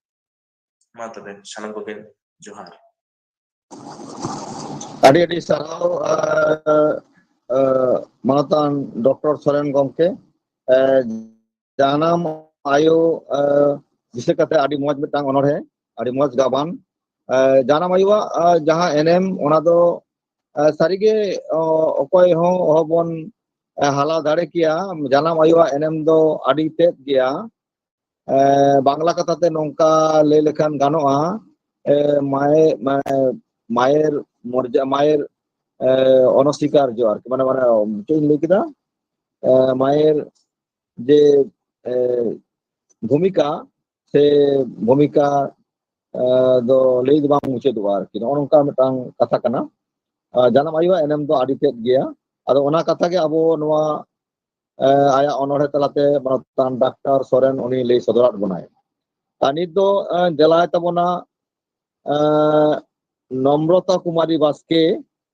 মা তবে সানাম কোকে জোহার। ᱟᱹᱰᱤ ᱟᱹᱰᱤ ᱥᱟᱨᱦᱟᱣ ᱢᱟᱱᱚᱛᱟᱱ ᱰᱚᱠᱴᱚᱨ ᱥᱚᱨᱮᱱ ᱜᱚᱢᱠᱮ ᱡᱟᱱᱟᱢ ᱟᱭᱳ ᱫᱤᱥᱟᱹ ᱠᱟᱛᱮ ᱟᱹᱰᱤ ᱢᱚᱸᱡᱽ ᱢᱤᱫᱴᱟᱝ ᱚᱱᱚᱬᱦᱮ ᱟᱹᱰᱤ ᱢᱚᱸᱡᱽ ᱜᱟᱵᱟᱱ ᱡᱟᱱᱟᱢ ᱟᱭᱳᱣᱟᱜ ᱡᱟᱦᱟᱸ ᱮᱱᱮᱢ ᱚᱱᱟ ᱫᱚ ᱥᱟᱹᱨᱤᱜᱮ ᱚᱠᱚᱭ ᱦᱚᱸ ᱚᱦᱚᱵᱚᱱ ᱦᱟᱞᱟ ᱫᱟᱲᱮ ᱠᱮᱭᱟ ᱡᱟᱱᱟᱢ ᱟᱭᱳᱣᱟᱜ ᱮᱱᱮᱢ ᱫᱚ ᱟᱹᱰᱤ ᱛᱮᱫ ᱜᱮᱭᱟ ᱵᱟᱝᱞᱟ ᱠᱟᱛᱷᱟᱛᱮ ᱱᱚᱝᱠᱟ ᱞᱟᱹᱭ ᱞᱮᱠᱷᱟᱱ ᱜᱟᱱᱚᱜᱼᱟ মায়ের মর্যাদা মায়ের অনস্বীকার্য আর কি মানে মানে চেঞ্জ লিখে কিনা মায়ের যে ভূমিকা সে ভূমিকা ᱫᱚ ᱞᱟᱹᱭ ᱫᱚ ᱵᱟᱝ ᱢᱩᱪᱟᱹᱫᱚᱜᱼᱟ ᱟᱨᱠᱤ ᱱᱚᱜᱼᱚ ᱱᱚᱝᱠᱟ ᱢᱤᱫᱴᱟᱝ ᱠᱟᱛᱷᱟ ᱠᱟᱱᱟ ᱡᱟᱱᱟᱢ ᱟᱭᱳᱣᱟᱜ ᱮᱱᱮᱢ ᱫᱚ ᱟᱹᱰᱤ ᱛᱮᱫ ᱜᱮᱭᱟ ᱟᱫᱚ ᱚᱱᱟ ᱠᱟᱛᱷᱟ ᱜᱮ ᱟᱵᱚ ᱱᱚᱣᱟ ᱟᱭᱟᱜ ᱚᱱᱚᱬᱦᱮ ᱛᱟᱞᱟᱛᱮ ᱢᱟᱱᱚᱛᱟᱱ ᱰᱟᱠᱛᱟᱨ ᱥᱚᱨᱮᱱ ᱩᱱᱤ ᱞᱟᱹᱭ ᱥᱚᱫᱚᱨᱟᱫ ᱵᱚᱱᱟᱭ ᱟᱨ ᱱᱤᱛ ᱫᱚ ᱫᱮᱞᱟᱭ ᱛᱟᱵᱚᱱᱟ নম্রতা কুমারী বাস্কে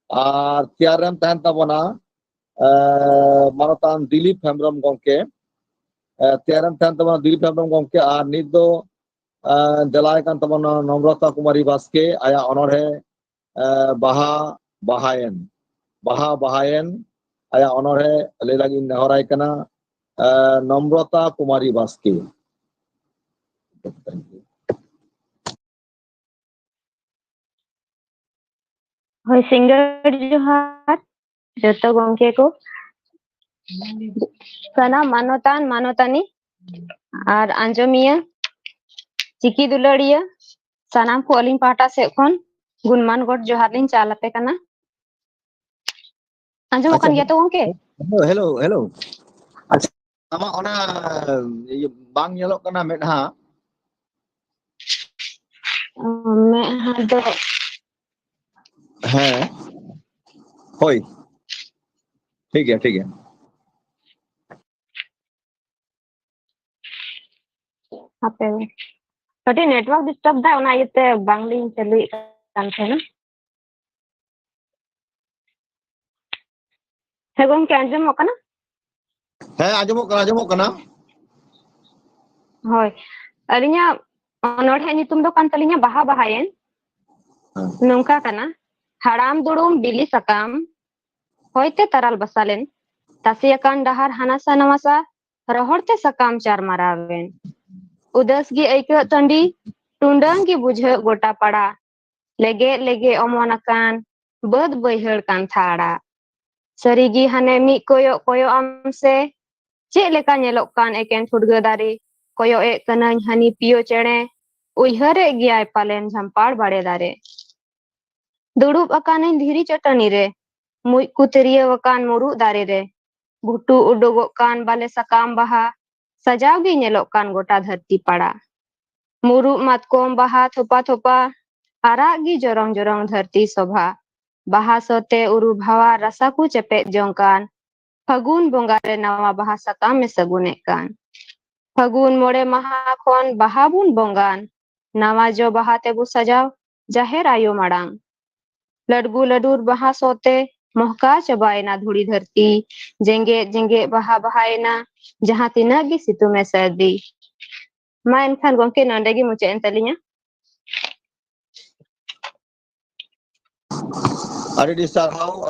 আর চেয়ারেম তাহেন তাবনা মানতান দিলীপ হেমব্রম গমকে চেয়ারেম তাহেন তাবনা দিলীপ হেমব্রম গমকে আর নিত দো দেলায় কান তাবনা নম্রতা কুমারী বাস্কে আয়া অনড়হে বাহা বাহায়েন আয়া অনড়হে লে লাগি নেহরাই কানা নম্রতা কুমারী বাস্কে। ᱦᱳᱭ ᱥᱤᱸᱜᱟᱹᱲ ᱡᱚᱦᱟᱨ ᱡᱚᱛᱚ ᱜᱚᱝᱠᱮ ᱠᱚ ᱥᱟᱱᱟᱢ ᱢᱟᱱᱚᱛᱟᱱ ᱢᱟᱱᱚᱛᱟᱱᱤ ᱟᱨ ᱟᱸᱡᱚᱢᱤᱭᱟᱹ ᱪᱤᱠᱤ ᱫᱩᱞᱟᱹᱲᱤᱭᱟᱹ ᱥᱟᱱᱟᱢ ᱠᱚ ᱟᱹᱞᱤᱧ ᱯᱟᱦᱴᱟ ᱥᱮᱫ ᱠᱷᱚᱱ ᱜᱩᱱᱢᱟᱱ ᱜᱚᱰ ᱡᱚᱦᱟᱨ ᱞᱤᱧ ᱪᱟᱞ ᱟᱯᱮ ᱠᱟᱱᱟ। ᱟᱸᱡᱚᱢᱚᱜ ᱠᱟᱱ ᱜᱮᱭᱟ ᱛᱚ ᱜᱚᱝᱠᱮ? ᱦᱮᱞᱳ ᱟᱪᱪᱷᱟ ᱟᱢᱟᱜ ᱚᱱᱟ ᱵᱟᱝ ᱧᱮᱞᱚᱜ ᱠᱟᱱᱟ ᱢᱮᱫᱦᱟ ᱢᱮᱫᱦᱟ ᱫᱚ ᱦᱮᱸ ᱦᱳᱭ ᱴᱷᱤᱠ ᱜᱮᱭᱟ ᱦᱟᱯᱮ ᱠᱟᱹᱴᱤᱡ ᱱᱮᱴᱣᱟᱨᱠ ᱰᱤᱥᱴᱟᱨᱵ ᱫᱟ ᱚᱱᱟ ᱤᱭᱟᱹᱛᱮ ᱵᱟᱝᱞᱤᱧ ᱪᱟᱹᱞᱩᱭᱮᱫ ᱠᱟᱱ ᱛᱟᱦᱮᱱᱟ। ᱦᱮᱸ ᱜᱚᱝᱠᱮ ᱟᱸᱡᱚᱢᱚᱜ ᱠᱟᱱᱟ? ᱦᱮᱸ ᱟᱸᱡᱚᱢᱚᱜ ᱠᱟᱱᱟ ᱦᱳᱭ ᱟᱹᱞᱤᱧᱟᱜ onolhe nyutum do kan talinya baha bahayen nongka kana haram durum bili sakam hoite taral basalen tasiakan dahar hanasa nawasa rohorte sakam char marawen udas gi aika tandi tundang gi bujhe gota pada lege lege omonakan bad baihar kan thara sarigi hane mi koyo koyo amse ᱪᱮᱫ ᱞᱮᱠᱟ ᱧᱮᱞᱚᱜ ᱠᱟᱱ ᱮᱠᱮᱱ ᱴᱷᱩᱰᱜᱟᱹ ᱫᱟᱨᱮ ᱠᱚᱭᱚᱜ ᱮᱫ ᱠᱟᱹᱱᱟᱹᱧ ᱦᱟᱹᱱᱤ ᱯᱤᱭᱳ ᱪᱮᱬᱮ ᱩᱭᱦᱟᱹᱨᱮᱫ ᱜᱮᱭᱟᱭ ᱯᱟᱞᱮᱱ ᱡᱷᱟᱢᱯᱟᱲ ᱵᱟᱲᱮ ᱫᱟᱨᱮ ᱫᱩᱲᱩᱵ ᱟᱠᱟᱱᱟᱹᱧ ᱫᱷᱤᱨᱤ ᱪᱟᱹᱴᱟᱹᱱᱤ ᱨᱮ ᱢᱩᱡ ᱠᱚ ᱛᱤᱨᱭᱟᱹᱣ ᱟᱠᱟᱱ ᱢᱩᱨᱩᱫ ᱫᱟᱨᱮ ᱨᱮ ᱵᱷᱩᱴᱩ ᱩᱰᱩᱜᱚᱜ ᱠᱟᱱ ᱵᱟᱞᱮ ᱥᱟᱠᱟᱢ ᱵᱟᱦᱟ ᱥᱟᱡᱟᱣ ᱜᱮ ᱧᱮᱞᱚᱜ ᱠᱟᱱ ᱜᱚᱴᱟ ᱫᱷᱟᱹᱨᱛᱤ ᱯᱟᱲᱟ ᱢᱩᱨᱩᱫ ᱢᱟᱛᱠᱚᱢ ᱵᱟᱦᱟ ᱛᱷᱚᱯᱟ ᱛᱷᱚᱯᱟ ᱟᱨᱟᱜ ᱜᱮ ᱡᱚᱨᱚᱝ ᱡᱚᱨᱚᱝ ᱫᱷᱟᱹᱨᱛᱤ ᱥᱚᱵᱷᱟ ᱵᱟᱦᱟ ᱥᱚᱛᱮ ᱩᱨᱩ ᱵᱷᱟᱣᱟ ᱨᱟᱥᱟ ᱠᱚ ᱪᱮᱯᱮᱫ ᱡᱚᱝ ᱠᱟᱱ ᱯᱷᱟᱹᱜᱩᱱ ᱵᱚᱸᱜᱟ ᱨᱮ ᱱᱟᱣᱟ ᱵᱟᱦᱟ ᱥᱟᱠᱟᱢ ᱮ ᱥᱟᱹᱜᱩᱱᱮᱫ ᱠᱟᱱ ᱯᱷᱟᱹᱜᱩᱱ ᱢᱚᱬᱮ ᱢᱟᱦᱟ ᱠᱷᱚᱱ ᱵᱟᱦᱟ ᱵᱩᱱ ᱵᱚᱸᱜᱟᱱ ᱱᱟᱣᱟ ᱡᱚ ᱵᱟᱦᱟ ᱛᱮᱵᱚ ᱥᱟᱡᱟᱣ ᱡᱟᱦᱮᱨ ᱟᱭᱳ ᱢᱟᱲᱟᱝ लडगू लडूर बहा सोते मोहका चबायना धुड़ी धरती जेंगे जेंगे बहा बहायना जहां तिना गी सितुमे सर्दी मा एनखान गोंके नंडे गी मुचे एंतलिया Adi sarhau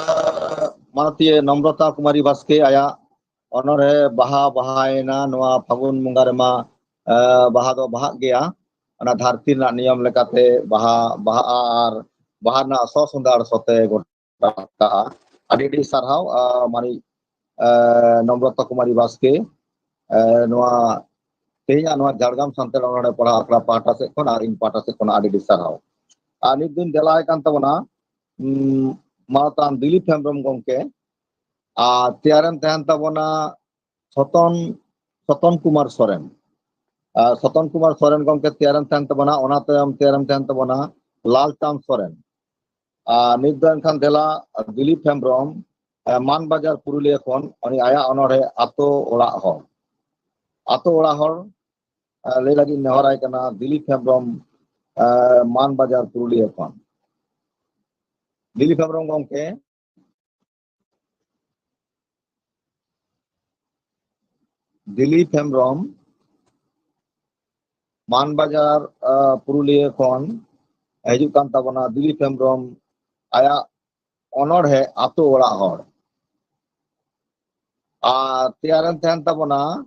Manatia Nomrata Kumari Baske aya onore baha bahaena noa Phagun Bunga rema baha do bahag gea ana dharti na niyam lekate baha baha ar baha na so sundar sote gota ka adi sarhau mari Nomrata Kumari Baske noa tehnya noa Jhargram Santal onore pahla akla pahata se kon ar in pahata se kon adi sarhau nit din delai kan tabona Matan Dilip Hembrom gomke tiaran tahan tabona Soton Kumar Soren Soton Kumar Soren gomke tiaran tahan tabona ona tayam tiaran tahan tabona Lal Chand Soren niddan kan dela Dilip Hembrom Man Bazar Purulia kon oni aya onore ato ora hor le lagi nehorai kana Dilip Hembrom Man Bazar Purulia kon Dilip Hembrom gomke Dilip Hembrom Manbajar Purulia kon hijuk kan tabona Dilip Hembrom aya onorhe ato ora hor tiaran tahan tabona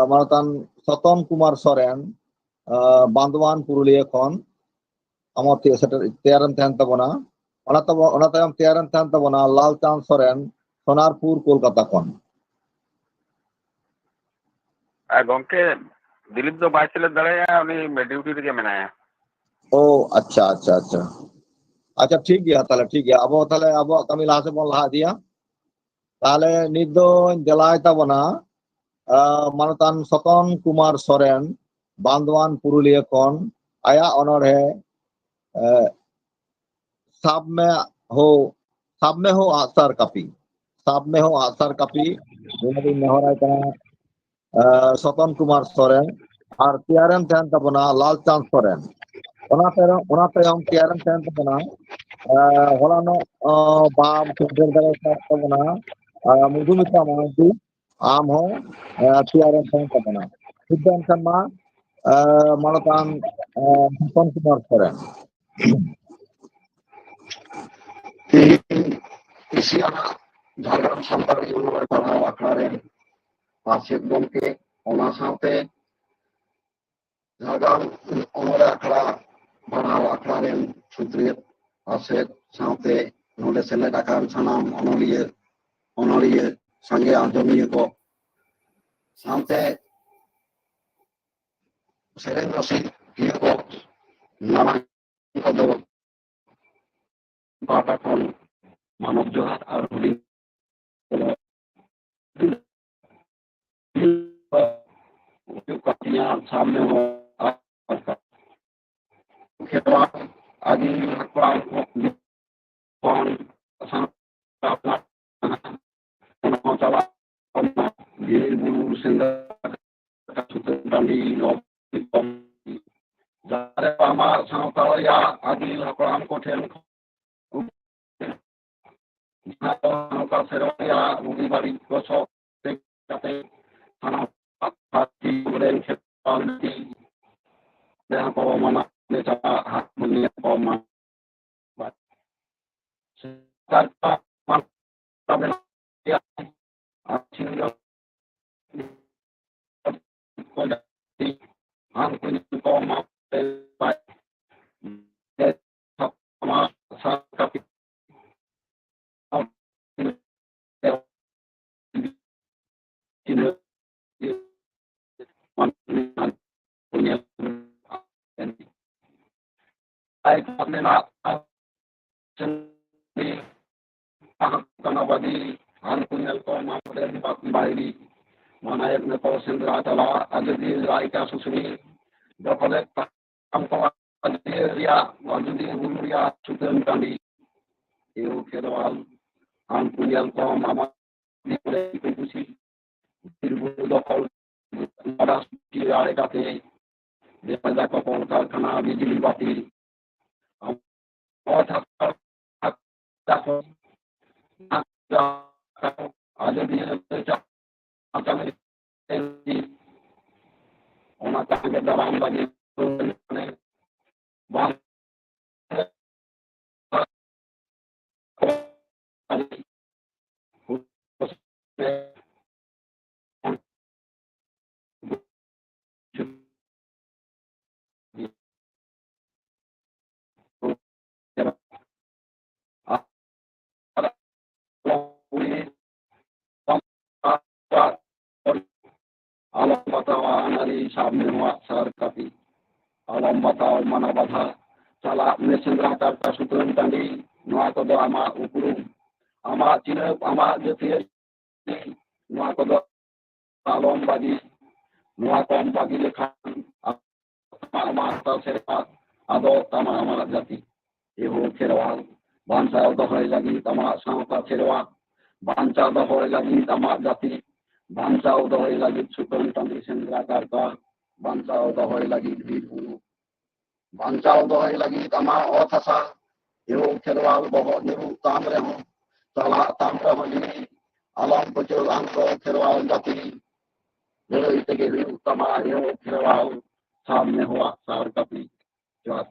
manatan Soton Kumar Soren Bandwan Purulia kon amor tiaran tahan tabona ona tayam tiaran tahan tabona Lal Chand Soren Sonarpur Kolkata kon gomke Dilip do bai sele daraya uni duty rege menaya oh acha ठीक गया ताले ठीक गया अब ताले अब कमी लाहा से बोल लाहा दिया ताले निदो जलाय ताबना मानतान Soton Kumar Soren Bandwan Purulia kon aya honor है साब में हो आसार कापी जिनकी नेहराय का Soton Kumar Soren और tiaran tahan tabona Lal Chand Soren ona tayam tiaran tahan tabona holano bam tudar dara tabona Mudhumita Mahanti am ho tiaran tahan tabona siddan sama manatan Soton Kumar Soren isi anak Jhargram Santali Unore Parhau Akhड़ा ren Pasek gomke ona saute Jhargram Unore Akhड़ा Parhau Akhड़ा ren Sutriet Pasek saute node seled akan sanam onoliye sange anjomiye ko saute seren rasi kiye ko nama kodo pata kon Manob Johat ar huding Katanya सामने हो खेतवा आदि हकवान कौन अपना चला ये बुरु सेंदा सुतंडी no जारे हमार सावतावया आदि हकवान को ठेल का सेरोया उनी बारी को सो ते थाना पार्टी बरेन खेतवान yang kau mana cara hak mengenai kau mana kata mana ya akhirnya pada di aku ini kau mana baik sama tapi punya baik mengenai seni kenapa di punya kau mana dari baik mana yang kau sendiri adalah ada di rakyat susuni dapat kampung dia wajib di dunia sudah kami itu kedua punya kau mama di konstitusi dokol ada di rakyat dia pada kau karena bijil bati ada di akan ona tangga dalam bagi bang alam batawa dari sahabat wasar kapi alam batawa mana bata salah mesendra kata sutran tadi nua ko do ama ukuru ama cina ama jetir nua ko do alam bagi nua ko bagi lekan ama ta serpa ado tama ama jati ibu kerwal bangsa do hoy lagi tama sampa kerwa bangsa do hoy lagi tama jati bangsa udah lagi sutran tadi sendra kata bangsa udah lagi biru bangsa udah lagi tama otasa ibu kerwal boho niru tamre ho salah tamre ho ini alam kecil angko kerwal jati jadi itu gitu tama ibu kerwal सामने हुआ सार कपी जवाब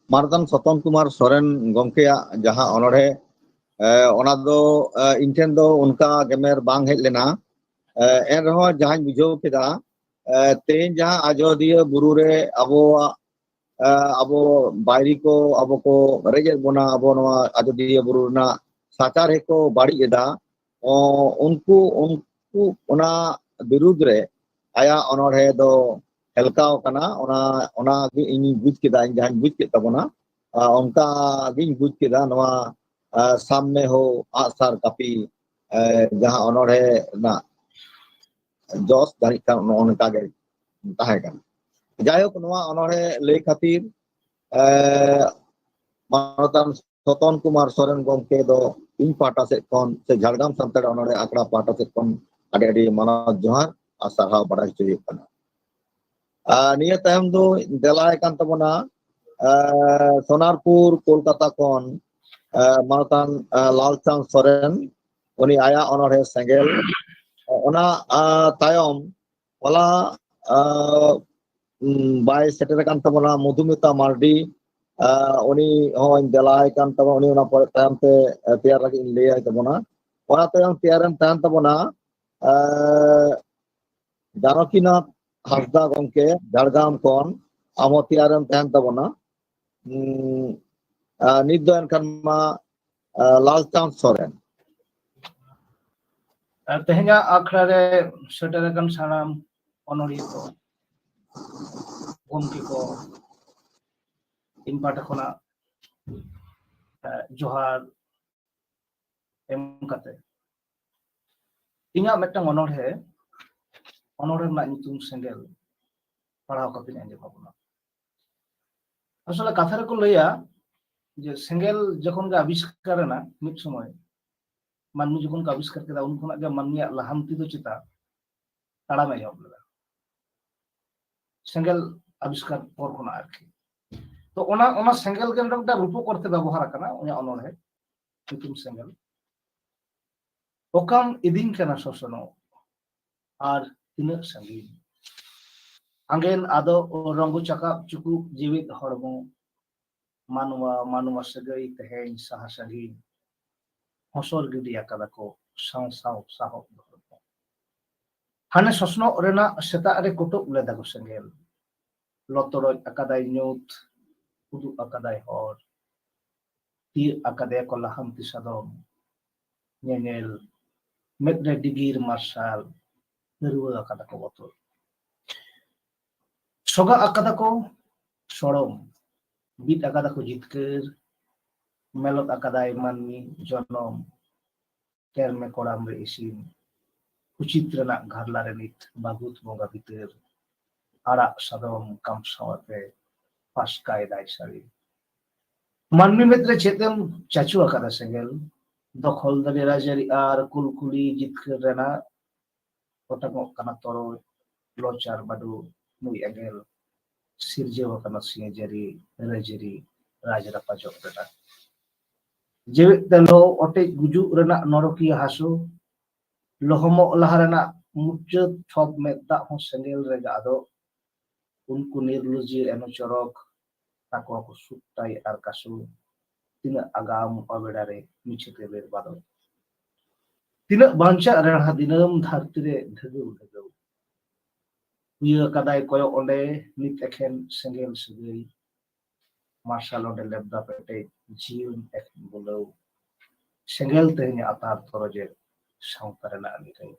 मारतन सतन कुमार सोरेन गमकेया जहां अनोढ़े ओना दो इन ठेन दो उनका गेमेर बांग हेज लेना एन रहो जहां बुझाव केदा तेन जहां आजोदिया बुरु रे अबो बायरी को अबो को रेजेर बोना अबो नवा आजोदिया बुरु ना साचार है को बाड़ी एदा उनको उनको ओना विरुद्ध रे आया अनोढ़े दो हेलकाव कना ओना गी इनी बुझ केदा जहां बुझ के तबना उनका गी बुझ केदा नवा सामने हो आसार कापी जहां अनोढ़े ना जोस दारी का उनका गे ताहे कन जायक नवा अनोढ़े ले खातिर मानतान सतन कुमार सोरेन गमके दो इन पाटा से कौन से झाड़ग्राम संताड़ अनोढ़े आकड़ा पाटा से कौन अडे अडे मानव जोहार आ साराव बड़ा चुई कना निया तायम दो देलाय कान तबना सोनारपुर कोलकाता कौन मानतान लालचंद सोरेन उनी आया अनोढ़े सेंगेल ओना तायम वाला बाय सेटर कान तबना मधुमिता मार्डी उनी होन देलाय कान तबना उनी ओना पर तायम ते तैयार लगी ले आय तबना ओना तायम तैयारन तान तबना जानकीनाथ हासदा गमके झाड़ग्राम कौन आमो तैयारन तान तबना नित दो एनखान मा लालचंद सोरेन तेहना आखड़ा रे सेटर कान सानाम अनोरिया को गमके को इन पाटा खना जोहार एम कते इना मिदटां अनोढ़े ना नितुम सेंगेल पढ़ाव कते आंजे बाबुना असले कथा रे को लैया जे सेंगेल जखन गे आविष्कार ना मिद समय मानमी जखन आविष्कार केदा उन खना गे मानमिया लाहामती दो चिता ताड़ाम एहब लेदा सेंगेल आविष्कार पर खना आरकी तो ओना सेंगेल के रूपक करते व्यवहार करना उन्हें अनोढ़े नितुम Sengel Okam iding kana sosono ar tinak sangin. Angin ado ronggu cakap cukup jiwit hormo manwa sagai teheng saha sangin. Hosor gidi akadako saw sahok. Hane sosno rena seta are kutuk leda ko sengel. Lotoroj akadai nyut udu akadai hor. Tir akadai ko laham tisadom. Nyengel medre digir marsal nerua akadako botol. Soga akadako sorom. Bit akadako jitkir melot akadai manmi jonom kerme koram re isin. Ucitrana gharla renit bagut bonga bitir arak sadom kam sawate paskai dai sari. Manmi metre chetem chachu akada sengel dokhol dari rajari ar kulkuli jitkir rena otangok kana toro locar badu nui egel sirjewa kana singejari rajari rajara pajok rena. Jewit telo otek gujuk rena norokia hasu lohomok laharana mucet thop medda hon sengel rega ado unku nirluji eno corok tako aku sutai ar kasu tina agam abedare michete ber bado tina banca rena hadinam dhartire dhagau uya kadai koyo onde nit ekhen sengel segai marshal onde lebda pete jiun ekhen bulau sengel tehnya atar toroje sangtarena anikai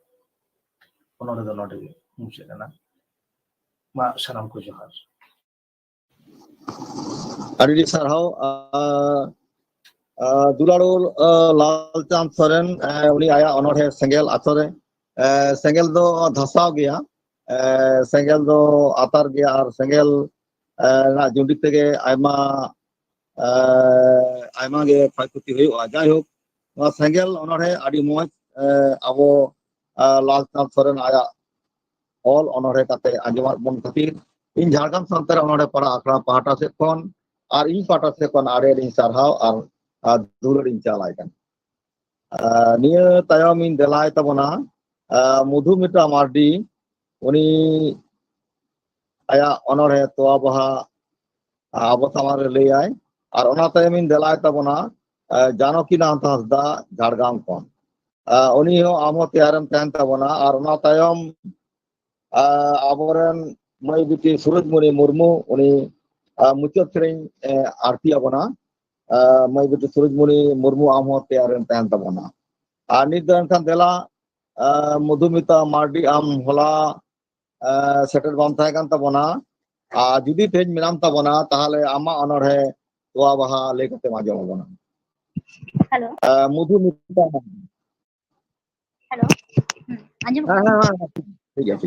onode donode mucedana ma salam ko johar. Adi sarhau Dularul Lalchand Soren uni aya onore sengel atore sengel do dhasau gaya sengel do atar gaya ar sengel na jundit tege aima ge phaikuti huyuga jai hok noa sengel onore adi moj abo Lalchand Soren aya ol onore kate anjomat bon khatir in Jharkhand Santare onore para akhra pahata sed khon ar in pahata sed khon are ring sarhau ar dular in chalai kan niya tayom in delai tabona Mudhumita Mardi uni aya onore toa baha abo samare leyai ar ona tayom in delai tabona Janokinath Hasda Jharkhand khon uni ho amo teyaram tahen tabona ar ona tayom aboren mai biti Surajmuni Murmu uni mucot sering arti abona mai biti Surajmuni Murmu amho teyaran tahen tabona nit dan kan dela Mudhumita Mardi am hola setter bam tahen kan tabona judi tej minam tabona tahale ama onorhe toa baha lei kate majom abona. Hello. Mudhumita Hello. Anjum ठीक है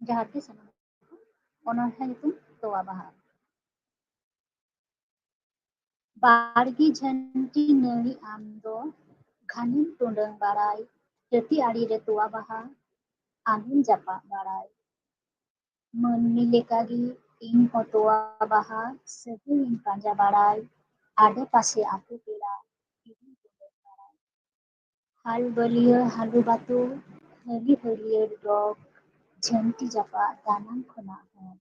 jahat ke sana. Onorhe itu toa baha. Bargi jhanti nari amdo ghanim tundang barai jati ari re toa baha angin japa barai mani lekagi in toa baha sebu in panja barai ada pase aku pera hal belia halu batu hali halier dog jhanti japa danang khona hon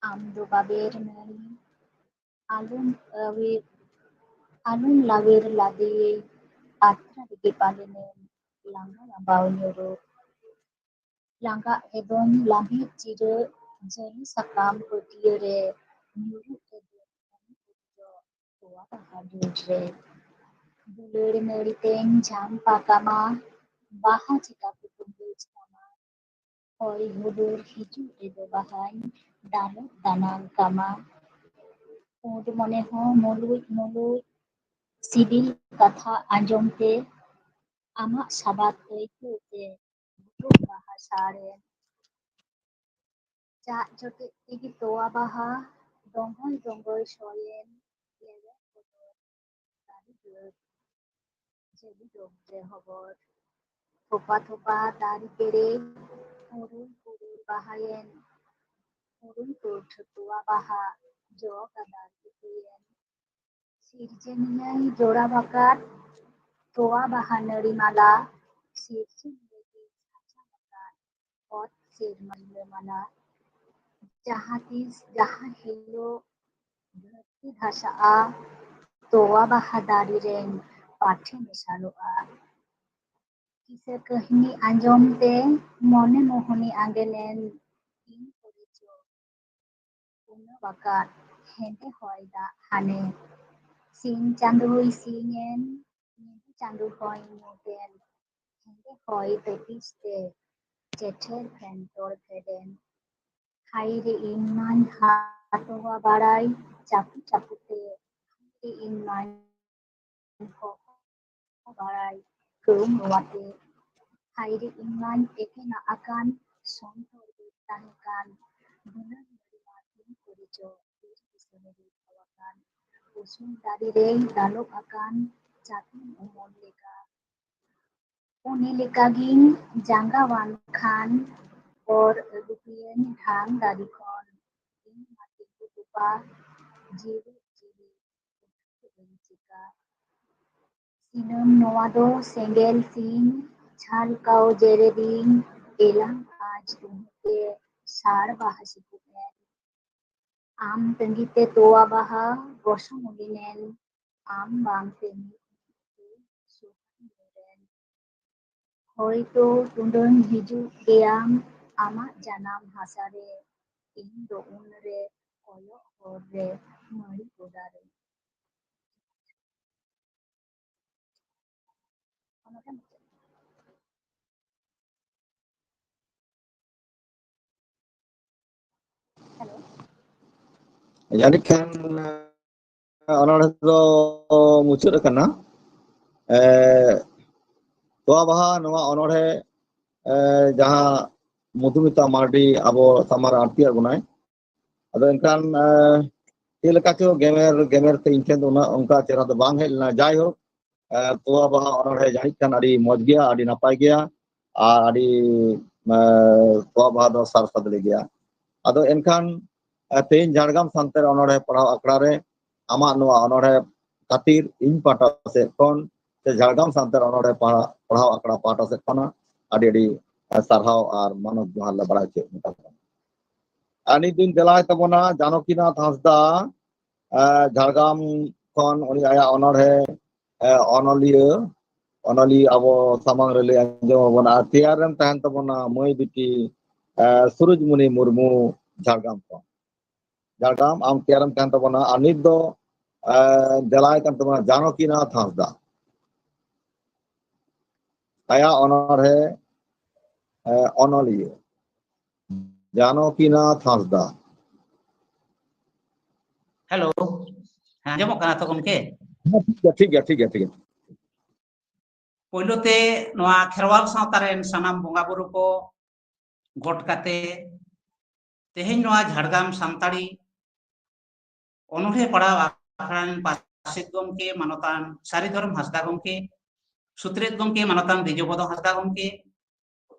amdo baber nari alun lawer lade atra dege palenen langga lambau nyoro langga edon lambi cire jeli sakam putiere nyuru edon toa bahadure buler neriteng jam pakama baha cita kutumbe kama hoi hudur hiju edo bahan dalot danang kama Ud mone ho mulut sibil katha anjom te amak sabat itu te butuh bahasa re cak jote tigi toa baha donggoy soyen lele kodor tadi dur jadi dongje hobor thopa dari pere urun bahayen urun toa baha jo kadar kituyen Sirjeniyai jora bakat toa bahan neri mala sirjin lagi saja bakat pot sirmanda mana jahatis jahan hilo berarti dhasaa toa bahadari ren pathi mesaloa kisa kahini anjom te mone mohoni angenen in korijo una bakat hende hoida hane sin chandui singen Nindi chandu hoi moden hende hoi petiste checher ventor veden haire iman hatowa barai chapu chapute haire iman ho barai keum wate haire iman ekena akan sontor bertahikan benar marimatin kurijo diri diseneri kawakan usun dari rei dalok akan jatin umon leka uni lekaging janggawan khan or rupian dhang dari kon in mati kutupa jiru jiri jika sinam noado senggel sin chal kau jereding elang aj tumke sar bahasi kupen am tengite toa baha gosong ulinen am bang temi Hoito tundang hijau geam amak janam hasare indo unre koyok hore mari kodare. Jadi kan orang itu muncul karena tua baha noa onore jaha Mudhumita Mardi abo samar arti agunai. Ado enkan ilaka cho gamer te inchen una onka chera do bang helna jai ho tua baha onore jani kan adi moj gya adi napai gya ar adi tua baha do sar sadle gya. Ado enkan tein Jhargam santer onore parhau akra re ama noa onore katir in pata se kon se Jhargam santer onore parhau akra pata se kana adi sarhau ar manoj johar la barai che ani din delai tabona Janokinath Hasda Jhargam kon uni aya onore onoli abo samang rele anjom abona tiaran tahan tabona moi biti Surujmuni Murmu Jhargam kon Jhargam am tiaran tahan tabona anit do delai kan tabona Janokinath Hasda aya onore onoli Janokinath Hasda. Hello, anjomok kana to gomke? ठीक है. Poilo te noa kherwal sawta ren sanam bonga buru ko got kate teheny noa Jhargam santari onore pada akran pasit gomke manotan Saridhorom Hasda gomke sutret gomke manotan Dijobodo Hasda gomke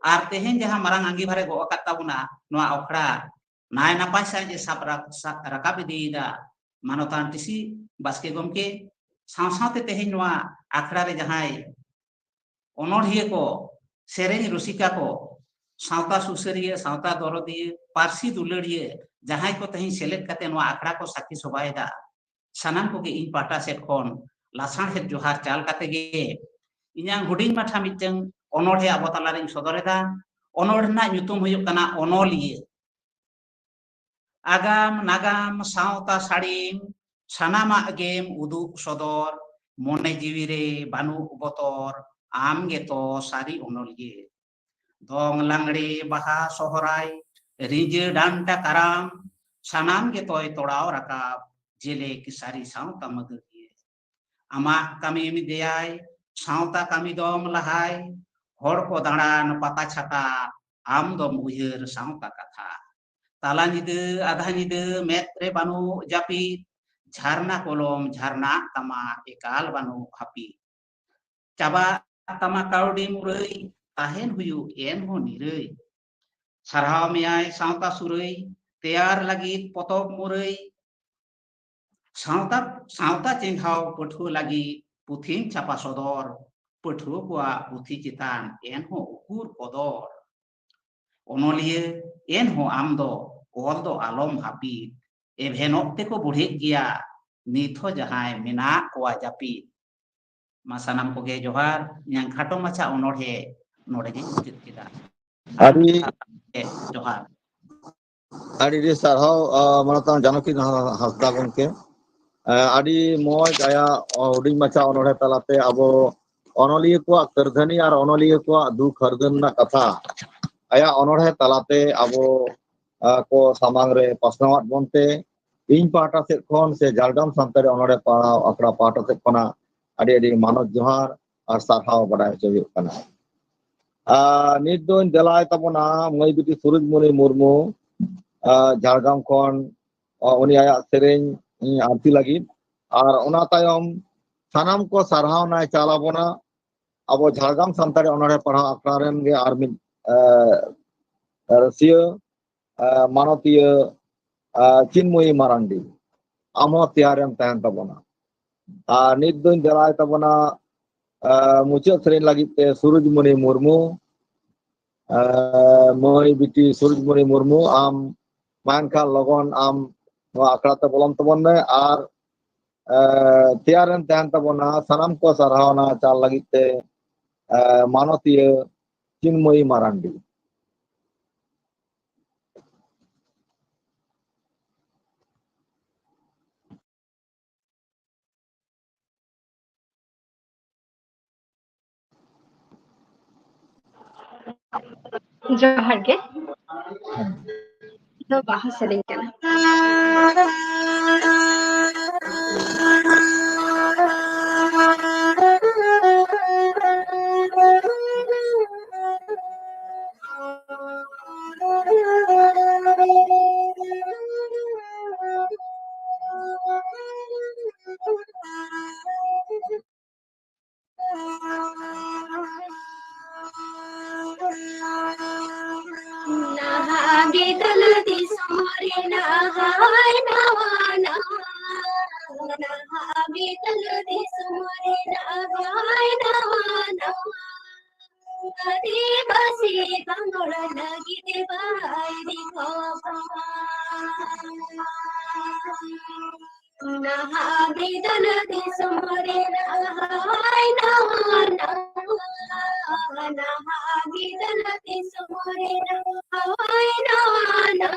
ar teheny jaha marang anggibhare go akat tabuna noa okra nai napai saje sab rakab idida manotan tisi baske gomke saw-sawte teheny noa akra re jahai onorhiya ko sereng rusika ko sawta susariya sawta dorodiya parsi dulariya jahai ko teheny select kate noa akra ko sakhi sobaida sanam ko ge in pata set kon lasang het johar chal kate ge inyang huding matha miteng onorhe abotala ring sodoreda onor na nyutum huyuk kana onoliya agam nagam sawta saring sanama game uduk sodor mone jiwire banu botor am geto sari onolye dong langre baha sohorai rije danta karam sanam getoy torao rakab jele ki sari sawta magye ama kami mi deyai sawta kami dom lahai hor ko daran pata chata am dom uyir sawta katha tala nyide adha nyide metre banu japi Jharna kolom Jharna tama ekal banu hapi Caba tama kaudi murai tahen huyu en ho nirai sarhau miai sawta surai tiar lagi potop murai सावता चेंघाव पठुआ लगी पुथी चापा सदर पठुआ को पुथी चितान एनहो उकुर कदर ओनलिए एनहो आम दो ओल दो आलम happy एभेनोते को बुढ़े गया निथो जहां मेना कोआ जापी मासानाम को गे जोहार yang खाटो माचा ओनोढ़े नोड़े गे मुचित किदा Adi जोहार adi sarhau manatan Janaki Hasda gomke adi moj aya huding macha onore talate abo onoliya ko kardhani ar onoliya ko duk hardan na katha aya onore talate abo ko samang re pasnawat bonte ᱤᱧ ᱯᱟᱦᱴᱟ ᱥᱮᱫ ᱠᱷᱚᱱ ᱥᱮ ᱡᱷᱟᱲᱜᱨᱟᱢ ᱥᱟᱱᱛᱟᱲᱤ ᱚᱱᱚᱲᱦᱮ ᱯᱟᱲᱦᱟᱣ ᱟᱠᱷᱲᱟ ᱯᱟᱦᱴᱟ ᱥᱮᱫ ᱠᱷᱚᱱᱟᱜ ᱟᱹᱰᱤ ᱟᱹᱰᱤ ᱢᱟᱱᱚᱛ ᱡᱚᱦᱟᱨ ᱟᱨ ᱥᱟᱨᱦᱟᱣ ᱵᱟᱲᱟᱭ ᱦᱚᱪᱚ ᱦᱩᱭᱩᱜ ᱠᱟᱱᱟ ᱱᱤᱛ ᱫᱚᱧ ᱫᱮᱞᱟᱭ ᱛᱟᱵᱚᱱᱟ ᱢᱟᱹᱭ ᱵᱤᱴᱤ ᱥᱩᱨᱩᱡᱢᱚᱱᱤ ᱢᱩᱨᱢᱩ ᱡᱷᱟᱲᱜᱨᱟᱢ ᱠᱷᱚᱱ ᱩᱱᱤ ᱟᱭᱟᱜ ᱥᱮᱨᱮᱧ ᱟᱨᱛᱤ ᱞᱟᱹᱜᱤᱫ ᱟᱨ ᱚᱱᱟ ᱛᱟᱭᱚᱢ ᱥᱟᱱᱟᱢ ᱠᱚ ᱥᱟᱨᱦᱟᱣᱱᱟᱭ ᱪᱟᱞ ᱟᱵᱚᱱᱟ ᱟᱵᱚ ᱡᱷᱟᱲᱜᱨᱟᱢ ᱥᱟᱱᱛᱟᱲᱤ ᱚᱱᱚᱲᱦᱮ ᱯᱟᱲᱦᱟᱣ ᱟᱠᱷᱲᱟ ᱨᱮᱱ ᱜᱮ ᱟᱨ ᱢᱤᱫ ᱨᱟᱹᱥᱤᱭᱟᱹ ᱢᱟᱱᱚᱛᱤᱭᱟᱹ चिन्मयी मारांडी आमो तैयारेम तहन तबना नित दोन दलाय तबना मुचाद सेरेन लगित ते सूरजमणि मुर्मू मई बिटी सूरजमणि मुर्मू आम मानखा लगन आम आखड़ा ते बोलम तबन में आर तैयारेम तहन तबना सनाम को सराहना चाल लगित ते मानतीय चिन्मयी मारांडी जोहार गे दो बाहा सेरेኝ कना बीतल दिसमरे नहाय नवाना बीतल दिसमरे नहाय नवाना कदी बसी कंगोड़ लगी देवाय दिखो नहा बीतल दिसमरे नहाय नवाना नहा बीतल दिसमरे नहाय नवाना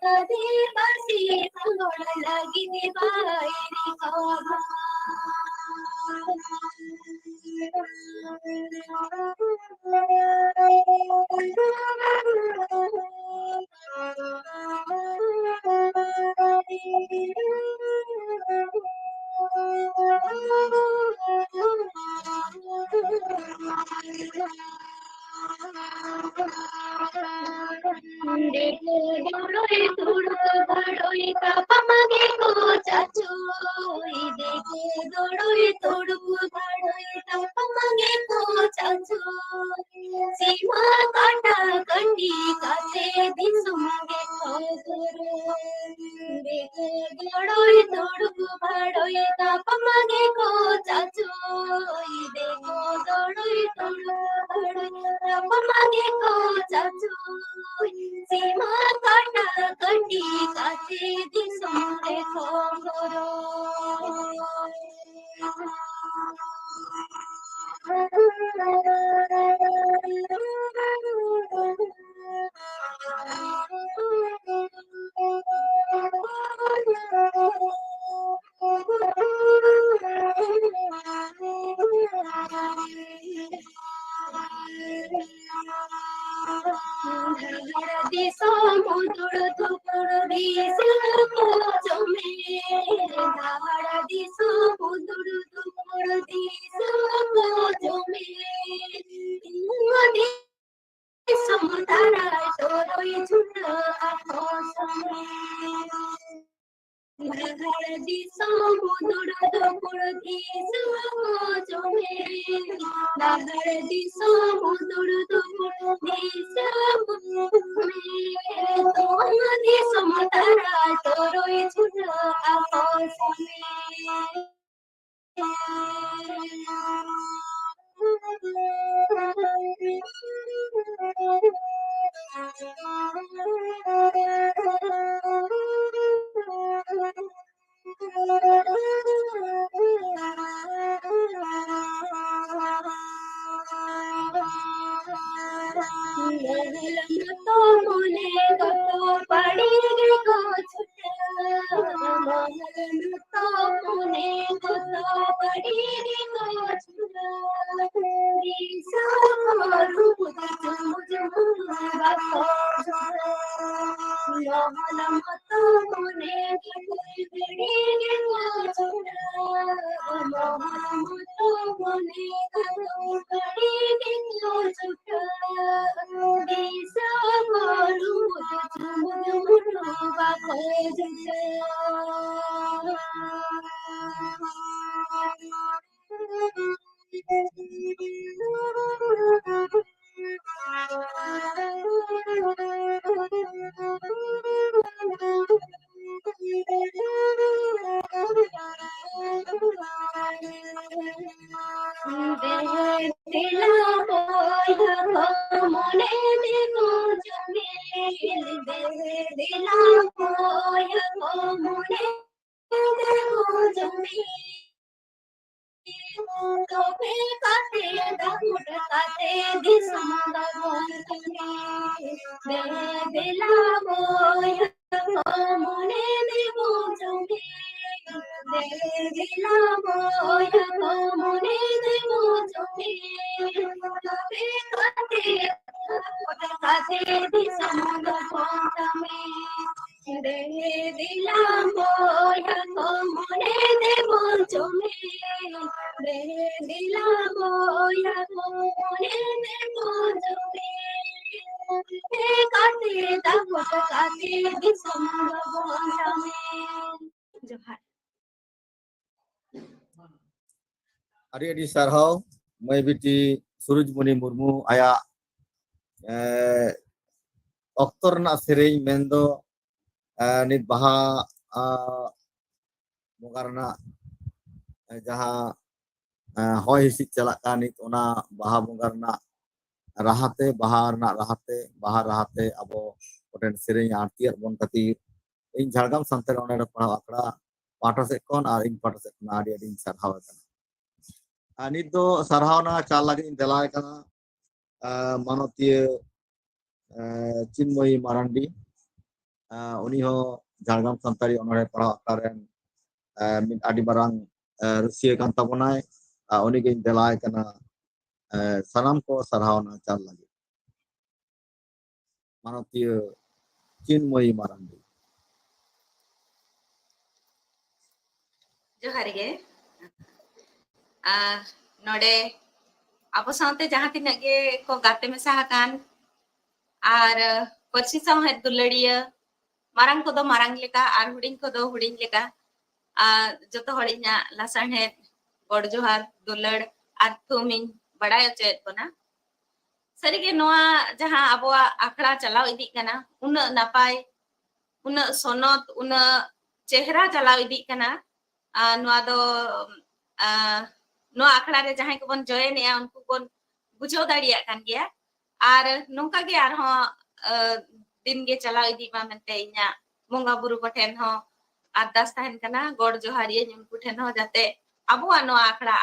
कदी बसी कंगोड़ लगी देवाय दिखो दोड़ोई तुड़ो बड़ोई पापमगे को चाचोई देखे दोड़ोई तुड़ो बड़ोई पापमगे को चाचोई सीमा काटा कंडी काटे दिसुमगे खोदरे देखे दोड़ोई तुड़ो बड़ोई पापमगे को चाचोई देखो दोड़ोई तुड़ो बड़ोई पापमगे को चाचोई सीमा काटा कंडी काटे दिसुमगे खोदरे दिसो मुदुड़ तुपुड़ दिसो जमे धावड़ दिसो मुदुड़ तुपुड़ दिसो जमे समुदारा तोरोई झुंड आखो समय Dhawad दिसो मुदुड़ तुपुड़ Adi sarhau mai biti Surujmuni Murmu aya oktor na sering mendo nit baha mungarna jaha hoy hisik chalak kan nit ona baha mungarna rahate baha rahate abo oten sering artiar bon katir ᱤᱧ ᱡᱷᱟᱲᱜᱨᱟᱢ ᱥᱟᱱᱛᱟᱲ ᱚᱱᱚᱬᱦᱮ ᱯᱟᱲᱦᱟᱣ ᱟᱠᱷᱲᱟ ᱯᱟᱦᱴᱟ ᱥᱮᱫ ᱠᱷᱚᱱ ᱟᱨ ᱤᱧ ᱯᱟᱦᱴᱟ ᱥᱮᱫ ᱠᱷᱚᱱ ᱟᱹᱰᱤ ᱟᱹᱰᱤᱧ ᱥᱟᱨᱦᱟᱣ ᱮᱫᱟ ᱱᱤᱛ ᱫᱚ ᱥᱟᱨᱦᱟᱣᱱᱟ ᱪᱟᱞ ᱞᱟᱹᱜᱤᱫ ᱤᱧ ᱫᱮᱞᱟ ᱟᱠᱟᱱᱟ ᱢᱟᱱᱚᱛᱤᱭᱟᱹ ᱪᱤᱱᱢᱚᱭᱤ ᱢᱟᱨᱟᱱᱰᱤ ᱩᱱᱤ ᱦᱚᱸ ᱡᱷᱟᱲᱜᱨᱟᱢ ᱥᱟᱱᱛᱟᱲᱤ ᱚᱱᱚᱬᱦᱮ ᱯᱟᱲᱦᱟᱣ ᱟᱠᱷᱲᱟ ᱨᱮᱱ ᱢᱤᱫ ᱟᱹᱰᱤ ᱢᱟᱨᱟᱝ ᱨᱩᱥᱤᱭᱟᱹ ᱠᱟᱱ ᱛᱟᱵᱚᱱᱟᱭ ᱩᱱᱤᱜᱤᱧ ᱫᱮᱞᱟᱭ ᱠᱟᱱᱟ ᱥᱟᱱᱟᱢ ᱠᱚ ᱥᱟᱨᱦᱟᱣᱱᱟ ᱪᱟᱞ ᱞᱟᱹᱜᱤᱫ ᱢᱟᱱᱚᱛᱤᱭᱟᱹ ᱪᱤᱱᱢᱚᱭᱤ ᱢᱟᱨᱟᱱᱰᱤ ᱡᱚᱦᱟᱨ ᱜᱮ ᱱᱚᱰᱮ ᱟᱵᱚ ᱥᱟᱶᱛᱮ ᱡᱟᱦᱟᱸ ᱛᱤᱱᱟᱹᱜ ᱜᱮ ᱠᱚ ᱜᱟᱛᱮ ᱢᱮᱥᱟ ᱟᱠᱟᱱ ᱟᱨ ᱯᱟᱹᱨᱥᱤ ᱥᱟᱶᱦᱮᱫ ᱫᱩᱞᱟᱹᱲᱤᱭᱟᱹ ᱢᱟᱨᱟᱝ ᱠᱚᱫᱚ ᱢᱟᱨᱟᱝ ᱞᱮᱠᱟ ᱟᱨ ᱦᱩᱰᱤᱧ ᱠᱚᱫᱚ ᱦᱩᱰᱤᱧ ᱞᱮᱠᱟ ᱡᱚᱛᱚ ᱦᱚᱲ ᱤᱧᱟᱹᱜ ᱞᱟᱥᱟᱲᱦᱮᱫ ᱜᱚᱰ ᱡᱚᱦᱟᱨ ᱫᱩᱞᱟᱹᱲ ᱟᱨ ᱛᱷᱩᱢᱤᱧ ᱵᱟᱲᱟᱭ ᱦᱚᱪᱚᱭᱮᱫ ᱵᱚᱱᱟ ᱥᱟᱹᱨᱤᱜᱮ ᱱᱚᱣᱟ ᱡᱟᱦᱟᱸ ᱟᱵᱚᱣᱟᱜ ᱟᱠᱷᱲᱟ ᱪᱟᱞᱟᱣ ᱤᱫᱤᱜ ᱠᱟᱱᱟ ᱩᱱᱟᱹᱜ ᱱᱟᱯᱟᱭ ᱩᱱᱟᱹᱜ ᱥᱚᱱᱚᱛ ᱩᱱᱟᱹᱜ ᱪᱮᱦᱨᱟ ᱪᱟᱞᱟᱣ ᱤᱫᱤᱜ ᱠᱟᱱᱟ ᱱᱚᱣᱟ ᱫᱚ ᱱᱚᱣᱟ ᱟᱠᱷᱲᱟ ᱨᱮ ᱡᱟᱦᱟᱸᱭ ᱠᱚᱵᱚᱱ ᱡᱚᱭᱮᱱᱮᱜᱼᱟ ᱩᱱᱠᱩ ᱵᱚᱱ ᱵᱩᱡᱷᱟᱹᱣ ᱫᱟᱲᱮᱭᱟᱜ ᱠᱟᱱ ᱜᱮᱭᱟ ᱟᱨ ᱱᱚᱝᱠᱟ ᱜᱮ ᱟᱨᱦᱚᱸ ᱫᱤᱱ ᱜᱮ ᱪᱟᱞᱟᱣ ᱤᱫᱤᱜ ᱢᱟ ᱢᱮᱱᱛᱮ ᱤᱧᱟᱹᱜ ᱵᱚᱸᱜᱟ ᱵᱩᱨᱩ ᱠᱚᱴᱷᱮᱱ ᱦᱚᱸ ᱟᱨᱫᱟᱥ ᱛᱟᱦᱮᱱ ᱠᱟᱱᱟ ᱜᱚᱰ ᱡᱚᱦᱟᱨᱤᱭᱟᱹᱧ ᱩᱱᱠᱩ ᱴᱷᱮᱱ ᱦᱚᱸ ᱡᱟᱛᱮ ᱟᱵᱚᱣᱟᱜ ᱱᱚᱣᱟ ᱟᱠᱷᱲᱟ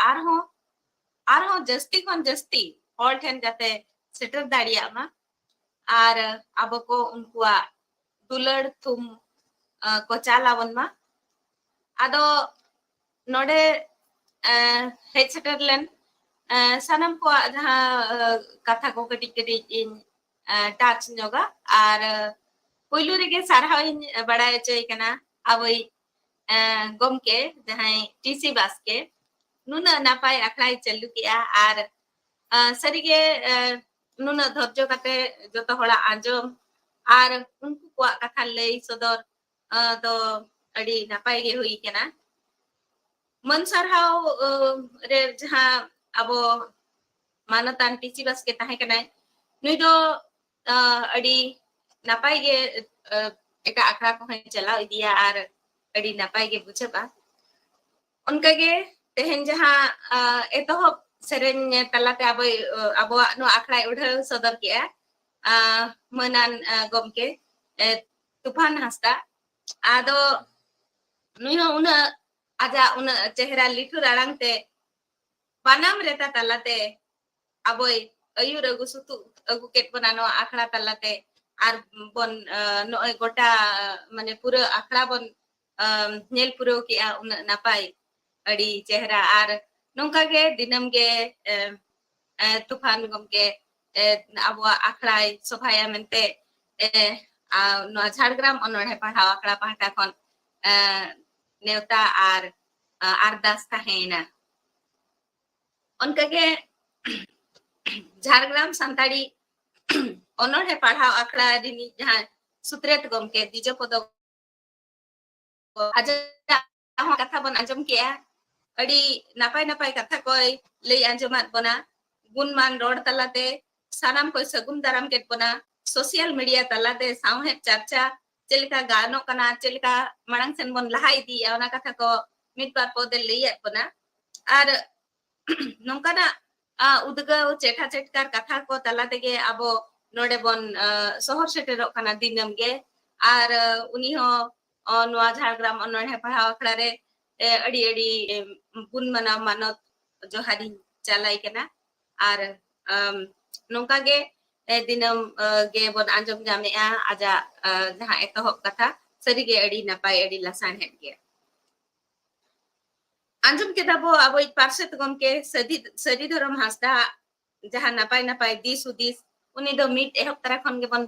ᱟᱨᱦᱚᱸ ᱡᱟᱹᱥᱛᱤ ᱠᱷᱚᱱ ᱡᱟᱹᱥᱛᱤ ᱦᱚᱲ ᱴᱷᱮᱱ ᱡᱟᱛᱮ ᱥᱮᱴᱮᱨ ᱫᱟᱲᱮᱭᱟᱜ ᱢᱟ ᱟᱨ ᱟᱵᱚ ko unkuak dular thum ko chalawon ma ado node hej seter len sanam ko jaha katha ko katik katik in touch nyoga ar puylu rege sarhaw in baday choy kana aboi gomke jahai TC baske nuna napay akhlai chalu kiya ar sarige nuna dhorjo kate joto hola anjom আর उनको कुआ कथा लई सदर तो अड़ी नापाय गे हुई केना मन sarhau re jaha abo manatan TC Baske tahe kanai nui do adi napai ge eka akra ko chalao idia ar adi napai ge buchaba onka ge tehen jaha etohop serenya talate abo no akra udhau sodor kia menan gomke Tufan Hasda ado nui ho una aja una chehra litu rarang te panam reta talate aboy ayur agu sutu agu ket bonano akra talate ar bon noy gota mane pura akra bon nyel puro ki a una napai adi chehra ar nongka ge dinam ge Tufan gomke abwa akrai sophaya mente no Jhargram onore padhaw akra pahta kon neuta ar ardas tahena onkage Jhargram Santari onore padhaw akra dini jahan sutret gomke dijo podo aja katha bon anjom kia adi napai katha koy lei anjomat bona gunman rod talate sanam koy sagun daram ket bona social media talate sauhet charcha chelika gano kana chelika marang sen bon lahai di ona katha ko mitbar pode lei bona ar nongkana udga chetha chetkar katha ko talate ge abo node bon sohor seterok kana dinam ge ar uni ho noa Jhargram onore padhaw akra re adi bun mana manot johari chalai kana ar nongka ge dinam ge bon anjom jamea aja jaha etohop katha sari ge adi napai adi lasan het ge anjom kita bo aboi parset gomke sadi Dhorom Hasda jaha napai dis udis uni do mit ehop tara khon ge bon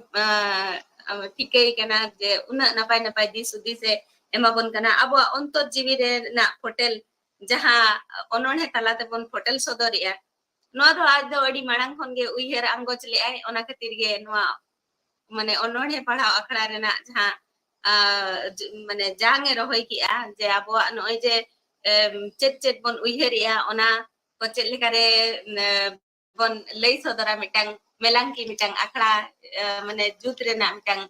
tikei kana je una napai dis udis e emabon kana abo ontor jibi re na hotel jaha onone talate bon hotel sodoria noa do aj do adi marang khon ge uiher angoj le ai ona khatir ge noa mane onone padhaw akra rena jaha mane jang e rohoi ki a je abo noi je chet bon uiheria ona ko chet lekare bon lei sodora mitang melanki mitang akra mane jut rena mitang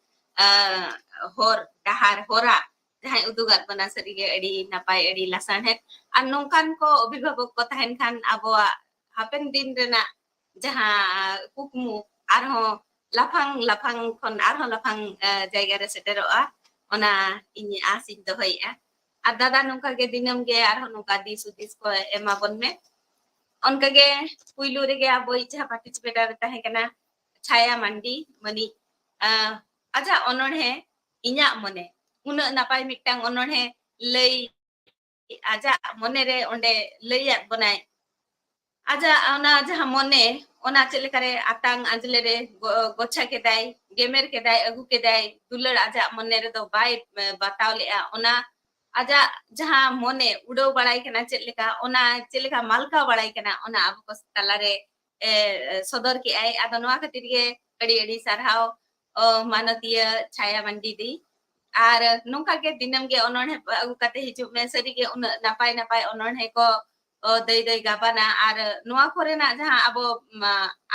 hor dahar hora jahan udugat bana sari ge adi napai adi lasan het an nongkan ko obhibhabok ko tahen khan abo hapen din rena jaha kukmu arho lafang khon arho lafang jaiga re seteroa ona ini asin dohoi ar dada nongka ge dinam ge arho nongka dis udis ko emabon me onka ge puilu re ge abo jaha participator tahe kana Chaya Mandi mani aja onone inya mone una napai mitang onone lei aja mone re onde leiat bonai aja ona jaha mone ona chelekare atang anjle re gocha kedai gemer kedai agu kedai dular aja mone re do bai bataw le ona aja jaha mone udo balai kana cheleka ona cheleka malka balai kana ona abu ko talare sodor ki ai ado noa khatir ge adi sarhaw manotiya Chaya Mandi di ar nongka ge dinam ge onone agu kate hiju me sari ge una napai onone ko dai gabana ar noa korena jaha abo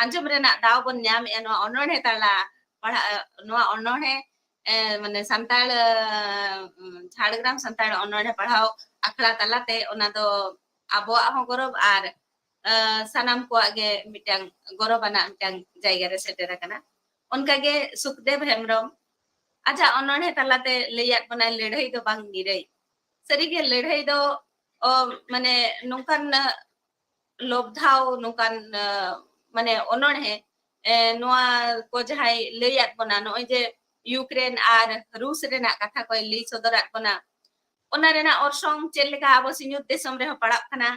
anjom rena daw bon nyam e noa onone tala noa onone mane santal Jhargram santal onone padhaw akra talate ona do abo ho gorob ar sanam ko ge mitang gorobana mitang jaiga re setera kana onka ge Sukdev Hemrom aja onone talate leyat bana ledhai do bang nirei sari ge ledhai do mane nongkan lobdhaw nongkan mane onone noa ko jahai leyat bana noi je Ukraine ar Rus rena katha ko lei sodorat bana ona rena orsong cheleka abo sinyut desom re padak kana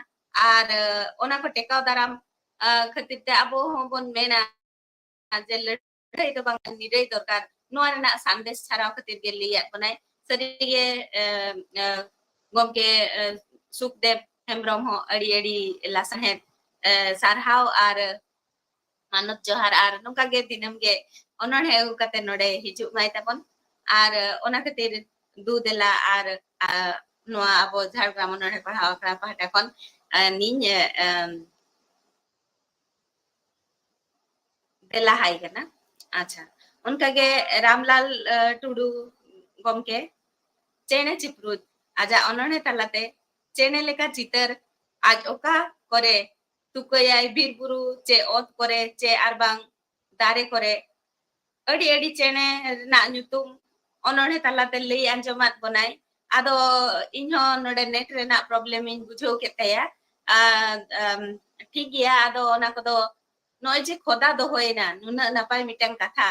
ar ona ko tekaw daram khatir te abo bon mena je ledhai do bang nirei dorkar noa rena sandesh charaw khatir ge leyat banai sari ge gomke Sukdev Hemrom ho adi lasan het sarhaw ar manut johar ar nongka ge dinam ge onor he kate node hiju mai tabon ar ona khatir du dela ar ᱱᱚᱣᱟ ᱟᱵᱚ ᱡᱷᱟᱲᱜᱨᱟᱢ ᱚᱱᱚᱬᱦᱮ ᱯᱟᱲᱦᱟᱣ ᱟᱠᱷᱲᱟ ᱯᱟᱦᱴᱟ ᱠᱷᱚᱱ ᱱᱤᱧ ᱫᱮᱞᱟᱦᱟᱭ ᱠᱟᱱᱟ ᱟᱪᱪᱷᱟ ᱚᱱᱠᱟᱜᱮ ᱨᱟᱢᱞᱟᱞ ᱴᱩᱰᱩ ᱜᱚᱢᱠᱮ ᱪᱮᱬᱮ ᱪᱤᱯᱨᱩᱫ ᱟᱡᱟᱜ ᱚᱱᱚᱬᱦᱮ ᱛᱟᱞᱟᱛᱮ ᱪᱮᱬᱮ ᱞᱮᱠᱟ ᱪᱤᱛᱟᱹᱨ ᱟᱡ ᱚᱠᱟ ᱠᱚᱨᱮ ᱛᱩᱠᱟᱹᱭᱟᱭ ᱵᱤᱨ ᱵᱩᱨᱩ ᱪᱮ ᱚᱛ ᱠᱚᱨᱮ ᱪᱮ ᱟᱨᱵᱟᱝ ᱫᱟᱨᱮ ᱠᱚᱨᱮ ᱟᱹᱰᱤ ᱪᱮᱬᱮ ᱨᱮᱱᱟᱜ ᱧᱩᱛᱩᱢ ᱚᱱᱚᱬᱦᱮ ᱛᱟᱞᱟᱛᱮ ᱞᱟᱹᱭ ᱟᱸᱡᱚᱢᱟᱫ ᱵᱚᱱᱟᱭ ᱟᱫᱚ ᱤᱧᱦᱚᱸ ᱱᱚᱰᱮ ᱱᱮᱴ ᱨᱮᱱᱟᱜ ᱯᱨᱚᱵᱞᱮᱢ ᱤᱧ ᱵᱩᱡᱷᱟᱹᱣ ᱠᱮᱫ ᱛᱟᱭᱟ ᱴᱷᱤᱠ ᱜᱮᱭᱟ ᱟᱫᱚ ᱚᱱᱟ ᱠᱚᱫᱚ ᱱᱚᱜᱼᱚᱭ ᱡᱮ ᱠᱷᱚᱫᱟ ᱫᱚᱦᱚᱭᱮᱱᱟ ᱱᱩᱱᱟᱹᱜ ᱱᱟᱯᱟᱭ ᱢᱤᱫᱴᱟᱝ ᱠᱟᱛᱷᱟ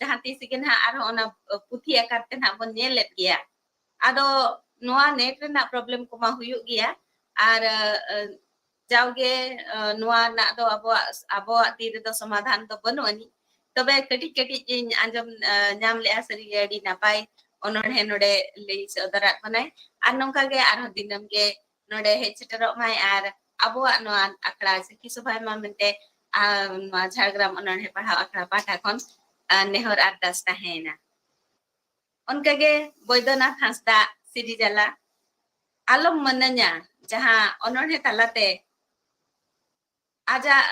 ᱡᱟᱦᱟᱸ ᱛᱤᱥ ᱜᱮ ᱱᱟᱦᱟᱜ ᱟᱨᱦᱚᱸ ᱚᱱᱟ ᱯᱩᱛᱷᱤ ᱟᱠᱟᱨ ᱛᱮ ᱱᱟᱦᱟᱜ ᱵᱚᱱ ᱧᱮᱞᱮᱫ ᱜᱮᱭᱟ ᱟᱫᱚ ᱱᱚᱣᱟ ᱱᱮᱴ ᱨᱮᱱᱟᱜ ᱯᱨᱚᱵᱞᱮᱢ ᱠᱚᱢᱟ ᱦᱩᱭᱩᱜ ᱜᱮᱭᱟ ᱟᱨ ᱡᱟᱣᱜᱮ ᱱᱚᱣᱟ ᱨᱮᱱᱟᱜ ᱫᱚ ᱟᱵᱚᱣᱟᱜ ᱛᱤ ᱨᱮᱫᱚ ᱥᱚᱢᱟᱫᱷᱟᱱ ᱫᱚ ᱵᱟᱹᱱᱩᱜ ᱟᱹᱱᱤᱡ ᱛᱚᱵᱮ ᱠᱟᱹᱴᱤᱡ ᱤᱧ ᱟᱸᱡᱚᱢ ᱧᱟᱢ ᱞᱮᱜᱼᱟ ᱥᱟᱹᱨᱤᱜᱮ ᱟᱹᱰᱤ ᱱᱟᱯᱟᱭ ᱚᱱᱚᱬᱦᱮ ᱱᱚᱰᱮ ᱞᱟᱹᱭ ᱥᱚᱫᱚᱨᱟᱜ ᱵᱚᱱᱟᱭ ᱟᱨ ᱱᱚᱝᱠᱟ ᱜᱮ ᱟᱨᱦᱚᱸ ᱫᱤᱱᱟᱹᱢ ᱜᱮ ᱱᱚᱰᱮ ᱦᱮᱡ ᱥᱮᱴᱮᱨᱚᱜ ᱢᱟᱭ ᱟᱨ ᱟᱵᱚᱣᱟᱜ ᱱᱚᱣᱟ ᱟᱠᱷᱲᱟ ᱥᱟᱹᱠᱷᱤ ᱥᱚᱵᱷᱟᱭ ᱢᱟ ᱢᱮᱱᱛᱮ ᱱᱚᱣᱟ ᱡᱷᱟᱲᱜᱨᱟᱢ ᱚᱱᱚᱬᱦᱮ ᱯᱟᱲᱦᱟᱣ ᱟᱠᱷᱲᱟ ᱯᱟᱦᱴᱟ ᱠᱷᱚᱱ ᱱᱮᱦᱚᱨ ᱟᱨᱫᱟᱥ ᱛᱟᱦᱮᱸᱭᱮᱱᱟ ᱚᱱᱠᱟᱜᱮ ᱵᱳᱭᱫᱚᱱᱟᱛᱷ ᱦᱟᱸᱥᱫᱟ ᱥᱤᱨᱤᱡᱟᱞᱟ ᱟᱞᱚᱢ ᱢᱟᱹᱱᱟᱹᱧᱟ ᱡᱟᱦᱟᱸ ᱚᱱᱚᱬᱦᱮ ᱛᱟᱞᱟᱛᱮ ᱟᱡᱟᱜ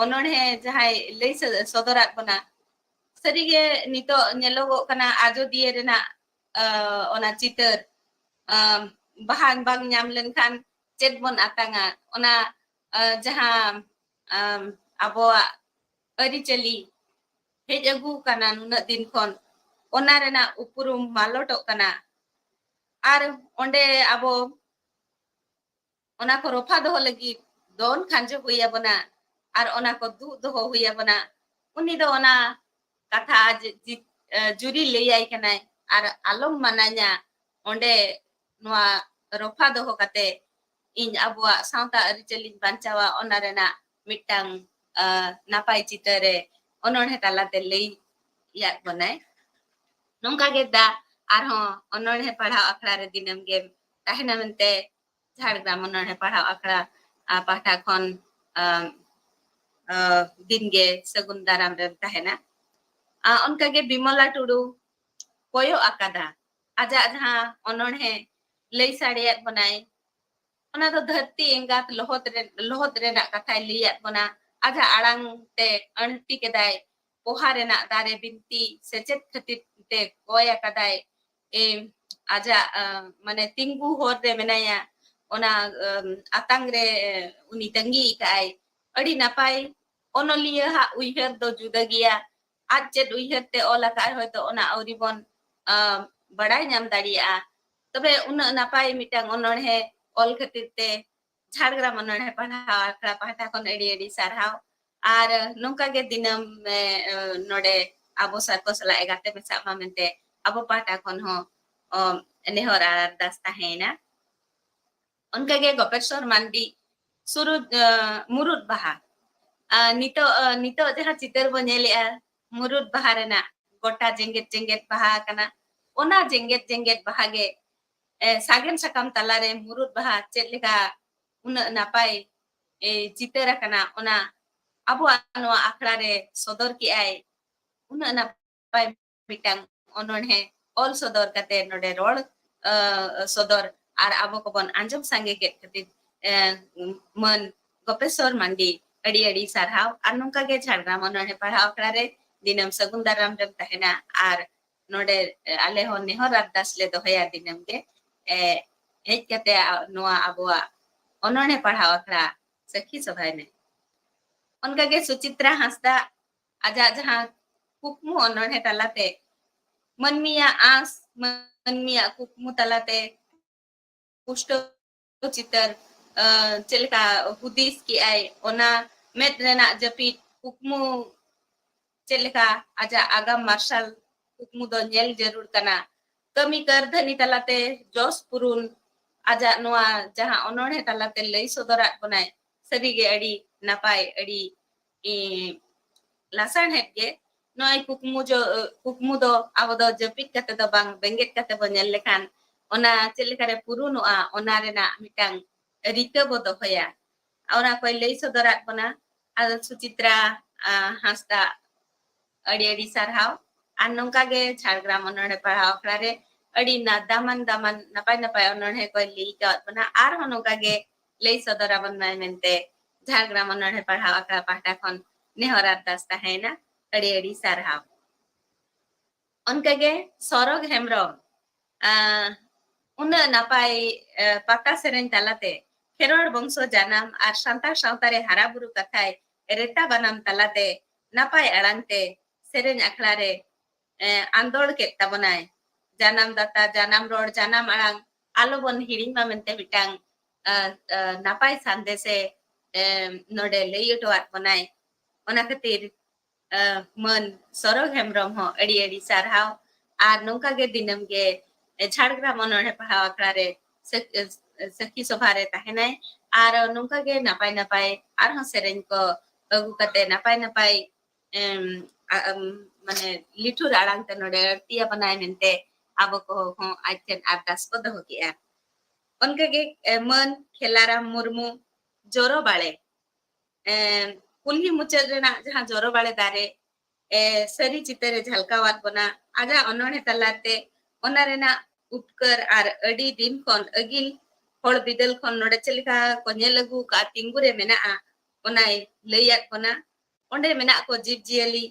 ᱚᱱᱚᱬᱦᱮ ᱡᱟᱦᱟᱸᱭ ᱞᱟᱹᱭ ᱥᱚᱫᱚᱨᱟᱫ ᱵᱚᱱᱟ ᱥᱟᱹᱨᱤᱜᱮ ᱱᱤᱛᱚᱜ ᱧᱮᱞᱚᱜᱚᱜ ᱠᱟᱱᱟ ᱟᱡᱚᱫᱤᱭᱟᱹ ᱨᱮᱱᱟᱜ ᱚᱱᱟ ᱪᱤᱛᱟᱹᱨ ᱵᱟᱦᱟ ᱵᱟᱝ ᱧᱟᱢ lenkhan ᱪᱮᱫ ᱵᱚᱱ ᱟᱛᱟᱝᱟ ᱚᱱᱟ ᱡᱟᱦᱟᱸ ᱟᱵᱚᱣᱟᱜ ᱟᱹᱨᱤᱪᱟᱹᱞᱤ ᱦᱮᱡ ᱟᱹᱜᱩ ᱠᱟᱱᱟ ᱱᱩᱱᱟᱹᱜ ᱫᱤᱱ ᱠᱷᱚᱱ ᱚᱱᱟ ᱨᱮᱱᱟᱜ ᱩᱯᱨᱩᱢ ᱢᱟᱞᱚᱴᱚᱜ ᱠᱟᱱᱟ ᱟᱨ ᱚᱸᱰᱮ ᱟᱵᱚ ᱚᱱᱟ ᱠᱚ ᱨᱚᱯᱷᱟ ᱫᱚᱦᱚ ᱞᱟᱹᱜᱤᱫ ᱫᱚᱱ ᱠᱷᱟᱸᱡᱚ ᱦᱩᱭ ᱟᱵᱚᱱᱟ ᱟᱨ ᱚᱱᱟ ᱠᱚ ᱫᱩᱜ ᱫᱚᱦᱚ ᱦᱩᱭ ᱟᱵᱚᱱᱟ ᱩᱱᱤ ᱫᱚ ᱚᱱᱟ ᱠᱟᱛᱷᱟ ᱡᱩᱨᱤ ᱞᱟᱹᱭᱟᱭ ᱠᱟᱱᱟᱭ ᱟᱨ ᱟᱞᱚᱢ ᱢᱟᱱᱟᱧᱟ ᱚᱸᱰᱮ ᱱᱚᱣᱟ ᱨᱚᱯᱷᱟ ᱫᱚᱦᱚ ᱠᱟᱛᱮ ᱤᱧ ᱟᱵᱚᱣᱟᱜ ᱥᱟᱶᱛᱟ ᱟᱹᱨᱤᱪᱟᱹᱞᱤᱧ ᱵᱟᱧᱪᱟᱣᱟ ᱚᱱᱟ ᱨᱮᱱᱟᱜ ᱢᱤᱫᱴᱟᱝ ᱱᱟᱯᱟᱭ ᱪᱤᱛᱟᱹᱨᱮ ᱚᱱᱚᱬᱦᱮ ᱛᱟᱞᱟᱛᱮ ᱞᱟᱹᱭ ᱭᱟᱫ ᱵᱚᱱᱟᱭ ᱱᱚᱝᱠᱟ ᱜᱮ ᱟᱨᱦᱚᱸ ᱚᱱᱚᱬᱦᱮ ᱯᱟᱲᱦᱟᱣ ᱟᱠᱷᱲᱟ ᱨᱮ ᱫᱤᱱᱟᱹᱢ ᱜᱮ ᱛᱟᱦᱮᱱᱟ ᱢᱮᱱᱛᱮ ᱡᱷᱟᱲᱜᱨᱟᱢ ᱚᱱᱚᱬᱦᱮ ᱯᱟᱲᱦᱟᱣ ᱟᱠᱷᱲᱟ ᱯᱟᱦᱴᱟ ᱠᱷᱚᱱ ᱫᱤᱱᱜᱮ ᱥᱟᱹᱜᱩᱱ ᱫᱟᱨᱟᱢ ᱨᱮ ᱛᱟᱦᱮᱱᱟ ᱚᱱᱠᱟᱜᱮ ᱵᱤᱢᱚᱞᱟ ᱴᱩᱰᱩ ᱠᱚᱭᱚᱜ ᱟᱠᱟᱫᱟ ᱟᱡᱟᱜ ᱡᱟᱦᱟᱸ ᱚᱱᱚᱬᱦᱮ ᱞᱟᱹᱭ ᱥᱟᱰᱮᱭᱟᱫ ᱵᱚᱱᱟᱭ ᱚᱱᱟ ᱫᱚ ᱫᱷᱟᱹᱨᱛᱤ ᱮᱸᱜᱟᱛ ᱞᱚᱦᱚᱫ ᱨᱮᱱᱟᱜ ᱠᱟᱛᱷᱟᱭ ᱞᱟᱹᱭᱟᱫ ᱵᱚᱱᱟ ᱟᱡᱟᱜ ᱟᱲᱟᱝ ᱛᱮ ᱟᱹᱲᱛᱤ ᱠᱮᱫᱟᱭ ᱯᱚᱦᱟ ᱨᱮᱱᱟᱜ ᱫᱟᱨᱮ ᱵᱤᱱᱛᱤ ᱥᱮᱪᱮᱫ ᱠᱷᱟᱹᱛᱤᱨ te koya kadai aja mane tinggu hor de menaya ona atang re uni tangi kai adi napai onolia ha uiher do juda gia achet uiher te ola kai hoyto ona auribon badai nyam daria tobe una napai mitang ononhe ol khatir te Jhargram ononhe pahnaw akra pahta kon edi sarhaw ar nongka ge dinam node abo sarko sala egate mesa mamente abo pahta kon ho nehor ardas tahena onka ge gopeshwar mandi surud murud baha nito jaha chitar bo nyelea murud baha rena gota jenget baha kana ona jenget baha ge sagen sakam talare murud baha chelika una napai chitar kana ona abo anwa akra re sodor ki ai una napai mitang ononhe ol sodor kate node rol sodor ar abo ko bon anjom sange ke khatir man gopeshwar mandi adi sarhaw ar nongka ge Jhargram ononhe pahraw akra re dinam sagun daram rem tahena ar node ale hon nehor ardas le dohaya dinam ge hej kate noa aboa ononhe pahraw akra sakhi sabhay me onka ge Suchitra Hasda aja jahan kukmu ononhe talate manmiya as manmiya kukmu talate pushto chitar chelka hudis ki ai ona med rena japit kukmu chelka aja agam marshal kukmu do nyel jarur kana kami kar dhani talate jos purun aja noa jahan ononhe talate lay sodorat bonai sarige adi napai adi lasan het ge noi kukmu do abo do japit kate do bang benget kate bo nyel lekhan ona chelekare purunoa ona rena mitang rika bo dohoya ona koy lay sodorat bona ada Suchitra Hasda adi sarhaw ar nongka ge Jhargram ononhe pahraw akra re ᱟᱹᱰᱤ दामन ᱱᱟᱯᱟᱭ ᱱᱟᱯᱟᱭ ᱚᱱᱚᱬᱦᱮ ᱠᱚ ᱞᱟᱹᱭ ᱠᱟᱣᱟᱫ ᱵᱚᱱᱟ ᱟᱨᱦᱚᱸ ᱱᱚᱝᱠᱟ ᱜᱮ ᱞᱟᱹᱭ ᱥᱚᱫᱚᱨᱟᱵᱚᱱ ᱢᱟᱭ ᱢᱮᱱᱛᱮ ᱡᱷᱟᱲᱜᱨᱟᱢ ᱚᱱᱚᱬᱦᱮ ᱯᱟᱲᱦᱟᱣ ᱟᱠᱷᱲᱟ ᱯᱟᱦᱴᱟ ᱠᱷᱚᱱ ᱱᱮᱦᱚᱨ ᱟᱨᱫᱟᱥ ᱛᱟᱦᱮᱸᱱᱟ ᱟᱹᱰᱤ ᱟᱹᱰᱤ ᱥᱟᱨᱦᱟᱣ ᱚᱱᱠᱟᱜᱮ ᱥᱚᱨᱚᱜ ᱦᱮᱢᱵᱨᱚᱢ ᱩᱱᱟᱹᱜ ᱱᱟᱯᱟᱭ ᱯᱟᱛᱟ ᱥᱮᱨᱮᱧ ᱛᱟᱞᱟᱛᱮ ᱠᱷᱮᱨᱣᱟᱲ ᱵᱚᱝᱥᱚ ᱡᱟᱱᱟᱢ ᱟᱨ ᱥᱟᱱᱛᱟᱲ ᱥᱟᱶᱛᱟ ᱨᱮ ᱦᱟᱨᱟᱵᱩᱨᱩ ᱠᱟᱛᱷᱟᱭ ᱨᱮᱛᱟ ᱵᱟᱱᱟᱢ ᱛᱟᱞᱟᱛᱮ ᱱᱟᱯᱟᱭ ᱟᱲᱟᱝ te ᱥᱮᱨᱮᱧ ᱟᱠᱷᱲᱟ ᱨᱮ ᱟᱸᱫᱳᱲ ᱠᱮᱫ ᱛᱟᱵᱚᱱᱟᱭ janam data janam ror janam arang alo bon hiring ma mente mitang napai sandese node lay otowat bonai ona khatir man sorog hemrom ho adi adi sarhaw ar nongka ge dinam ge jhargram onore pahau akra re sakhi sobha re tahenai ar nongka ge napai napai ar ho sereng ko agu kate napai napai mane litur arang te node tia banai mente abo ko hon aiten ardas ko doho kia onka ge man khelaram murmu joro bale kulhi muchad rena jahan joro bale dare sari chitere jhalkawat bona aja onone talate ona rena upkar ar adi din kon agil hol bidal kon node chelika ko nyelagu ka tingure mena a onai layat bona onde mena ko jib jiali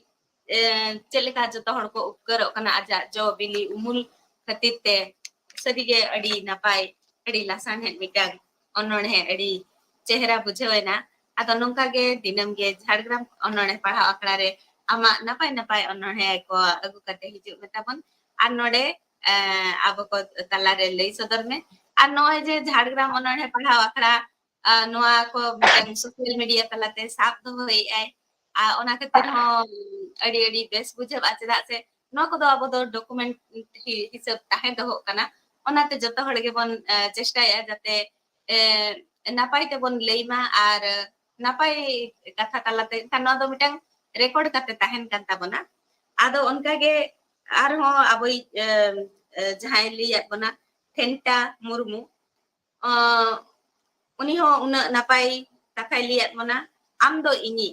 chelika joto hor ko upkar kana aja jo bili umul khatir te sarige adi napai adi lasan het mitang onone adi chehra bujhawana ado nongka ge dinam ge jhargram onone pahau akra re ama napai napai onone ko agu kate hiju metabon ar node abo ko talare lay sodor me ar noy je jhargram onone pahau akra noa ko mitang social media talate sap do hoi ai ona khatir ho adi adi bes bujhab acheda se no ko do abo do document hisab tahen do kana onate joto hor ge bon chesta ya jate napai te bon leima ar napai katha talate kano do mitang record kate tahen kan tabona ado onka ge ar ho aboi jahai liyat bona Thenta Murmu uni ho una napai kathai liyat bona am do ini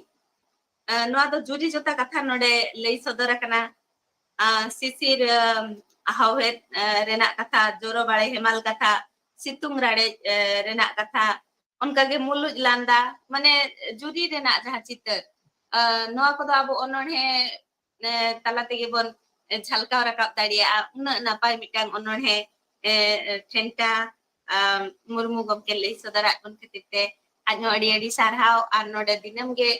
noa do juri jota katha node lay sodora kana sisir ahawet rena katha joro bale hemal katha situng rade rena katha onka ge muluj landa mane juri rena jaha chitar noa ko do abo onone tala tege bon jhalkaw rakap daria una napai mitang onone Thenta Murmu gomke lay sodora kon khatite anyo adi adi sarhaw ar node dinam ge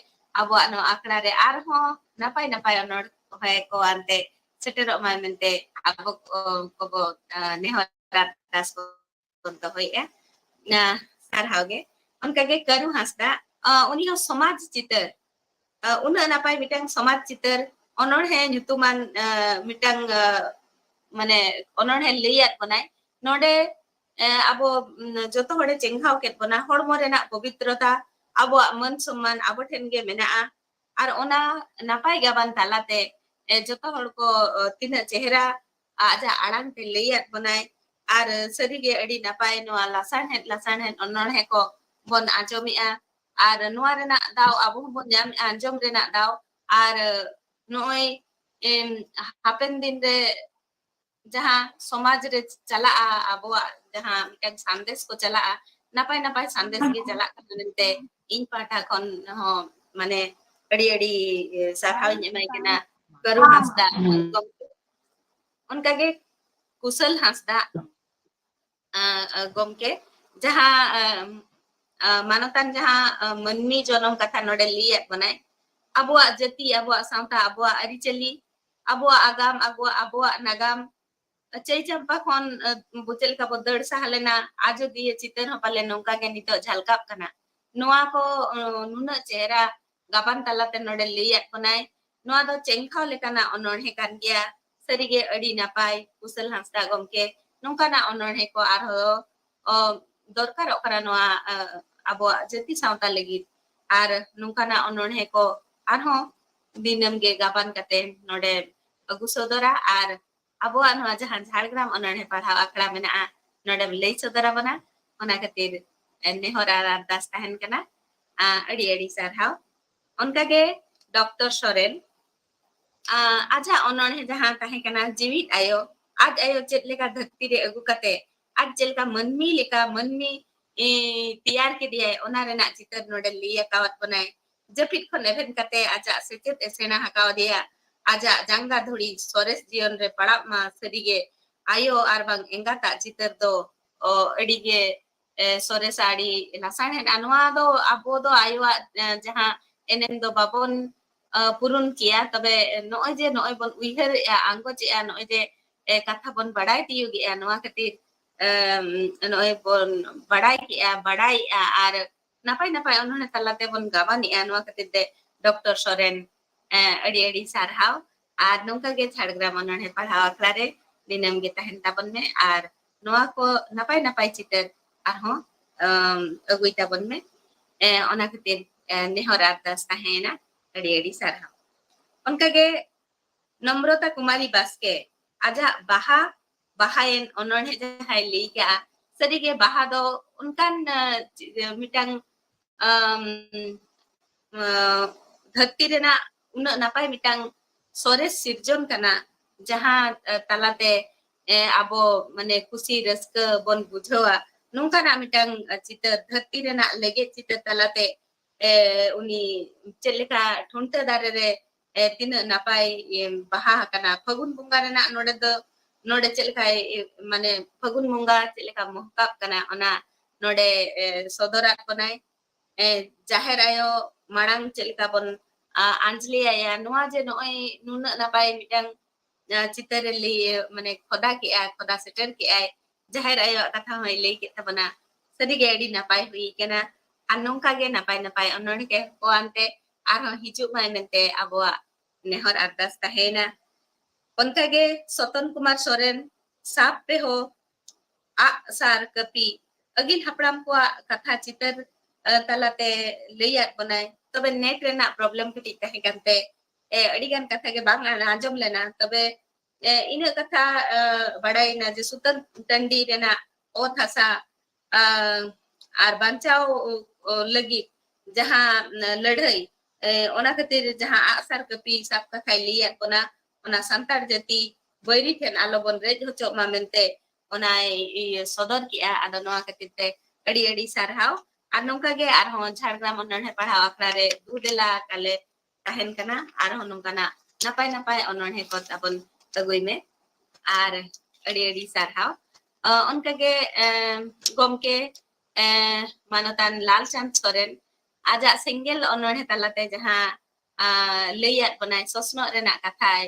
abo ano akra re ar ho napai napai onor hoy ko ante seterok ma mente abo ko nehorat das kon to hoy na sarhaw ge onka ge Karu Hasda uni ho somaj chitar una napai mitang somaj chitar onor he nyutuman mitang mane onor he liyat bonai node abo joto hore chenghaw ket bona hormo rena pavitrota abo man सम्मान abo then ge mena ar ona napai gaban talate joto hor ko tina chehra aja arang te leyat bonai ar sari ge adi napai no lasan het onor he ko bon ajomia ar noa rena daw abo bon nyam anjom rena daw ar noi hapen din re jaha somaj re chala abo jaha mitang sandes ko chala napai napai sandes ge chala kanente in pata kon ho mane adi adi sarhaw nyamai kana Karu Hasda onka ge Kusal Hasda gomke jaha manotan jaha manmi jonom katha node liyat bonai abuak jati abuak sawta abuak aricali abuak agam abuak nagam chay champa khon buchel ka bodar sahalena ajo diye chitar ho pale nongka ge nito jhalkap kana noa ko nuna chehra gaban talate node liyat bonai noa do chengkhaw lekana onorhe kan gya sarige adi napai Kusal Hasda gomke nongka na onorhe ko arho dorkarok kana noa abo jati sawta legit ar nongka na onorhe ko arho dinam ge gaban kate node agu sodora ar abo noa jahan Jhargram onorhe parhaw akra mena node lay sodora bona ona khatir nehor ardas tahen kana adi adi sarhaw onka ge Dr. Soren aja onorhe jahan tahen kana jivit ayo आज ayo chet leka धरती रे agu kate आज chet leka manmi tiyar ke dia ona rena chitar node liya kawat banai japit khon even kate aja sechet esena hakaw dia aja jangga dhuri sores jion re padap ma serige ayo ar bang engata chitar do adige sores adi lasane anwa do abo do ayo jaha enem do babon purun kia tabe noy je noy bon uiher anggo je noy je katha bon badai tiyu gi noa khatir noy bon badai ki badai ar napai napai onone talate bon gabani noa khatir de Dr. Soren adi sarhaw ar nongka ge Jhargram onone padhaw akla re dinam ge tahen tabon me ar noa ko napai napai chitar arhon agui tabon me ona khatir nehor ardas tahena adi sarhaw onka ge Namrata Kumari Baske aja bahaen onone jahai leika sarige baha do unkan mitang धरती रेना उन नापाय मिटांग Soros सिरजन कना जहां तालाते आबो माने खुशी rusk बन बुझवा नोंका ना मिटांग चितर धरती रेना लेगे चितर तालाते उनी चलेका ठुंटा दारे रे तीन नापाय बाहा कना फगुन बुंगा रेना नोडे चलेका माने फगुन बुंगा चलेका मोहकाप कना ओना नोडे सदरा बनाय जाहेर आयो माड़ांग चलेका बन आंजलि आया नुआ जे नोय नुन नापाय मिटांग चितर ले माने खोदा के खोदा सेटर के जाहेर आयो कथा होय ले के तबना सदी गे एडी नापाय हुई केना अनोंका गे नापाय नापाय अनोन के को अंते आरो हिजु माय मेनते आबोआ नेहर अरदास ताहेना उनका गे सतन कुमार सोरेन साप पे हो आ सार कपी अगिन हपड़ाम को कथा चितर तालाते लेयात बनाय तबे नेट रेना प्रॉब्लम कटी तहे kanते अडिगान कथा के बांग आंजम लेना तबे इन कथा बड़ाई ना जे सुतन टंडी रेना ओ थासा आर बांचाओ लगी जहां लड़ाई ओना खातिर जहां आसार कपी साप कथा लिया कोना ओना संतार जाति बैरी ठेन आलो बन रेज होचो मा मेनते ओना सदर किया आदो नोआ खातिर ते अड़ी अड़ी सारहाव ar nongka ge ar hon Jhargram onone padhaw akla re dudela kale tahen kana ar hon nongka na napai napai onone ko tabon tagoi me ar adi sarhaw onka ge gomke manotan Lalchand Soren aja single onone talate jaha leyat banai sosno rena kathai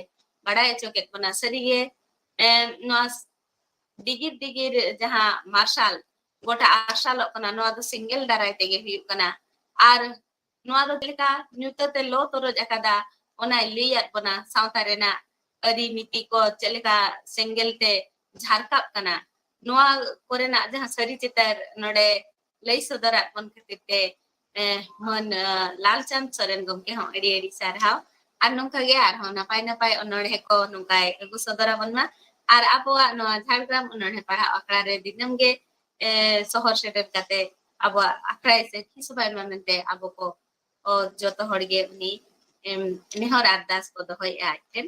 badai choket bana sarige no digir jaha marshal गोटा आशाल कना नोआ दो single दाराय तेगे हुयु कना are नोआ दो लेका न्यूतते लो तोरो जकादा ओना लियात बना सावता रेना अरी नीति को चलेका सिंगल ते झारकाप कना नोआ कोरेना जहां सरी चितर नोडे लई सदरा बन खतिते मन लालचंद सोरेन गमके हो एडी एडी सारहाव आर नोंका गे आर हो नापाय नापाय ओनोडे को नोंकाय एगु सदरा बनना आर आपोआ नोआ Jhargram ओनोडे पढ़ा अकड़ा रे दिनम गे शहर सेटर काते अब आखराय से खिसबाय मानते अब को जतो हड़गे उनी नेहर अरदास को दोहय आइटेन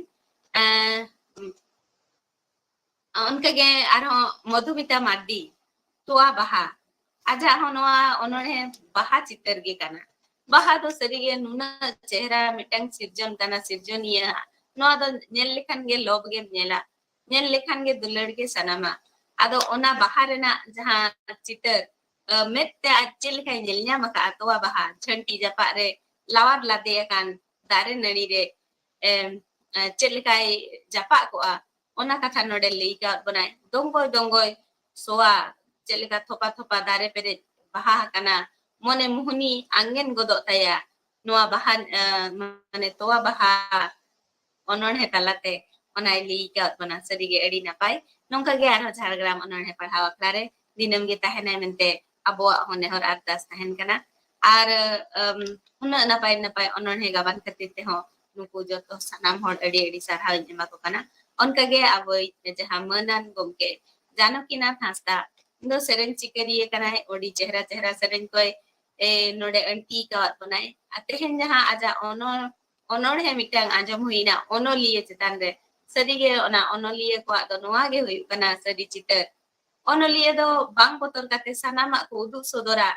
उनका गे आरो मधुमिता मार्डी तोआ बाहा आजा होनवा ओनोने बाहा चितर गे काना बाहा दो सरीगे नुना चेहरा मिटंग सिरजन काना सिरजनिया नोआ दो नेल लेखन गे लोब गे नेल लेखन गे दुलड़ गे सनामा आदो ओना बाहा रेना जहां चितर मेते अचल का जेलnya maka atwa baha छंटी जपा रे लावार लादे kan दारे नड़ी रे चलकाय जपा को ओना कथा नोडे लेका बनाय दंगोय सोआ चलका थोपा थोपा दारे पेरे बाहा kana मने मुहनी आंगेन गोदो तया नोआ बाहा माने तोवा बाहा ओनोन हे तलाते ओना लेका बना सरीगे एडी नापाय नोंका गे आरो Jhargram ओनोने पढ़ाव akla re dinam ge tahena mente abo hone hor ardas tahen kana ar una napai onon he gaban khatite ho nuku joto sanam hor edi sarhaw ema ko kana onka ge aboi jaha manan gomke janokina thasta ndo seren chikariye kana odi chehra seren koi node anti ka banai atehen jaha aja onor he mitang anjom huina ono liye chetan re ᱥᱟᱹᱨᱤᱜᱮ ᱚᱱᱟ ᱚᱱᱚᱞᱤᱭᱟᱹ ᱠᱚᱣᱟᱜ ᱫᱚ ᱱᱚᱣᱟ ᱜᱮ ᱦᱩᱭᱩᱜ ᱠᱟᱱᱟ ᱥᱟᱹᱨᱤ ᱪᱤᱛᱟᱹᱨ ᱚᱱᱚᱞᱤᱭᱟᱹ ᱫᱚ ᱵᱟᱝ ᱵᱚᱛᱚᱨ ᱠᱟᱛᱮ ᱥᱟᱱᱟᱢᱟᱜ ᱠᱚ ᱩᱫᱩᱜ ᱥᱚᱫᱚᱨᱟ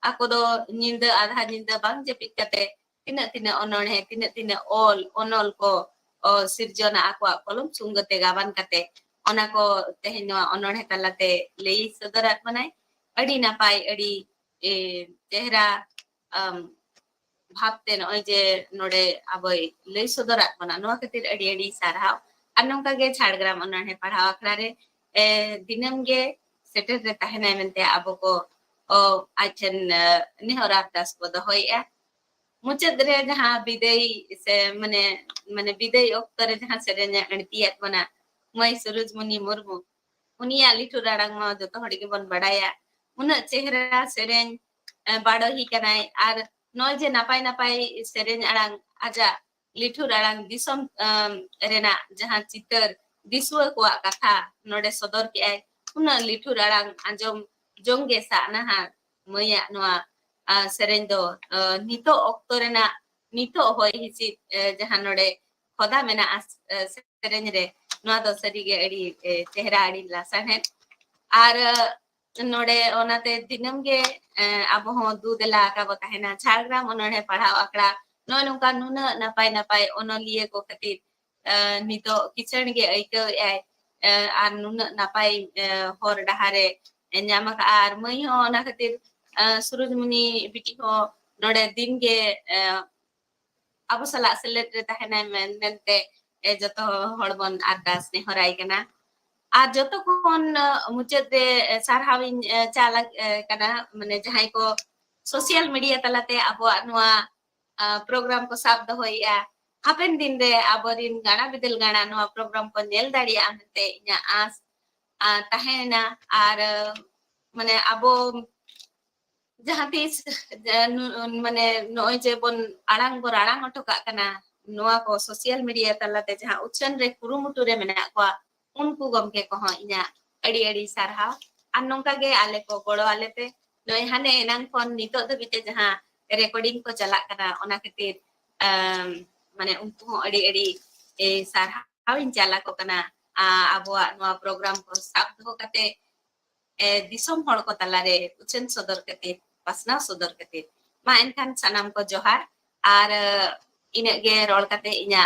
ᱟᱠᱚ ᱫᱚ ᱧᱤᱫᱟᱹ ᱟᱫᱷᱟ ᱧᱤᱫᱟᱹ ᱵᱟᱝ ᱡᱟᱹᱯᱤᱫ ᱠᱟᱛᱮ ᱛᱤᱱᱟᱹᱜ ᱚᱱᱚᱬᱦᱮ ᱛᱤᱱᱟᱹᱜ ᱚᱱᱚᱞ ko sirjona akwa kolom sungate gaban kate ona ko tehny noa ononhe talate lei sodorat banai adi napai adi chehra bhabte noy je node aboy lei sodorat bana noa khatir adi sarhaw ar nongka ge Jhargram ononhe padhaw akhra re dinam ge seter re tahenai mente abo ko achen nihorat das ko dohoya मुचद रे जहाँ विदई से मने विदई ओक्त रे जहाँ सेरेन्या अणतियात बना मई सुरुजमुनि मुर्मु उनिया लिठु राडांग मा जतो हड़ी के बन बडाया उना चेहरा सेरेन बाडही कनाय आर नय जे नापाय सेरेन आड़ांग आजा लिठु राडांग दिसम रेना जहाँ चितर दिसुआ को कथा नोडे सदर के आय उना लिठु राडांग आंजम जोंगे सा नहा मया नोआ सेरेन दो नितो ओक्तो रेना नितो होय हिसित जहां नोडे खोदा मेना सेरेन रे नोआ दो सरीगे अड़ी चेहरा अड़ी लासन है आर नोडे ओनाते दिनम गे अब हो दूदला का बताहेना Jhargram ओनोडे पढ़ाव आकड़ा नो नोका नुना नापाय ओनोलिए को खातिर नितो किचन गे अइतो आय आर नुना नापाय होर डहारे ᱧᱟᱢᱟ ᱟᱨ ᱢᱟᱹᱭ ᱦᱚᱸ ᱚᱱᱟ ᱠᱷᱟᱹᱛᱤᱨ ᱥᱩᱨᱩᱡᱢᱩᱱᱤ ᱵᱤᱴᱤ ᱦᱚᱸ ᱱᱚᱰᱮ ᱫᱤᱱ ᱜᱮ ᱟᱵᱚ ᱥᱟᱞᱟᱜ ᱥᱮᱞᱮᱫ ᱨᱮ ᱛᱟᱦᱮᱱᱟᱭ ᱢᱮᱱᱛᱮ ᱡᱚᱛᱚ ᱦᱚᱲ ᱵᱚᱱ ᱟᱨᱫᱟᱥ ᱱᱮᱦᱚᱨᱟᱭ ᱠᱟᱱᱟ ᱟᱨ ᱡᱚᱛᱚ ᱠᱷᱚᱱ ᱢᱩᱪᱟᱹᱫ ᱨᱮ ᱥᱟᱨᱦᱟᱣᱤᱧ ᱪᱟᱞ ᱠᱟᱱᱟ ᱢᱟᱱᱮ ᱡᱟᱦᱟᱸᱭ ᱠᱚ ᱥᱳᱥᱤᱭᱟᱞ ᱢᱤᱰᱤᱭᱟ ᱛᱟᱞᱟᱛᱮ ᱟᱵᱚᱣᱟᱜ ᱱᱚᱣᱟ ᱯᱨᱳᱜᱨᱟᱢ ᱠᱚ ᱥᱟᱵ ᱫᱚᱦᱚᱭᱮᱜᱼᱟ ᱦᱟᱯᱮᱱ ᱫᱤᱱ ᱨᱮ ᱟᱵᱚᱨᱤᱱ ᱜᱟᱬᱟ ᱵᱤᱫᱟᱹᱞ ᱜᱟᱬᱟ ᱱᱚᱣᱟ ᱯᱨᱳᱜᱨᱟᱢ ᱠᱚ ᱧᱮᱞ ᱫᱟᱲᱮᱭᱟᱜᱼᱟ ᱢᱮᱱᱛᱮ ᱤᱧᱟᱹᱜ ᱟᱸᱥ ᱛᱟᱦᱮᱱᱟ ᱟᱨ माने आबो जहाँ तीस माने नोय जे बन आड़ांग अटोका कना नोआ को सोशल मीडिया तलाते जहाँ उच्चन रे कुरुमुटु रे मेना को उनको गमके को इना अड़ी सारहा आ नोंका गे आले को गड़ो आलेते नोय हाने एनांग फोन नितो दबिते जहाँ रेकॉर्डिंग को चला कना ओना खातिर माने उनको अड़ी सारहा इन चला को कना आबोआ नोआ प्रोग्राम को साब दो कते दिसोम हड़ को तलारे उचन सदर कते पासना सदर कते मा एनखान सानाम को जोहार आर इने गे रोल कते इना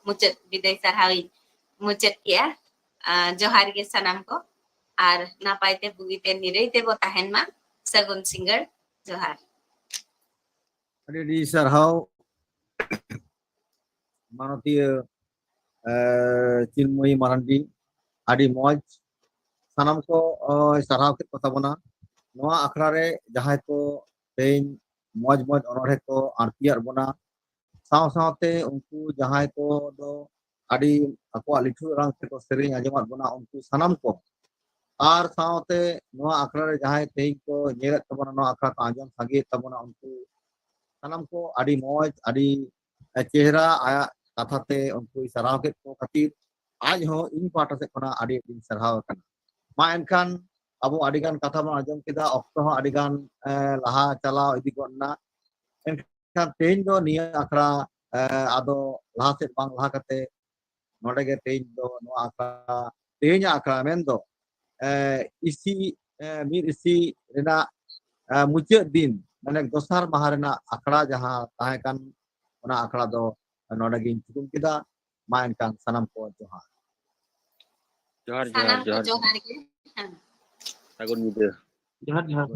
मुचत विदाय सरहावी मुचत किया जोहार गे सानाम को आर नापायते बुगीते निरैते बो ताहेन मा सगुन सिंगर जोहार अड़ी सरहाव मानतीय चिन्मयी मारंडी आदि मौज सानाम को साराव के ताबोना नोआ आखड़ा रे जहां को तेन मौज अनोढ़े को आरतियार बोना साव सावते उनको जहां को दो आदि अको लिठु रंग से को सेरें आजमात बोना उनको सानाम को आर सावते नोआ आखड़ा रे जहां तेन को नेरत ताबोना नोआ आखड़ा को आजम सागे ताबोना उनको सानाम को आदि मौज आदि चेहरा आया कथाते उनको साराव के को खातिर आज हो इन पाटा से कोना आदि सरहाव कना मा एनखान अबो आदिगान कथा बन आजम केदा ऑक्टो हो आदिगान लाहा चलाव इदि गना एनखान तेन दो निया आखड़ा आदो लाहा से बांग लाहा कते नोडे गे तेन दो नो आखड़ा तेन आखड़ा मेन दो इसी मिर इसी रेना मुचे दिन माने दोसार माह रेना आखड़ा जहां ताहे कान ओना आखड़ा दो नोडे गे चुकुम केदा मा एनखान सनम को जोहार जोहार सानाम को जोहार गे सागुन ᱧᱤᱫᱟᱹ जोहार जोहार